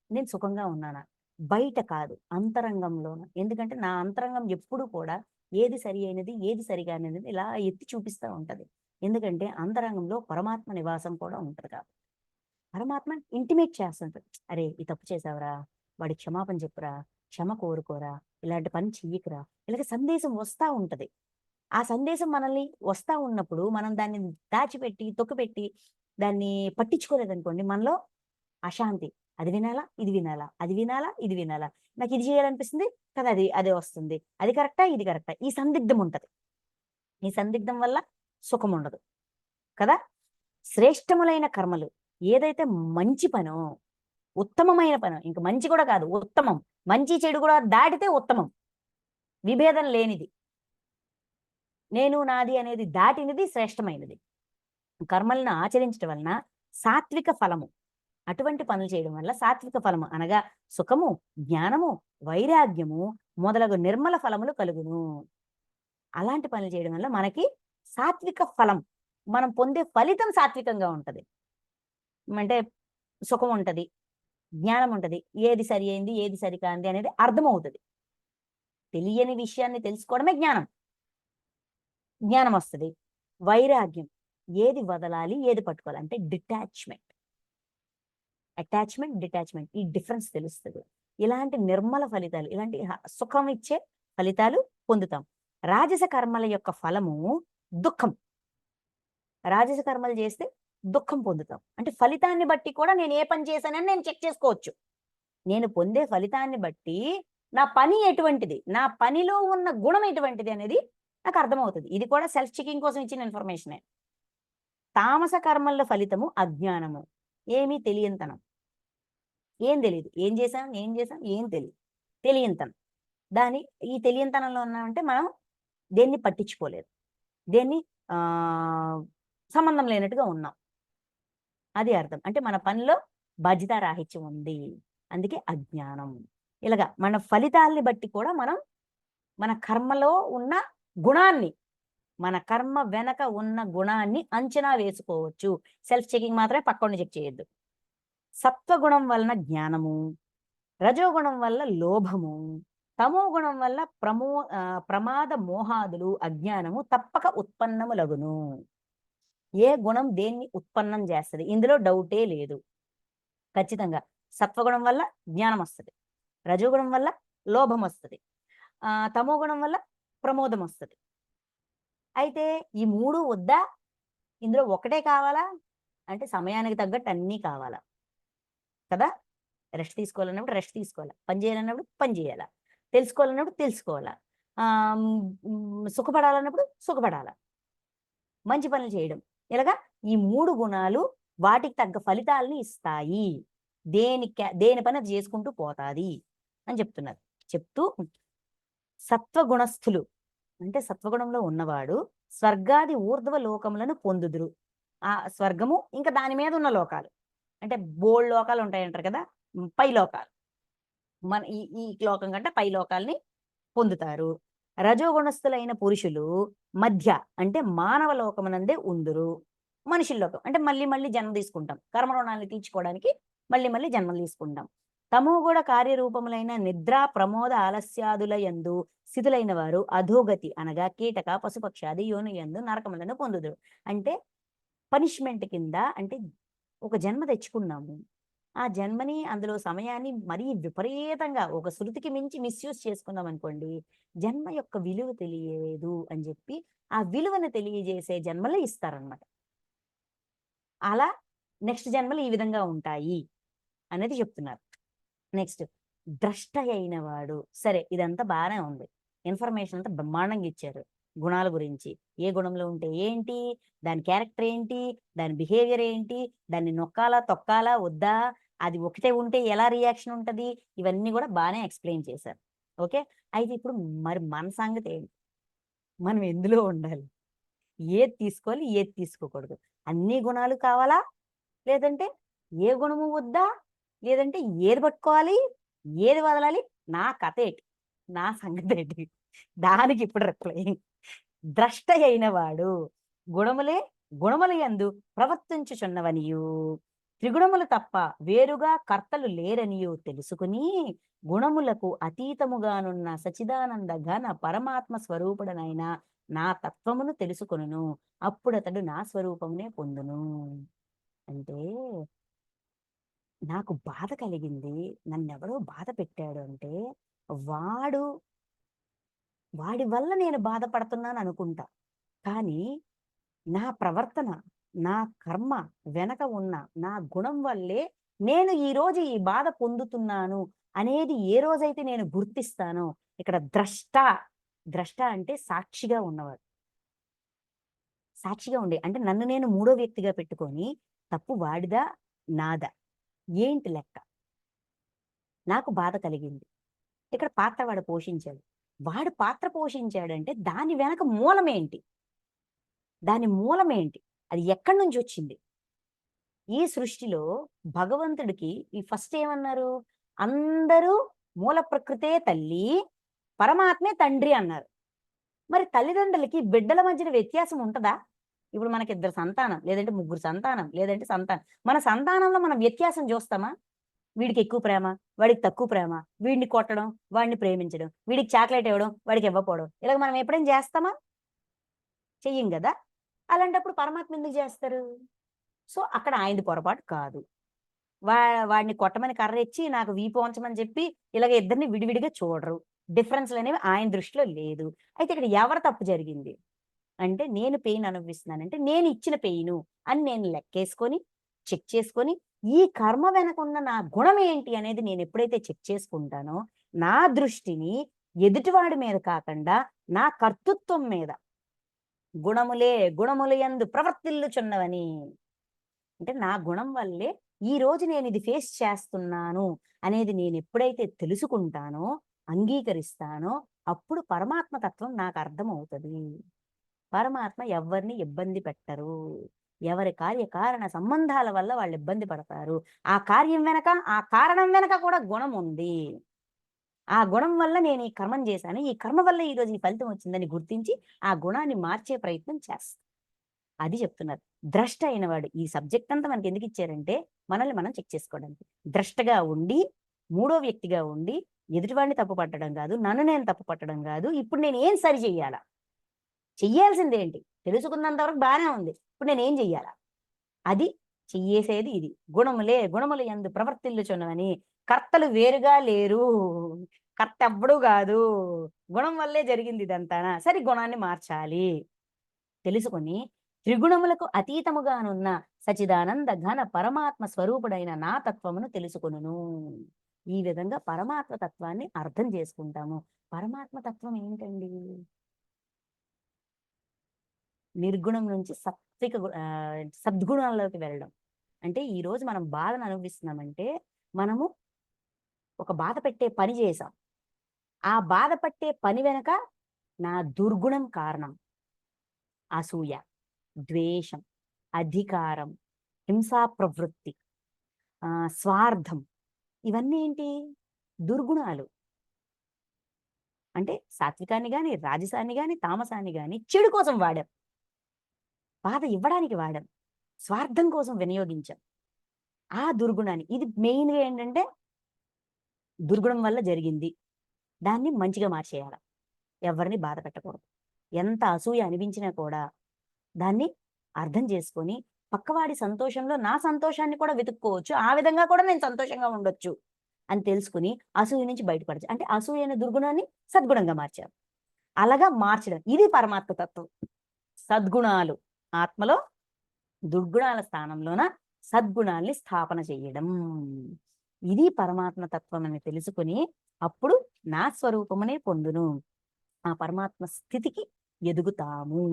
నేను సుఖంగా ఉన్నానా? బయట కాదు, అంతరంగంలోన. ఎందుకంటే నా అంతరంగం ఎప్పుడూ కూడా ఏది సరి అయినది, ఏది సరిగానిది ఇలా ఎత్తి చూపిస్తా ఉంటది. ఎందుకంటే అంతరంగంలో పరమాత్మ నివాసం కూడా ఉంటది కాబట్టి. పరమాత్మ ఇంటిమేట్ చేస్తుంటది. అరే! ఈ తప్పు చేశావురా, వాడికి క్షమాపణ చెప్పురా, క్షమ కోరుకోరా, ఇలాంటి పని చెయ్యకురా, ఇలాగ సందేశం వస్తా ఉంటది. ఆ సందేశం మనల్ని వస్తా ఉన్నప్పుడు మనం దాన్ని దాచిపెట్టి, తొక్కిపెట్టి, దాన్ని పట్టించుకోలేదనుకోండి, మనలో అశాంతి. అది వినాలా, ఇది వినాలా, అది వినాలా, ఇది వినాలా, నాకు ఇది చేయాలనిపిస్తుంది కదా, అదే వస్తుంది. అది కరెక్టా, ఇది కరెక్టా, ఈ సందిగ్ధం ఉంటది. ఈ సందిగ్ధం వల్ల సుఖం ఉండదు కదా. శ్రేష్టములైన కర్మలు ఏదైతే మంచి పనో, ఉత్తమమైన పనో, ఇంక మంచి కూడా కాదు, ఉత్తమం. మంచి చెడు కూడా దాటితే ఉత్తమం. విభేదం లేనిది, నేను నాది అనేది దాటినది శ్రేష్టమైనది. కర్మలను ఆచరించడం వలన సాత్విక ఫలము, అటువంటి పనులు చేయడం వల్ల సాత్విక ఫలము అనగా సుఖము, జ్ఞానము, వైరాగ్యము మొదలగు నిర్మల ఫలములు కలుగును. అలాంటి పనులు చేయడం వల్ల మనకి సాత్విక ఫలం, మనం పొందే ఫలితం సాత్వికంగా ఉంటది. అంటే సుఖం ఉంటది, జ్ఞానం ఉంటది, ఏది సరి అయింది, ఏది సరికాంది అనేది అర్థమవుతుంది. తెలియని విషయాన్ని తెలుసుకోవడమే జ్ఞానం. జ్ఞానం వస్తుంది. వైరాగ్యం, ఏది వదలాలి, ఏది పట్టుకోవాలి అంటే డిటాచ్మెంట్. అటాచ్మెంట్, డిటాచ్మెంట్, ఈ డిఫరెన్స్ తెలుస్తుంది. ఇలాంటి నిర్మల ఫలితాలు, ఇలాంటి సుఖం ఇచ్చే ఫలితాలు పొందుతాం. రాజస కర్మల యొక్క ఫలము దుఃఖం. రాజస కర్మలు చేస్తే దుఃఖం పొందుతాం. అంటే ఫలితాన్ని బట్టి కూడా నేను ఏ పని చేశానని నేను చెక్ చేసుకోవచ్చు. నేను పొందే ఫలితాన్ని బట్టి నా పని ఎటువంటిది, నా పనిలో ఉన్న గుణం ఎటువంటిది అనేది నాకు అర్థమవుతుంది. ఇది కూడా సెల్ఫ్ చెకింగ్ కోసం ఇచ్చిన ఇన్ఫర్మేషనే. తామస కర్మల ఫలితము అజ్ఞానము, ఏమీ తెలియంతనం. ఏం తెలియదు, ఏం చేశాం, ఏం తెలియదు, తెలియంతనం. ఈ తెలియంతనంలో ఉన్నామంటే మనం దేన్ని పట్టించుకోలేదు, దేన్ని సంబంధం లేనట్టుగా ఉన్నాం. అది అర్థం. అంటే మన పనిలో బాధ్యతారాహిత్యం ఉంది, అందుకే అజ్ఞానం. ఇలాగా మన ఫలితాల్ని బట్టి కూడా మనం మన కర్మలో ఉన్న గుణాన్ని, మన కర్మ వెనక ఉన్న గుణాన్ని అంచనా వేసుకోవచ్చు. సెల్ఫ్ చెకింగ్ మాత్రమే, పక్కోడిని చెక్ చేయొద్దు. సత్వగుణం వలన జ్ఞానము, రజోగుణం వల్ల లోభము, తమో గుణం వల్ల ప్రమాద మోహాదులు అజ్ఞానము తప్పక ఉత్పన్నములగును. ఏ గుణం దేన్ని ఉత్పన్నం చేస్తుంది, ఇందులో డౌటే లేదు. ఖచ్చితంగా సత్వగుణం వల్ల జ్ఞానం వస్తుంది, రజోగుణం వల్ల లోభం వస్తుంది, తమో గుణం వల్ల ప్రమోదం వస్తుంది. అయితే ఈ మూడు వద్దా, ఇందులో ఒకటే కావాలా అంటే సమయానికి తగ్గట్టు అన్నీ కావాలా కదా. రెస్ట్ తీసుకోవాలన్నప్పుడు రెస్ట్ తీసుకోవాలా, పని చేయాలన్నప్పుడు పని చేయాలా, తెలుసుకోవాలన్నప్పుడు తెలుసుకోవాలా, సుఖపడాలన్నప్పుడు సుఖపడాలా, మంచి పనులు చేయడం. ఇలాగా ఈ మూడు గుణాలు వాటికి తగ్గ ఫలితాలని ఇస్తాయి. దేని పని అది చేసుకుంటూ పోతాది అని చెప్తున్నారు. చెప్తూ సత్వగుణస్థులు అంటే సత్వగుణంలో ఉన్నవాడు స్వర్గాది ఊర్ధ్వ లోకములను పొందుదురు. ఆ స్వర్గము ఇంకా దాని మీద ఉన్న లోకాలు అంటే బోల్డ్ లోకాలు ఉంటాయంటారు కదా, పై లోకాలు, మన ఈ లోకం కంటే పై లోకాల్ని పొందుతారు. రజోగుణస్థులైన పురుషులు మధ్య అంటే మానవ లోకమునందే ఉందురు. మనుషుల లోకం అంటే మళ్ళీ మళ్ళీ జన్మ తీసుకుంటాం, కర్మరుణాన్ని తీర్చుకోవడానికి మళ్ళీ మళ్ళీ జన్మలు తీసుకుంటాం. తమో కూడా కార్యరూపములైన నిద్ర ప్రమోద ఆలస్యాదుల యందు స్థితులైన వారు అధోగతి అనగా కీటక పశుపక్షాది యోని యందు నరకములను పొందుదురు. అంటే పనిష్మెంట్ కింద, అంటే ఒక జన్మ తెచ్చుకున్నాము, ఆ జన్మని అందులో సమయాన్ని మరీ విపరీతంగా ఒక శృతికి మించి మిస్యూజ్ చేసుకున్నాం అనుకోండి, జన్మ యొక్క విలువ తెలియదు అని చెప్పి ఆ విలువను తెలియజేసే జన్మలే ఇస్తారనమాట. అలా నెక్స్ట్ జన్మలు ఈ విధంగా ఉంటాయి అనేది చెప్తున్నారు. నెక్స్ట్ ద్రష్ట అయిన వాడు. సరే, ఇదంతా బాగానే ఉంది, ఇన్ఫర్మేషన్ అంతా బ్రహ్మాండంగా ఇచ్చారు గుణాల గురించి. ఏ గుణంలో ఉంటే ఏంటి, దాని క్యారెక్టర్ ఏంటి, దాని బిహేవియర్ ఏంటి, దాన్ని నొక్కాలా తొక్కాలా వద్దా, అది ఒకటే ఉంటే ఎలా రియాక్షన్ ఉంటది, ఇవన్నీ కూడా బాగానే ఎక్స్ప్లెయిన్ చేశారు. ఓకే. అయితే ఇప్పుడు మరి మన సంగతి ఏంటి, మనం ఎందులో ఉండాలి, ఏది తీసుకోవాలి ఏది తీసుకోకూడదు, అన్ని గుణాలు కావాలా, లేదంటే ఏ గుణము వద్దా, లేదంటే ఏది పట్టుకోవాలి ఏది వదలాలి, నా కథ ఏంటి, నా సంగతి ఏంటి, దానికి ఇప్పుడు రిప్లై. ద్రష్ట అయిన వాడు గుణముల యందు ప్రవర్తించుచున్నవనియు త్రిగుణములు తప్ప వేరుగా కర్తలు లేరనియు తెలుసుకుని గుణములకు అతీతముగానున్న సచిదానంద ఘన పరమాత్మ స్వరూపుడనైన నా తత్వమును తెలుసుకొనును, అప్పుడతడు నా స్వరూపమునే పొందును. అంటే నాకు బాధ కలిగింది, నన్నెవరో బాధ పెట్టాడు అంటే వాడి వల్ల నేను బాధపడుతున్నాను అనుకుంటా. కానీ నా ప్రవర్తన, నా కర్మ వెనక ఉన్న నా గుణం వల్లే నేను ఈరోజు ఈ బాధ పొందుతున్నాను అనేది ఏ రోజైతే నేను గుర్తిస్తానో, ఇక్కడ ద్రష్ట అంటే సాక్షిగా ఉన్నవాడు. సాక్షిగా ఉండే అంటే నన్ను నేను మూడో వ్యక్తిగా పెట్టుకొని తప్పు వాడిదా నాదా ఏంటి లెక్క, నాకు బాధ కలిగింది, ఇక్కడ పాత్ర వాడు పోషించాడు. వాడు పాత్ర పోషించాడంటే దాని వెనక మూలమేంటి, అది ఎక్కడి నుంచి వచ్చింది. ఈ సృష్టిలో భగవంతుడికి ఈ ఫస్ట్ ఏమన్నారు, అందరూ మూల ప్రకృతే తల్లి, పరమాత్మే తండ్రి అన్నారు. మరి తల్లిదండ్రులకి బిడ్డల మధ్యన వ్యత్యాసం ఉంటుందా? ఇప్పుడు మనకి 2 సంతానం, లేదంటే 3 సంతానం, లేదంటే సంతానం, మన సంతానంలో మనం వ్యత్యాసం చూస్తామా? వీడికి ఎక్కువ ప్రేమ, వాడికి తక్కువ ప్రేమ, వీడిని కొట్టడం, వాడిని ప్రేమించడం, వీడికి చాక్లెట్ ఇవ్వడం, వాడికి ఇవ్వకపోవడం, ఇలాగ మనం ఎప్పుడైనా చేస్తామా? చెయ్యం కదా. అలాంటప్పుడు పరమాత్మ ఎందుకు చేస్తారు? సో అక్కడ ఆయనది పొరపాటు కాదు. వాడిని కొట్టమని కర్ర ఇచ్చి నాకు వీపు వంచమని చెప్పి ఇలాగ ఇద్దరిని విడివిడిగా చూడరు. డిఫరెన్స్లు అనేవి ఆయన దృష్టిలో లేదు. అయితే ఇక్కడ ఎవరి తప్పు జరిగింది అంటే, నేను పెయిన్ అనుభవిస్తున్నానంటే నేను ఇచ్చిన పెయిన్ అని నేను లెక్కేసుకొని చెక్ చేసుకొని ఈ కర్మ వెనకున్న నా గుణం ఏంటి అనేది నేను ఎప్పుడైతే చెక్ చేసుకుంటానో, నా దృష్టిని ఎదుటివాడి మీద కాకుండా నా కర్తృత్వం మీద, గుణముల యందు ప్రవర్తిల్లుచున్నవని, అంటే నా గుణం వల్లే ఈ రోజు నేను ఇది ఫేస్ చేస్తున్నాను అనేది నేను ఎప్పుడైతే తెలుసుకుంటానో, అంగీకరిస్తానో, అప్పుడు పరమాత్మ తత్వం నాకు అర్థం అవుతుంది. పరమాత్మ ఎవరిని ఇబ్బంది పెట్టరు. ఎవరి కార్యకారణ సంబంధాల వల్ల వాళ్ళు ఇబ్బంది పడతారు. ఆ కార్యం వెనక, ఆ కారణం వెనక కూడా గుణం ఉంది. ఆ గుణం వల్ల నేను ఈ కర్మం చేశాను, ఈ కర్మ వల్ల ఈరోజు ఈ ఫలితం వచ్చిందని గుర్తించి ఆ గుణాన్ని మార్చే ప్రయత్నం చేస్తాను. అది చెప్తున్నారు. ద్రష్ట అయినవాడు. ఈ సబ్జెక్ట్ అంతా మనకి ఎందుకు ఇచ్చారంటే, మనల్ని మనం చెక్ చేసుకోవడానికి. ద్రష్టగా ఉండి, మూడో వ్యక్తిగా ఉండి, ఎదుటివాడిని తప్పు పట్టడం కాదు, నన్ను నేను తప్పు పట్టడం కాదు, ఇప్పుడు నేను ఏం సరి చెయ్యాలా, చెయ్యాల్సిందేంటి, తెలుసుకున్నంత వరకు బాగానే ఉంది, ఇప్పుడు నేనేం చెయ్యాలా, అది చెయ్యేసేది ఇది. గుణముల యందు ప్రవర్తిల్లుచున్నవని, కర్తలు వేరుగా లేరు, కర్త ఎవ్వడు కాదు, గుణం వల్లే జరిగింది ఇదంతానా, సరే గుణాన్ని మార్చాలి తెలుసుకొని త్రిగుణములకు అతీతముగానున్న సచిదానంద ఘన పరమాత్మ స్వరూపుడైన నా తత్వమును తెలుసుకొనును. ఈ విధంగా పరమాత్మ తత్వాన్ని అర్థం చేసుకుంటాము. పరమాత్మ తత్వం ఏంటండి? నిర్గుణం నుంచి సద్గుణాల్లోకి వెళ్ళడం. అంటే ఈ రోజు మనం బాధను అనుభవిస్తున్నామంటే, మనము ఒక బాధ పెట్టే పని చేసాం. ఆ బాధ పట్టే పని వెనక నా దుర్గుణం కారణం. అసూయ, ద్వేషం, అధికారం, హింసా ప్రవృత్తి, స్వార్థం, ఇవన్నీ ఏంటి? దుర్గుణాలు. అంటే సాత్వికాన్ని గాని, రాజసాన్ని గాని, తామసాన్ని గాని చెడు కోసం వాడాం, బాధ ఇవ్వడానికి వాడాం, స్వార్థం కోసం వినియోగించాం ఆ దుర్గుణాన్ని. ఇది మెయిన్గా ఏంటంటే, దుర్గుణం వల్ల జరిగింది, దాన్ని మంచిగా మార్చేయాలి, ఎవరిని బాధ పెట్టకూడదు. ఎంత అసూయ అనిపించినా కూడా దాన్ని అర్థం చేసుకొని పక్కవాడి సంతోషంలో నా సంతోషాన్ని కూడా వెతుక్కోవచ్చు, ఆ విధంగా కూడా నేను సంతోషంగా ఉండొచ్చు అని తెలుసుకుని అసూయ నుంచి బయటపడచ్చు. అంటే అసూయ అనే దుర్గుణాన్ని సద్గుణంగా మార్చారు. అలాగా మార్చడం, ఇది పరమాత్మ తత్వం. సద్గుణాలు ఆత్మలో, దుర్గుణాల స్థానంలోన సద్గుణాల్ని స్థాపన చెయ్యడం. ఇది పరమాత్మ తత్వం అని తెలుసుకుని అప్పుడు నా స్వరూపమునే పొందును, ఆ పరమాత్మ స్థితికి ఎదుగుతాము.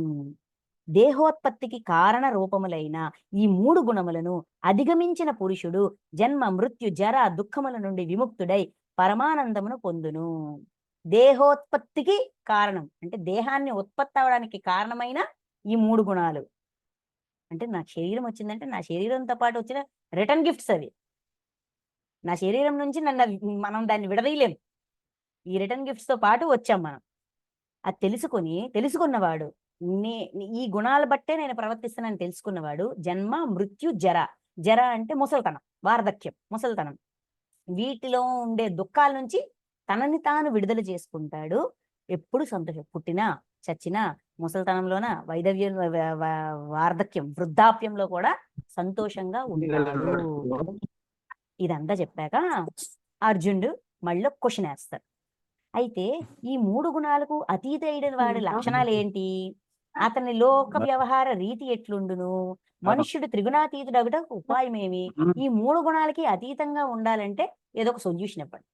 దేహోత్పత్తికి కారణ రూపములైన ఈ 3 గుణములను అధిగమించిన పురుషుడు జన్మ మృత్యు జర దుఃఖముల నుండి విముక్తుడై పరమానందమును పొందును. దేహోత్పత్తికి కారణం అంటే దేహాన్ని ఉత్పత్తి అవడానికి కారణమైన ఈ 3 గుణాలు. అంటే నాకు శరీరం వచ్చిందంటే నా శరీరంతో పాటు వచ్చిన రిటర్న్ గిఫ్ట్స్ అవి. నా శరీరం నుంచి మనం దాన్ని విడదీయలేము. ఈ రిటర్న్ గిఫ్ట్స్ తో పాటు వచ్చాం మనం. అది తెలుసుకున్నవాడు ఈ గుణాలు బట్టే నేను ప్రవర్తిస్తున్నాను తెలుసుకున్నవాడు జన్మ మృత్యు జర. జర అంటే ముసలితనం, వార్ధక్యం, ముసలితనం. వీటిలో ఉండే దుఃఖాల నుంచి తనని తాను విడుదల చేసుకుంటాడు. ఎప్పుడు సంతోషం, పుట్టినా చచ్చినా ముసలితనంలోన వైధవ్యం, వార్ధక్యం, వృద్ధాప్యంలో కూడా సంతోషంగా ఉంటాడు. ఇదంతా చెప్పాక అర్జునుడు మళ్ళీ క్వశ్చన్ వేస్తాడు. అయితే ఈ 3 గుణాలకు అతీత అయిన వాడి లక్షణాలు ఏంటి, అతని లోక వ్యవహార రీతి ఎట్లుండును, మనుష్యుడు త్రిగుణాతీతుడగుట ఉపాయమేమి? ఈ 3 గుణాలకి అతీతంగా ఉండాలంటే ఏదో ఒక సొల్యూషన్ ఇవ్వండి.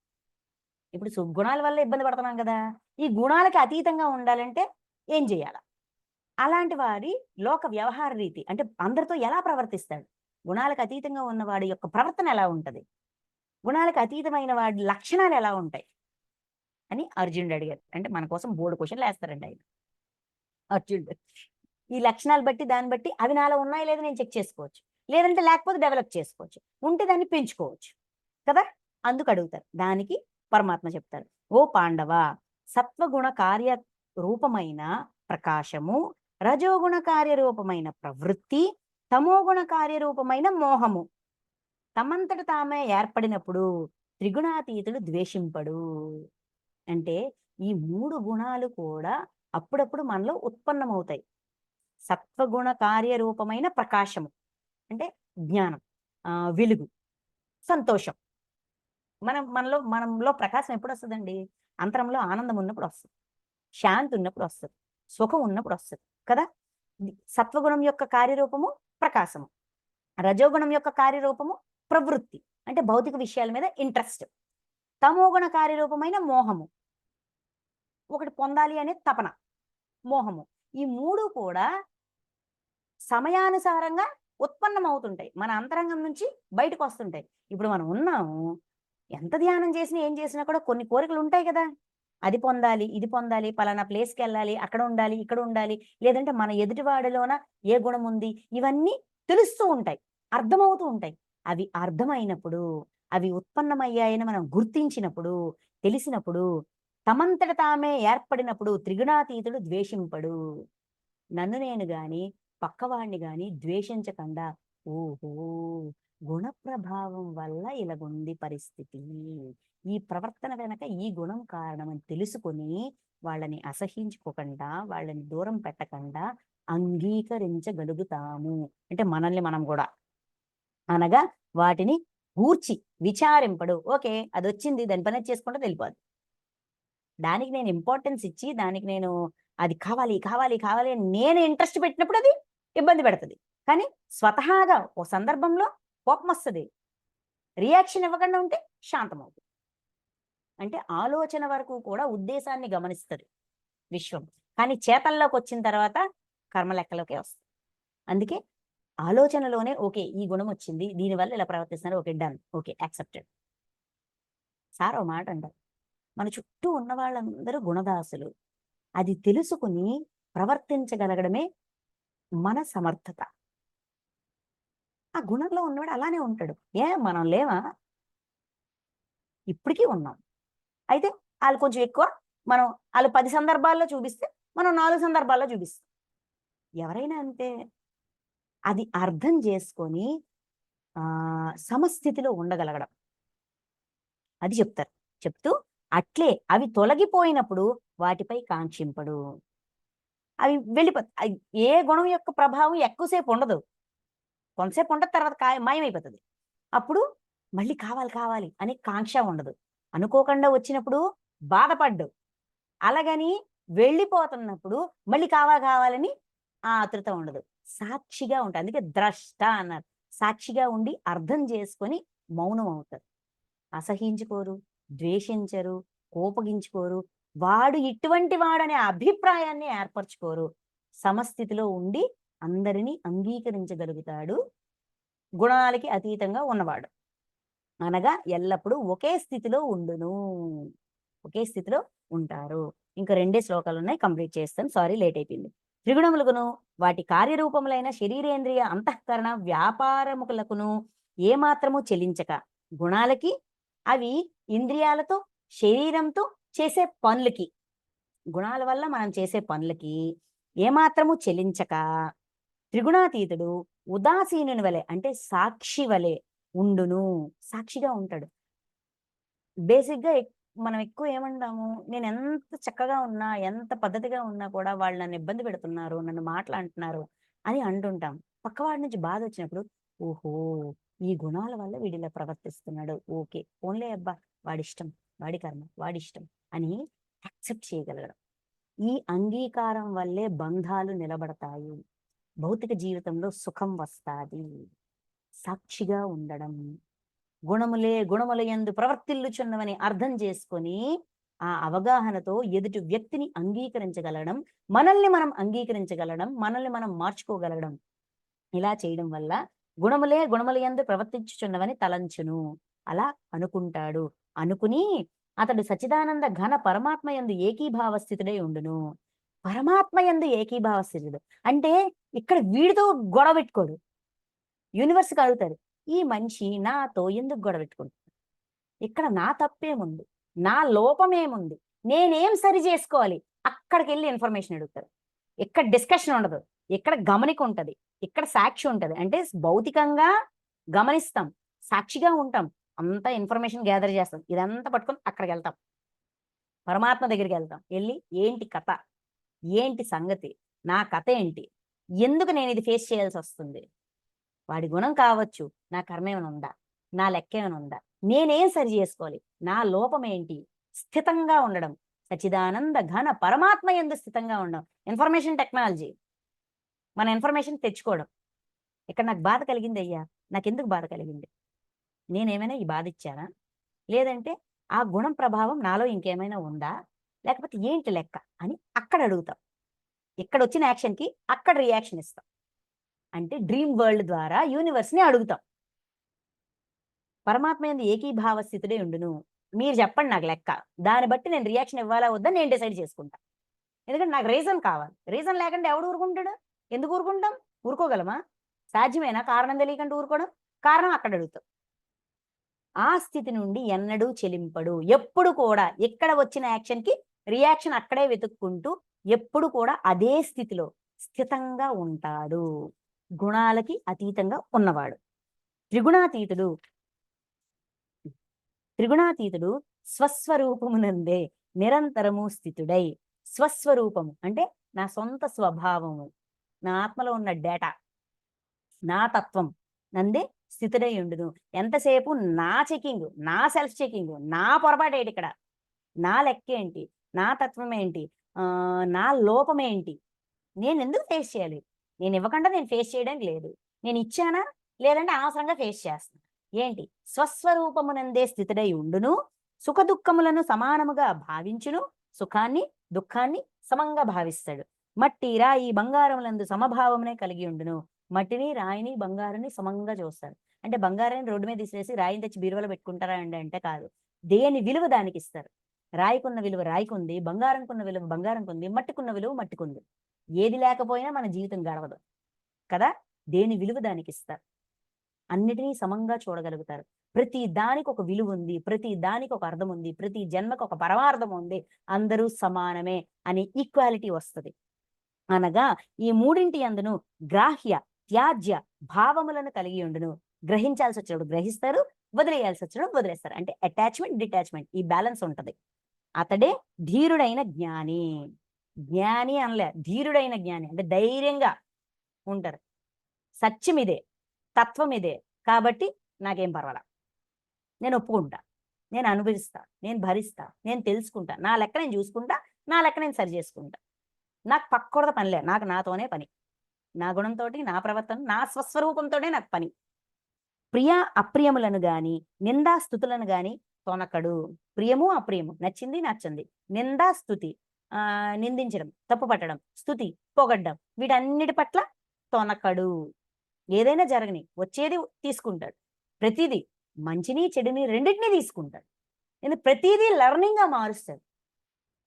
ఇప్పుడు గుణాల వల్ల ఇబ్బంది పడుతున్నాం కదా, ఈ గుణాలకి అతీతంగా ఉండాలంటే ఏం చేయాల? అలాంటి వాడి లోక వ్యవహార రీతి అంటే అందరితో ఎలా ప్రవర్తిస్తాడు, గుణాలకు అతీతంగా ఉన్నవాడి యొక్క ప్రవర్తన ఎలా ఉంటది, గుణాలకు అతీతమైన వాడి లక్షణాలు ఎలా ఉంటాయి అని అర్జునుడు అడిగారు. అంటే మన కోసం 3 క్వశ్చన్లు వేస్తారండి ఆయన అర్జునుడు. ఈ లక్షణాలు బట్టి దాన్ని బట్టి అవి నాలో ఉన్నాయి లేదా నేను చెక్ చేసుకోవచ్చు, లేదంటే లేకపోతే డెవలప్ చేసుకోవచ్చు, ఉంటే దాన్ని పెంచుకోవచ్చు కదా, అందుకు అడుగుతారు. దానికి పరమాత్మ చెప్తారు, ఓ పాండవ, సత్వగుణ కార్య రూపమైన ప్రకాశము, రజోగుణ కార్యరూపమైన ప్రవృత్తి, తమోగుణ కార్యరూపమైన మోహము తమంతట తామే ఏర్పడినప్పుడు త్రిగుణాతీతుడు ద్వేషింపడు. అంటే ఈ 3 గుణాలు కూడా అప్పుడప్పుడు మనలో ఉత్పన్నమవుతాయి. సత్వగుణ కార్యరూపమైన ప్రకాశము అంటే జ్ఞానం, వెలుగు, సంతోషం. మనంలో ప్రకాశం ఎప్పుడు వస్తుందండి? అంతరంలో ఆనందం ఉన్నప్పుడు వస్తుంది, శాంతి ఉన్నప్పుడు వస్తుంది, సుఖం ఉన్నప్పుడు వస్తుంది కదా. సత్వగుణం యొక్క కార్యరూపము ప్రకాశము, రజోగుణం యొక్క కార్యరూపము ప్రవృత్తి అంటే భౌతిక విషయాల మీద ఇంట్రెస్ట్, తమోగుణ కార్యరూపమైన మోహము ఒకటి పొందాలి అనే తపన, మోహము. ఈ 3 కూడా సమయానుసారంగా ఉత్పన్నమవుతుంటాయి, మన అంతరంగం నుంచి బయటకు వస్తుంటాయి. ఇప్పుడు మనం ఉన్నాము, ఎంత ధ్యానం చేసినా ఏం చేసినా కూడా కొన్ని కోరికలు ఉంటాయి కదా, అది పొందాలి, ఇది పొందాలి, పలానా ప్లేస్కి వెళ్ళాలి, అక్కడ ఉండాలి, ఇక్కడ ఉండాలి, లేదంటే మన ఎదుటివాడిలోన ఏ గుణం ఉంది, ఇవన్నీ తెలుస్తూ ఉంటాయి, అర్థమవుతూ ఉంటాయి. అవి అర్థమైనప్పుడు, అవి ఉత్పన్నమయ్యాయని మనం గుర్తించినప్పుడు, తెలిసినప్పుడు, తమంతట తామే ఏర్పడినప్పుడు త్రిగుణాతీతుడు ద్వేషింపడు. నన్ను నేను గాని పక్కవాడిని గాని ద్వేషించకుండా, ఓహో గుణ ప్రభావం వల్ల ఇలాగుంది పరిస్థితి, ఈ ప్రవర్తన వెనక ఈ గుణం కారణమని తెలుసుకొని వాళ్ళని అసహించుకోకుండా, వాళ్ళని దూరం పెట్టకుండా అంగీకరించగలుగుతాము. అంటే మనల్ని మనం కూడా, అనగా వాటిని గూర్చి విచారింపడు. ఓకే, అది వచ్చింది, దాని పని చేసుకుంటే వెళ్ళిపోదు. దానికి నేను ఇంపార్టెన్స్ ఇచ్చి, దానికి నేను అది కావాలి కావాలి కావాలి అని నేను ఇంట్రెస్ట్ పెట్టినప్పుడు అది ఇబ్బంది పెడుతుంది. కానీ స్వతహాగా ఓ సందర్భంలో కోపం వస్తుంది, రియాక్షన్ ఇవ్వకుండా ఉంటే శాంతమవుతుంది. అంటే ఆలోచన వరకు కూడా ఉద్దేశాన్ని గమనిస్తుంది విశ్వం, కానీ చేతల్లోకి వచ్చిన తర్వాత కర్మ లెక్కలోకే వస్తుంది. అందుకే ఆలోచనలోనే ఓకే ఈ గుణం వచ్చింది, దీనివల్ల ఇలా ప్రవర్తిస్తున్నారు, okay done, okay accepted. Sir ఓ మాట అంటారు, మన చుట్టూ ఉన్న వాళ్ళందరూ గుణదాసులు, అది తెలుసుకుని ప్రవర్తించగలగడమే మన సమర్థత. ఆ గుణంలో ఉన్నవాడు అలానే ఉంటాడు. మనం లేవా? ఇప్పటికీ ఉన్నాం. అయితే వాళ్ళు కొంచెం ఎక్కువ, వాళ్ళు 10 సందర్భాల్లో చూపిస్తే మనం 4 సందర్భాల్లో చూపిస్తాం. ఎవరైనా అంతే. అది అర్థం చేసుకొని సమస్థితిలో ఉండగలగడం, అది చెప్తారు. చెప్తూ అట్లే అవి తొలగిపోయినప్పుడు వాటిపై కాంక్షింపడు. అవి వెళ్ళిపోతాయి. ఏ గుణం యొక్క ప్రభావం ఎక్కువసేపు ఉండదు, కొంతసేపు ఉండదు, తర్వాత మాయమైపోతుంది. అప్పుడు మళ్ళీ కావాలి కావాలి అని కాంక్ష ఉండదు. అనుకోకుండా వచ్చినప్పుడు బాధపడ్డు, అలాగని వెళ్ళిపోతున్నప్పుడు మళ్ళీ కావాలి కావాలని ఆ ఆతృత ఉండదు. సాక్షిగా ఉంటుంది. అందుకే ద్రష్ట అన్నారు. సాక్షిగా ఉండి అర్థం చేసుకొని మౌనం అవుతారు. అసహించుకోరు, ద్వేషించరు, కోపగించుకోరు. వాడు ఇటువంటి వాడనే అభిప్రాయాన్ని ఏర్పరచుకోరు. సమస్థితిలో ఉండి అందరినీ అంగీకరించగలుగుతాడు గుణాలకి అతీతంగా ఉన్నవాడు. అనగా ఎల్లప్పుడూ ఒకే స్థితిలో ఉండును. ఒకే స్థితిలో ఉంటారు. ఇంకా 2 శ్లోకాలున్నాయి. కంప్లీట్ చేస్తాను. సారీ లేట్ అయిపోయింది. త్రిగుణములకును వాటి కార్యరూపములైన శరీరేంద్రియ అంతఃకరణ వ్యాపారములకును ఏమాత్రము చెలించక గుణాలకి అవి ఇంద్రియాలతో శరీరంతో చేసే పనులకి గుణాల వల్ల మనం చేసే పనులకి ఏమాత్రము చెలించక త్రిగుణాతీతుడు ఉదాసీనుని వలె అంటే సాక్షి వలె ఉండును. సాక్షిగా ఉంటాడు. బేసిక్‌గా మనం ఎక్కువ ఏమంటాము, నేను ఎంత చక్కగా ఉన్నా, ఎంత పద్ధతిగా ఉన్నా కూడా వాళ్ళు నన్ను ఇబ్బంది పెడుతున్నారు, నన్ను మాటలు అంటున్నారు అని అంటుంటాం. పక్కవాడి నుంచి బాధొచ్చినప్పుడు, ఓహో! ఈ గుణాల వల్ల వీడిలా ప్రవర్తిస్తున్నాడు. ఓకే. పోన్లే అబ్బా! వాడిష్టం, వాడి కర్మ, వాడిష్టం అని యాక్సెప్ట్ చేయగలగడం. ఈ అంగీకారం వల్లే బంధాలు నిలబడతాయి. భౌతిక జీవితంలో సుఖం వస్తాది. సాక్షిగా ఉండడం. గుణముల యందు ప్రవర్తిల్లుచున్నవని అర్థం చేసుకొని ఆ అవగాహనతో ఎదుటి వ్యక్తిని అంగీకరించగలగడం, మనల్ని మనం అంగీకరించగలగడం, మనల్ని మనం మార్చుకోగలగడం. ఇలా చేయడం వల్ల గుణముల యందు ప్రవర్తించుచున్నవని తలంచును. అలా అనుకుంటాడు. అనుకుని అతడు సచ్చిదానంద ఘన పరమాత్మ యందు ఏకీభావ స్థితుడై ఉండును. పరమాత్మ యందు ఏకీభావ స్థితుడు. అంటే ఇక్కడ వీడితో గొడవ పెట్టుకోడు. యూనివర్స్‌కి అడుగుతారు. ఈ మనిషి నాతో ఎందుకు గొడవ పెట్టుకుంటున్నాడు? ఇక్కడ నా తప్పేముంది? నా లోపమేముంది? నేనేం సరి చేసుకోవాలి? అక్కడికెళ్ళి ఇన్ఫర్మేషన్ అడుగుతారు. ఇక్కడ డిస్కషన్ ఉండదు. ఇక్కడ గమనిక ఉంటది. ఇక్కడ సాక్షి ఉంటది. అంటే భౌతికంగా గమనిస్తాం. సాక్షిగా ఉంటాం. అంతా ఇన్ఫర్మేషన్ గ్యాదర్ చేస్తాం. ఇదంతా పట్టుకొని అక్కడికెళ్తాం. పరమాత్మ దగ్గరికెళ్తాం. ఎళ్లి ఏంటి కథ? ఏంటి సంగతి? నా కథ ఏంటి? ఎందుకు నేనిది ఫేస్ చేయాల్సొస్తుంది? వాడి గుణం కావచ్చు. నా కర్మేమైనా ఉందా? నా లెక్కేమైనా ఉందా? నేనేం సరి చేసుకోవాలి? నా లోపమేంటి? స్థితంగా ఉండడం. సచ్చిదానంద ఘన పరమాత్మ యందు స్థితంగా ఉండడం. Information technology. మన ఇన్ఫర్మేషన్ తెచ్చుకోవడం. ఇక్కడ నాకు బాధ కలిగిందయ్యా. నాకెందుకు బాధ కలిగింది? నేనేమైనా ఈ బాధ ఇచ్చానా? లేదంటే ఆ గుణం ప్రభావం నాలో ఇంకేమైనా ఉందా? లేకపోతే ఏంటి లెక్క? అని అక్కడ అడుగుతాం. ఇక్కడొచ్చిన యాక్షన్‌కి అక్కడ రియాక్షన్ ఇస్తాం. అంటే డ్రీమ్ వరల్డ్ ద్వారా యూనివర్స్‌ని అడుగుతాం. పరమాత్మ యందు ఏకీభావ స్థితుడై ఉండును. మీరు చెప్పండి నాకు లెక్క. దాన్ని బట్టి నేను రియాక్షన్ ఇవ్వాలా వద్దా నేను డిసైడ్ చేసుకుంటా. ఎందుకంటే నాకు రీజన్ కావాలి. రీజన్ లేకుండా ఎవడు ఊరుకుంటాడు? ఎందుకు ఊరుకుంటాం? ఊరుకోగలమా? సాధ్యమేనా కారణం తెలియకుండా ఊరుకోవడం? కారణం అక్కడ అడుగుతాం. ఆ స్థితి నుండి ఎన్నడూ చెలింపడు. ఎప్పుడు కూడా ఇక్కడ వచ్చిన యాక్షన్‌కి రియాక్షన్ అక్కడే వెతుక్కుంటూ ఎప్పుడు కూడా అదే స్థితిలో స్థితంగా ఉంటాడు. గుణాలకి అతీతంగా ఉన్నవాడు. త్రిగుణాతీతుడు త్రిగుణాతీతుడు స్వస్వరూపమునందే నిరంతరము స్థితుడై స్వస్వరూపము అంటే నా సొంత స్వభావము, నా ఆత్మలో ఉన్న డేటా, నా తత్వం నందే స్థితుడై ఉండును. ఎంతసేపు నా చెకింగ్, నా సెల్ఫ్ చెకింగ్, నా పొరపాటేంటి ఇక్కడ? నా లెక్కేంటి? నా తత్వం ఏంటి? నా లోపమేంటి? నేనెందుకు ఫేస్ చేయాలి? నేనివ్వకుండా నేను ఫేస్ చేయడానికి లేదు. నేనిచ్చానా? లేదంటే అనవసరంగా ఫేస్ చేస్తున్నా. ఏంటి? స్వస్వరూపమునందే స్థితుడై ఉండును. సుఖదుఃఖములను సమానముగా భావించును. సుఖాన్ని, దుఃఖాన్ని సమంగా భావిస్తాడు. మట్టి, రాయి, బంగారములందు సమభావమునే కలిగి ఉండును. మట్టిని, రాయిని, బంగారాన్ని సమంగా చూస్తాడు. అంటే బంగారాన్ని రోడ్డు మీద తీసేసి రాయిని తెచ్చి బీరువాలో పెట్టుకుంటారా అండి అంటే కాదు. దేని విలువ దానికిస్తారు. రాయికున్న విలువ రాయికుంది, బంగారంకున్న విలువ బంగారంకుంది, మట్టికున్న విలువ మట్టికుంది. ఏది లేకపోయినా మన జీవితం గడవదు కదా! దేని విలువ దానికిస్తారు. అన్నిటినీ సమంగా చూడగలుగుతారు. ప్రతి దానికి ఒక విలువ ఉంది. ప్రతి దానికి ఒక అర్థం ఉంది. ప్రతి జన్మకు ఒక పరమార్థం ఉంది. అందరూ సమానమే అనే ఈక్వాలిటీ వస్తది. అనగా ఈ మూడింటి యందును గ్రాహ్య, త్యాజ్య భావములను కలిగి ఉండును. గ్రహించాల్సి వచ్చినప్పుడు గ్రహిస్తారు. వదిలేయాల్సి వచ్చినప్పుడు వదిలేస్తారు. అంటే అటాచ్‌మెంట్, డిటాచ్‌మెంట్ ఈ బ్యాలెన్స్ ఉంటది. అతడే ధీరుడైన జ్ఞాని. జ్ఞాని అనలే. ధీరుడైన జ్ఞాని. అంటే ధైర్యంగా ఉంటారు. సత్యం ఇదే. తత్వం ఇదే. కాబట్టి నాకేం పర్వాలా. నేను ఒప్పుకుంటా. నేను అనుభవిస్తా. నేను భరిస్తా. నేను తెలుసుకుంటా. నా లెక్క నేను చూసుకుంటా. నా లెక్క నేను సరి చేసుకుంటా. నాకు పక్కోడితో పనిలే. నాకు నాతోనే పని. నా గుణంతోటి, నా ప్రవర్తన, నా స్వస్వరూపంతోనే నాకు పని. ప్రియ అప్రియములను గాని నిందా స్తుతులను గాని తొనకడు. ప్రియము అప్రియము, నచ్చింది నచ్చంది, నిందా స్తుతి, నిందించడం, తప్పు పట్టడం, స్తుతి, పొగడ్డం, వీటన్నిటి పట్ల తొనకడు. ఏదైనా జరగని వచ్చేది తీసుకుంటాడు. ప్రతిదీ మంచిని చెడుని రెండింటినీ తీసుకుంటాడు. ఎందుకు ప్రతిదీ లెర్నింగ్ గా మారుస్తాడు.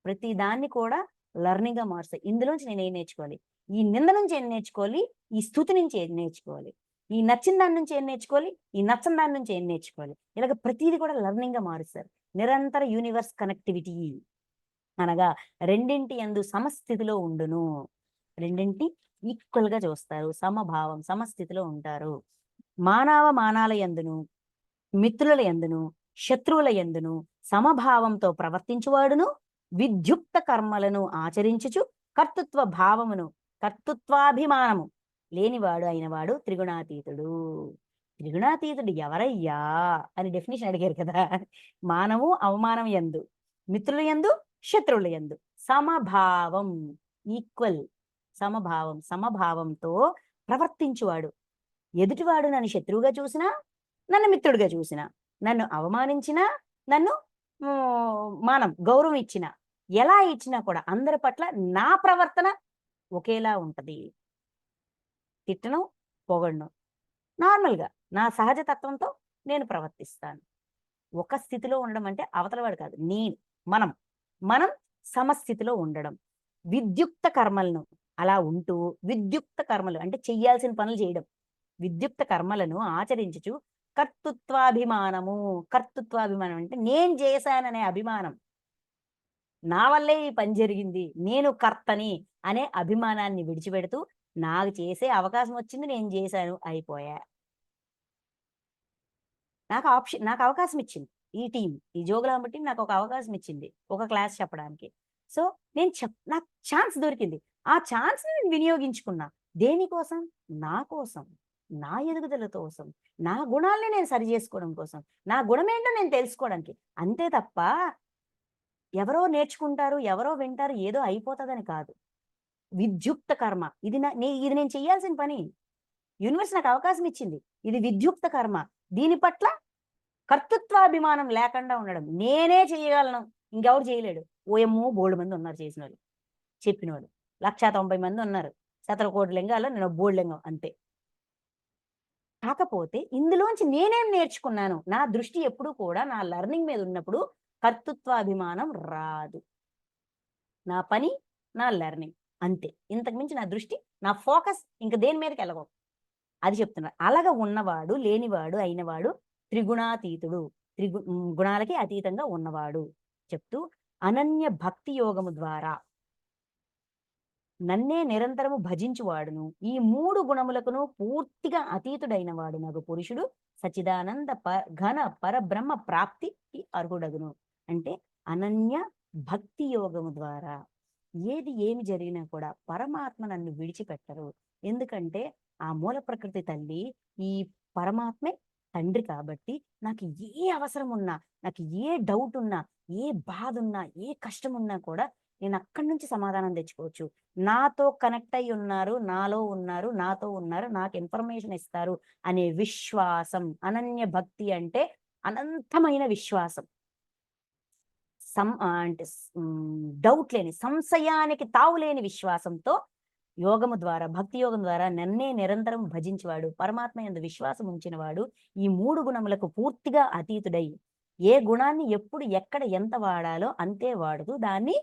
ప్రతి దాన్ని కూడా లెర్నింగ్ గా మారుస్తాడు. ఇందులోంచి నేను ఏం నేర్చుకోవాలి, ఈ నింద నుంచి ఏం నేర్చుకోవాలి, ఈ స్తుతి నుంచి ఏం నేర్చుకోవాలి, ఈ నచ్చిన దాని నుంచి ఏం నేర్చుకోవాలి, ఈ నచ్చని దాని నుంచి ఏం నేర్చుకోవాలి, ఇలాగ ప్రతిదీ కూడా లెర్నింగ్ గా మారుస్తారు. నిరంతర యూనివర్స్ కనెక్టివిటీ అనగా రెండింటి యందు సమస్థితిలో ఉండును. రెండింటి ఈక్వల్ గా చూస్తారు, సమభావం సమస్థితిలో ఉంటారు. మానవ యందును మిత్రుల యందును శత్రువుల యందును సమభావంతో ప్రవర్తించువాడును విద్యుక్త కర్మలను ఆచరించుచు కర్తృత్వ భావమును కర్తృత్వాభిమానము లేనివాడు అయినవాడు త్రిగుణాతీతుడు. త్రిగుణాతీతుడు ఎవరయ్యా అని డెఫినేషన్ అడిగారు కదా. మానవు అవమానం యందు, మిత్రుల యందు శత్రువుల యందు సమభావం, ఈక్వల్, సమభావంతో ప్రవర్తించువాడు. ఎదుటివాడు నన్ను శత్రువుగా చూసినా, నన్ను మిత్రుడిగా చూసినా, నన్ను అవమానించినా, నన్ను గౌరవం ఇచ్చినా, ఎలా ఇచ్చినా కూడా అందరి పట్ల నా ప్రవర్తన ఒకేలా ఉంటది. తిట్టను, పొగడను, నార్మల్గా నా సహజ తత్వంతో నేను ప్రవర్తిస్తాను. ఒక స్థితిలో ఉండడం అంటే అవతలవాడు కాదు, మనం సమస్థితిలో ఉండడం. విద్యుక్త కర్మలను అలా ఉంటూ, విద్యుక్త కర్మలు అంటే చెయ్యాల్సిన పనులు చేయడం, విద్యుక్త కర్మలను ఆచరించుచు కర్తృత్వాభిమానం అంటే నేను చేశాననే అభిమానం, నా వల్లే ఈ పని జరిగింది, నేను కర్తని అనే అభిమానాన్ని విడిచిపెడుతూ నాకు చేసే అవకాశం వచ్చింది, నేను చేశాను, అయిపోయా. నాకు అవకాశం ఇచ్చింది ఈ టీం, ఈ జోగులాంబ టీం నాకు ఒక అవకాశం ఇచ్చింది ఒక క్లాస్ చెప్పడానికి. సో నాకు ఛాన్స్ దొరికింది, ఆ ఛాన్స్ నేను వినియోగించుకున్నా. దేనికోసం? నా కోసం, నా ఎదుగుదల కోసం, నా గుణాల్ని నేను సరి చేసుకోవడం కోసం, నా గుణమేంటో నేను తెలుసుకోవడానికి. అంతే తప్ప ఎవరో నేర్చుకుంటారు, ఎవరో వింటారు, ఏదో అయిపోతుందని కాదు. విద్యుక్త కర్మ, ఇది నేను చేయాల్సిన పని. యూనివర్స్ నాకు అవకాశం ఇచ్చింది, ఇది విద్యుక్త కర్మ. దీని పట్ల కర్తృత్వాభిమానం లేకుండా ఉండడం. నేనే చేయగలను, ఇంకెవరు చేయలేడు. ఓయమ్మో బోల్డ్ మంది ఉన్నారు చేసిన వాళ్ళు, చెప్పిన వాళ్ళు 190 మంది ఉన్నారు. 1,000,00,000 లింగాల్లో నేను బోల్డ్ లింగం అంతే. కాకపోతే ఇందులోంచి నేనేం నేర్చుకున్నాను, నా దృష్టి ఎప్పుడు కూడా నా లెర్నింగ్ మీద ఉన్నప్పుడు కర్తృత్వాభిమానం రాదు. నా పని, నా లెర్నింగ్, అంతే. ఇంతకు మించి నా దృష్టి, నా ఫోకస్ ఇంక దేని మీదకి వెళ్ళవు. అది చెప్తున్నారు. అలాగా ఉన్నవాడు, లేనివాడు అయినవాడు త్రిగుణాతీతుడు, గుణాలకి అతీతంగా ఉన్నవాడు చెప్తూ, అనన్య భక్తి యోగము ద్వారా నన్నే నిరంతరము భజించువాడును ఈ 3 గుణములకును పూర్తిగా అతీతుడైన వాడు నాకు పురుషుడు సచిదానంద ఘన పరబ్రహ్మ ప్రాప్తికి అర్హుడగును. అంటే అనన్య భక్తి యోగము ద్వారా ఏమి జరిగినా కూడా పరమాత్మ నన్ను విడిచిపెట్టరు. ఎందుకంటే ఆ మూల ప్రకృతి తల్లి, ఈ పరమాత్మే తండ్రి కాబట్టి నాకు ఏ అవసరం ఉన్నా, నాకు ఏ డౌట్ ఉన్నా, ఏ బాధ ఉన్నా, ఏ కష్టం ఉన్నా కూడా నేను అక్కడి నుంచి సమాధానం తెచ్చుకోవచ్చు. నాతో కనెక్ట్ అయి ఉన్నారు, నాలో ఉన్నారు, నాతో ఉన్నారు, నాకు ఇన్ఫర్మేషన్ ఇస్తారు అనే విశ్వాసం. అనన్య భక్తి అంటే అనంతమైన విశ్వాసం. అంటే డౌట్ లేని, సంశయానికి తావులేని విశ్వాసంతో యోగము ద్వారా, భక్తి యోగం ద్వారా నన్నే నిరంతరం భజించేవాడు, పరమాత్మ యందు విశ్వాసం ఉంచినవాడు ఈ 3 గుణములకు పూర్తిగా అతీతుడై ఏ గుణాన్ని ఎప్పుడు ఎక్కడ ఎంత వాడాలో అంతే వాడుతూ దాన్ని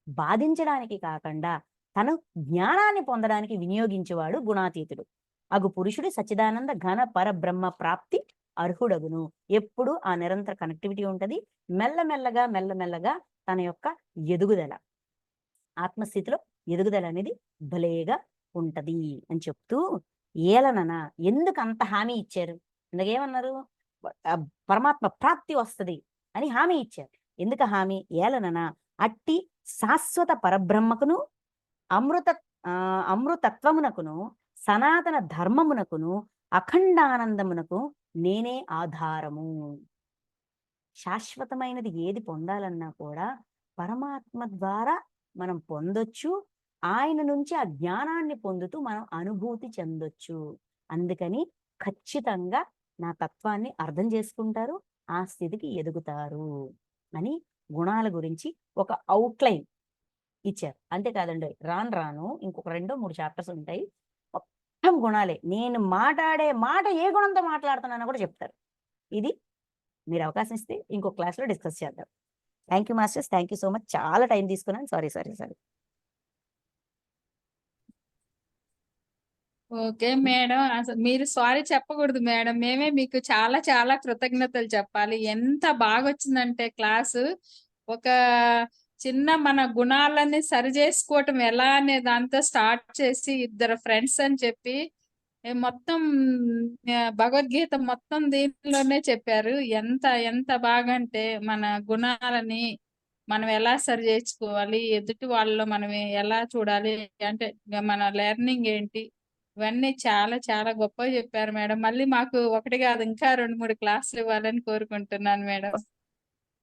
బాధించడానికి కాకుండా తన జ్ఞానాన్ని పొందడానికి వినియోగించేవాడు గుణాతీతుడు. అగు పురుషుడు సచ్చిదానంద ఘన పరబ్రహ్మ ప్రాప్తి అర్హుడగును. ఎప్పుడు ఆ నిరంతర కనెక్టివిటీ ఉంటది. మెల్లమెల్లగా తన యొక్క ఎదుగుదల, ఆత్మస్థితిలో ఎదుగుదల అనేది భలేగా ఉంటది అని చెప్తూ, ఏలనన ఎందుకు అంత హామీ ఇచ్చారు? ఇందాకేమన్నారు? పరమాత్మ ప్రాప్తి వస్తది అని హామీ ఇచ్చారు. ఎందుకు హామీ? ఏలనన అట్టి శాశ్వత పరబ్రహ్మకును అమృతత్వమునకును సనాతన ధర్మమునకును అఖండానందమునకు నేనే ఆధారము. శాశ్వతమైనది ఏది పొందాలన్నా కూడా పరమాత్మ ద్వారా మనం పొందొచ్చు. ఆయన నుంచి ఆ జ్ఞానాన్ని పొందుతూ మనం అనుభూతి చెందొచ్చు. అందుకని ఖచ్చితంగా నా తత్వాన్ని అర్థం చేసుకుంటారు, ఆ స్థితికి ఎదుగుతారు అని గుణాల గురించి ఒక అవుట్లైన్ ఇచ్చారు. అంతేకాదండి, రాను రాను ఇంకొక 2, 3 చాప్టర్స్ ఉంటాయి. మొత్తం గుణాలే. నేను మాట్లాడే మాట ఏ గుణంతో మాట్లాడుతున్నానో కూడా చెప్తారు. ఇది మీరు అవకాశం ఇస్తే ఇంకో క్లాస్‌లో డిస్కస్ చేద్దాం. Thank you masters. Thank you so much. చాలా టైం తీసుకున్నాను. సారీ.
Okay madam. అసలు మీరు సారీ చెప్పకూడదు మేడం. మేమే మీకు చాలా చాలా కృతజ్ఞతలు చెప్పాలి. ఎంత బాగొచ్చిందంటే క్లాసు. ఒక చిన్న మన గుణాలన్నీ సరిజేసుకోవటం ఎలా అనే దాంతో స్టార్ట్ చేసి ఇద్దరు ఫ్రెండ్స్ అని చెప్పి మొత్తం భగవద్గీత మొత్తం దీనిలోనే చెప్పారు. ఎంత ఎంత బాగంటే మన గుణాలని మనం ఎలా సరి చేసుకోవాలి, ఎదుటి వాళ్ళలో మనం ఎలా చూడాలి, అంటే మన లెర్నింగ్ ఏంటి, ఇవన్నీ చాలా చాలా గొప్పగా చెప్పారు మేడం. మళ్ళీ మాకు ఒకటి కాదు ఇంకా 2, 3 క్లాసులు ఇవ్వాలని కోరుకుంటున్నాను మేడం.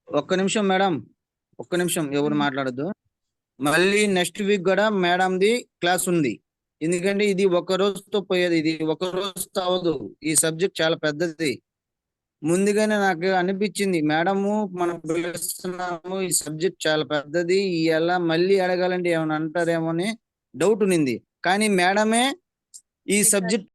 ఒక్క నిమిషం మేడం, ఒక్క నిమిషం ఎవరు మాట్లాడద్దు. మళ్ళీ నెక్స్ట్ వీక్ కూడా మేడంది క్లాస్ ఉంది. ఎందుకంటే ఇది ఒక రోజుతో పోయేది, ఇది ఒక రోజుతో అవదు. ఈ సబ్జెక్ట్ చాలా పెద్దది. ముందుగానే నాకు అనిపించింది, మేడము మనం పిలుస్తున్నాము, ఈ సబ్జెక్ట్ చాలా పెద్దది, ఎలా మళ్ళీ అడగాలంటే ఏమైనా అంటారేమో అని డౌట్ ఉన్నింది. కానీ మేడమే ఈ సబ్జెక్ట్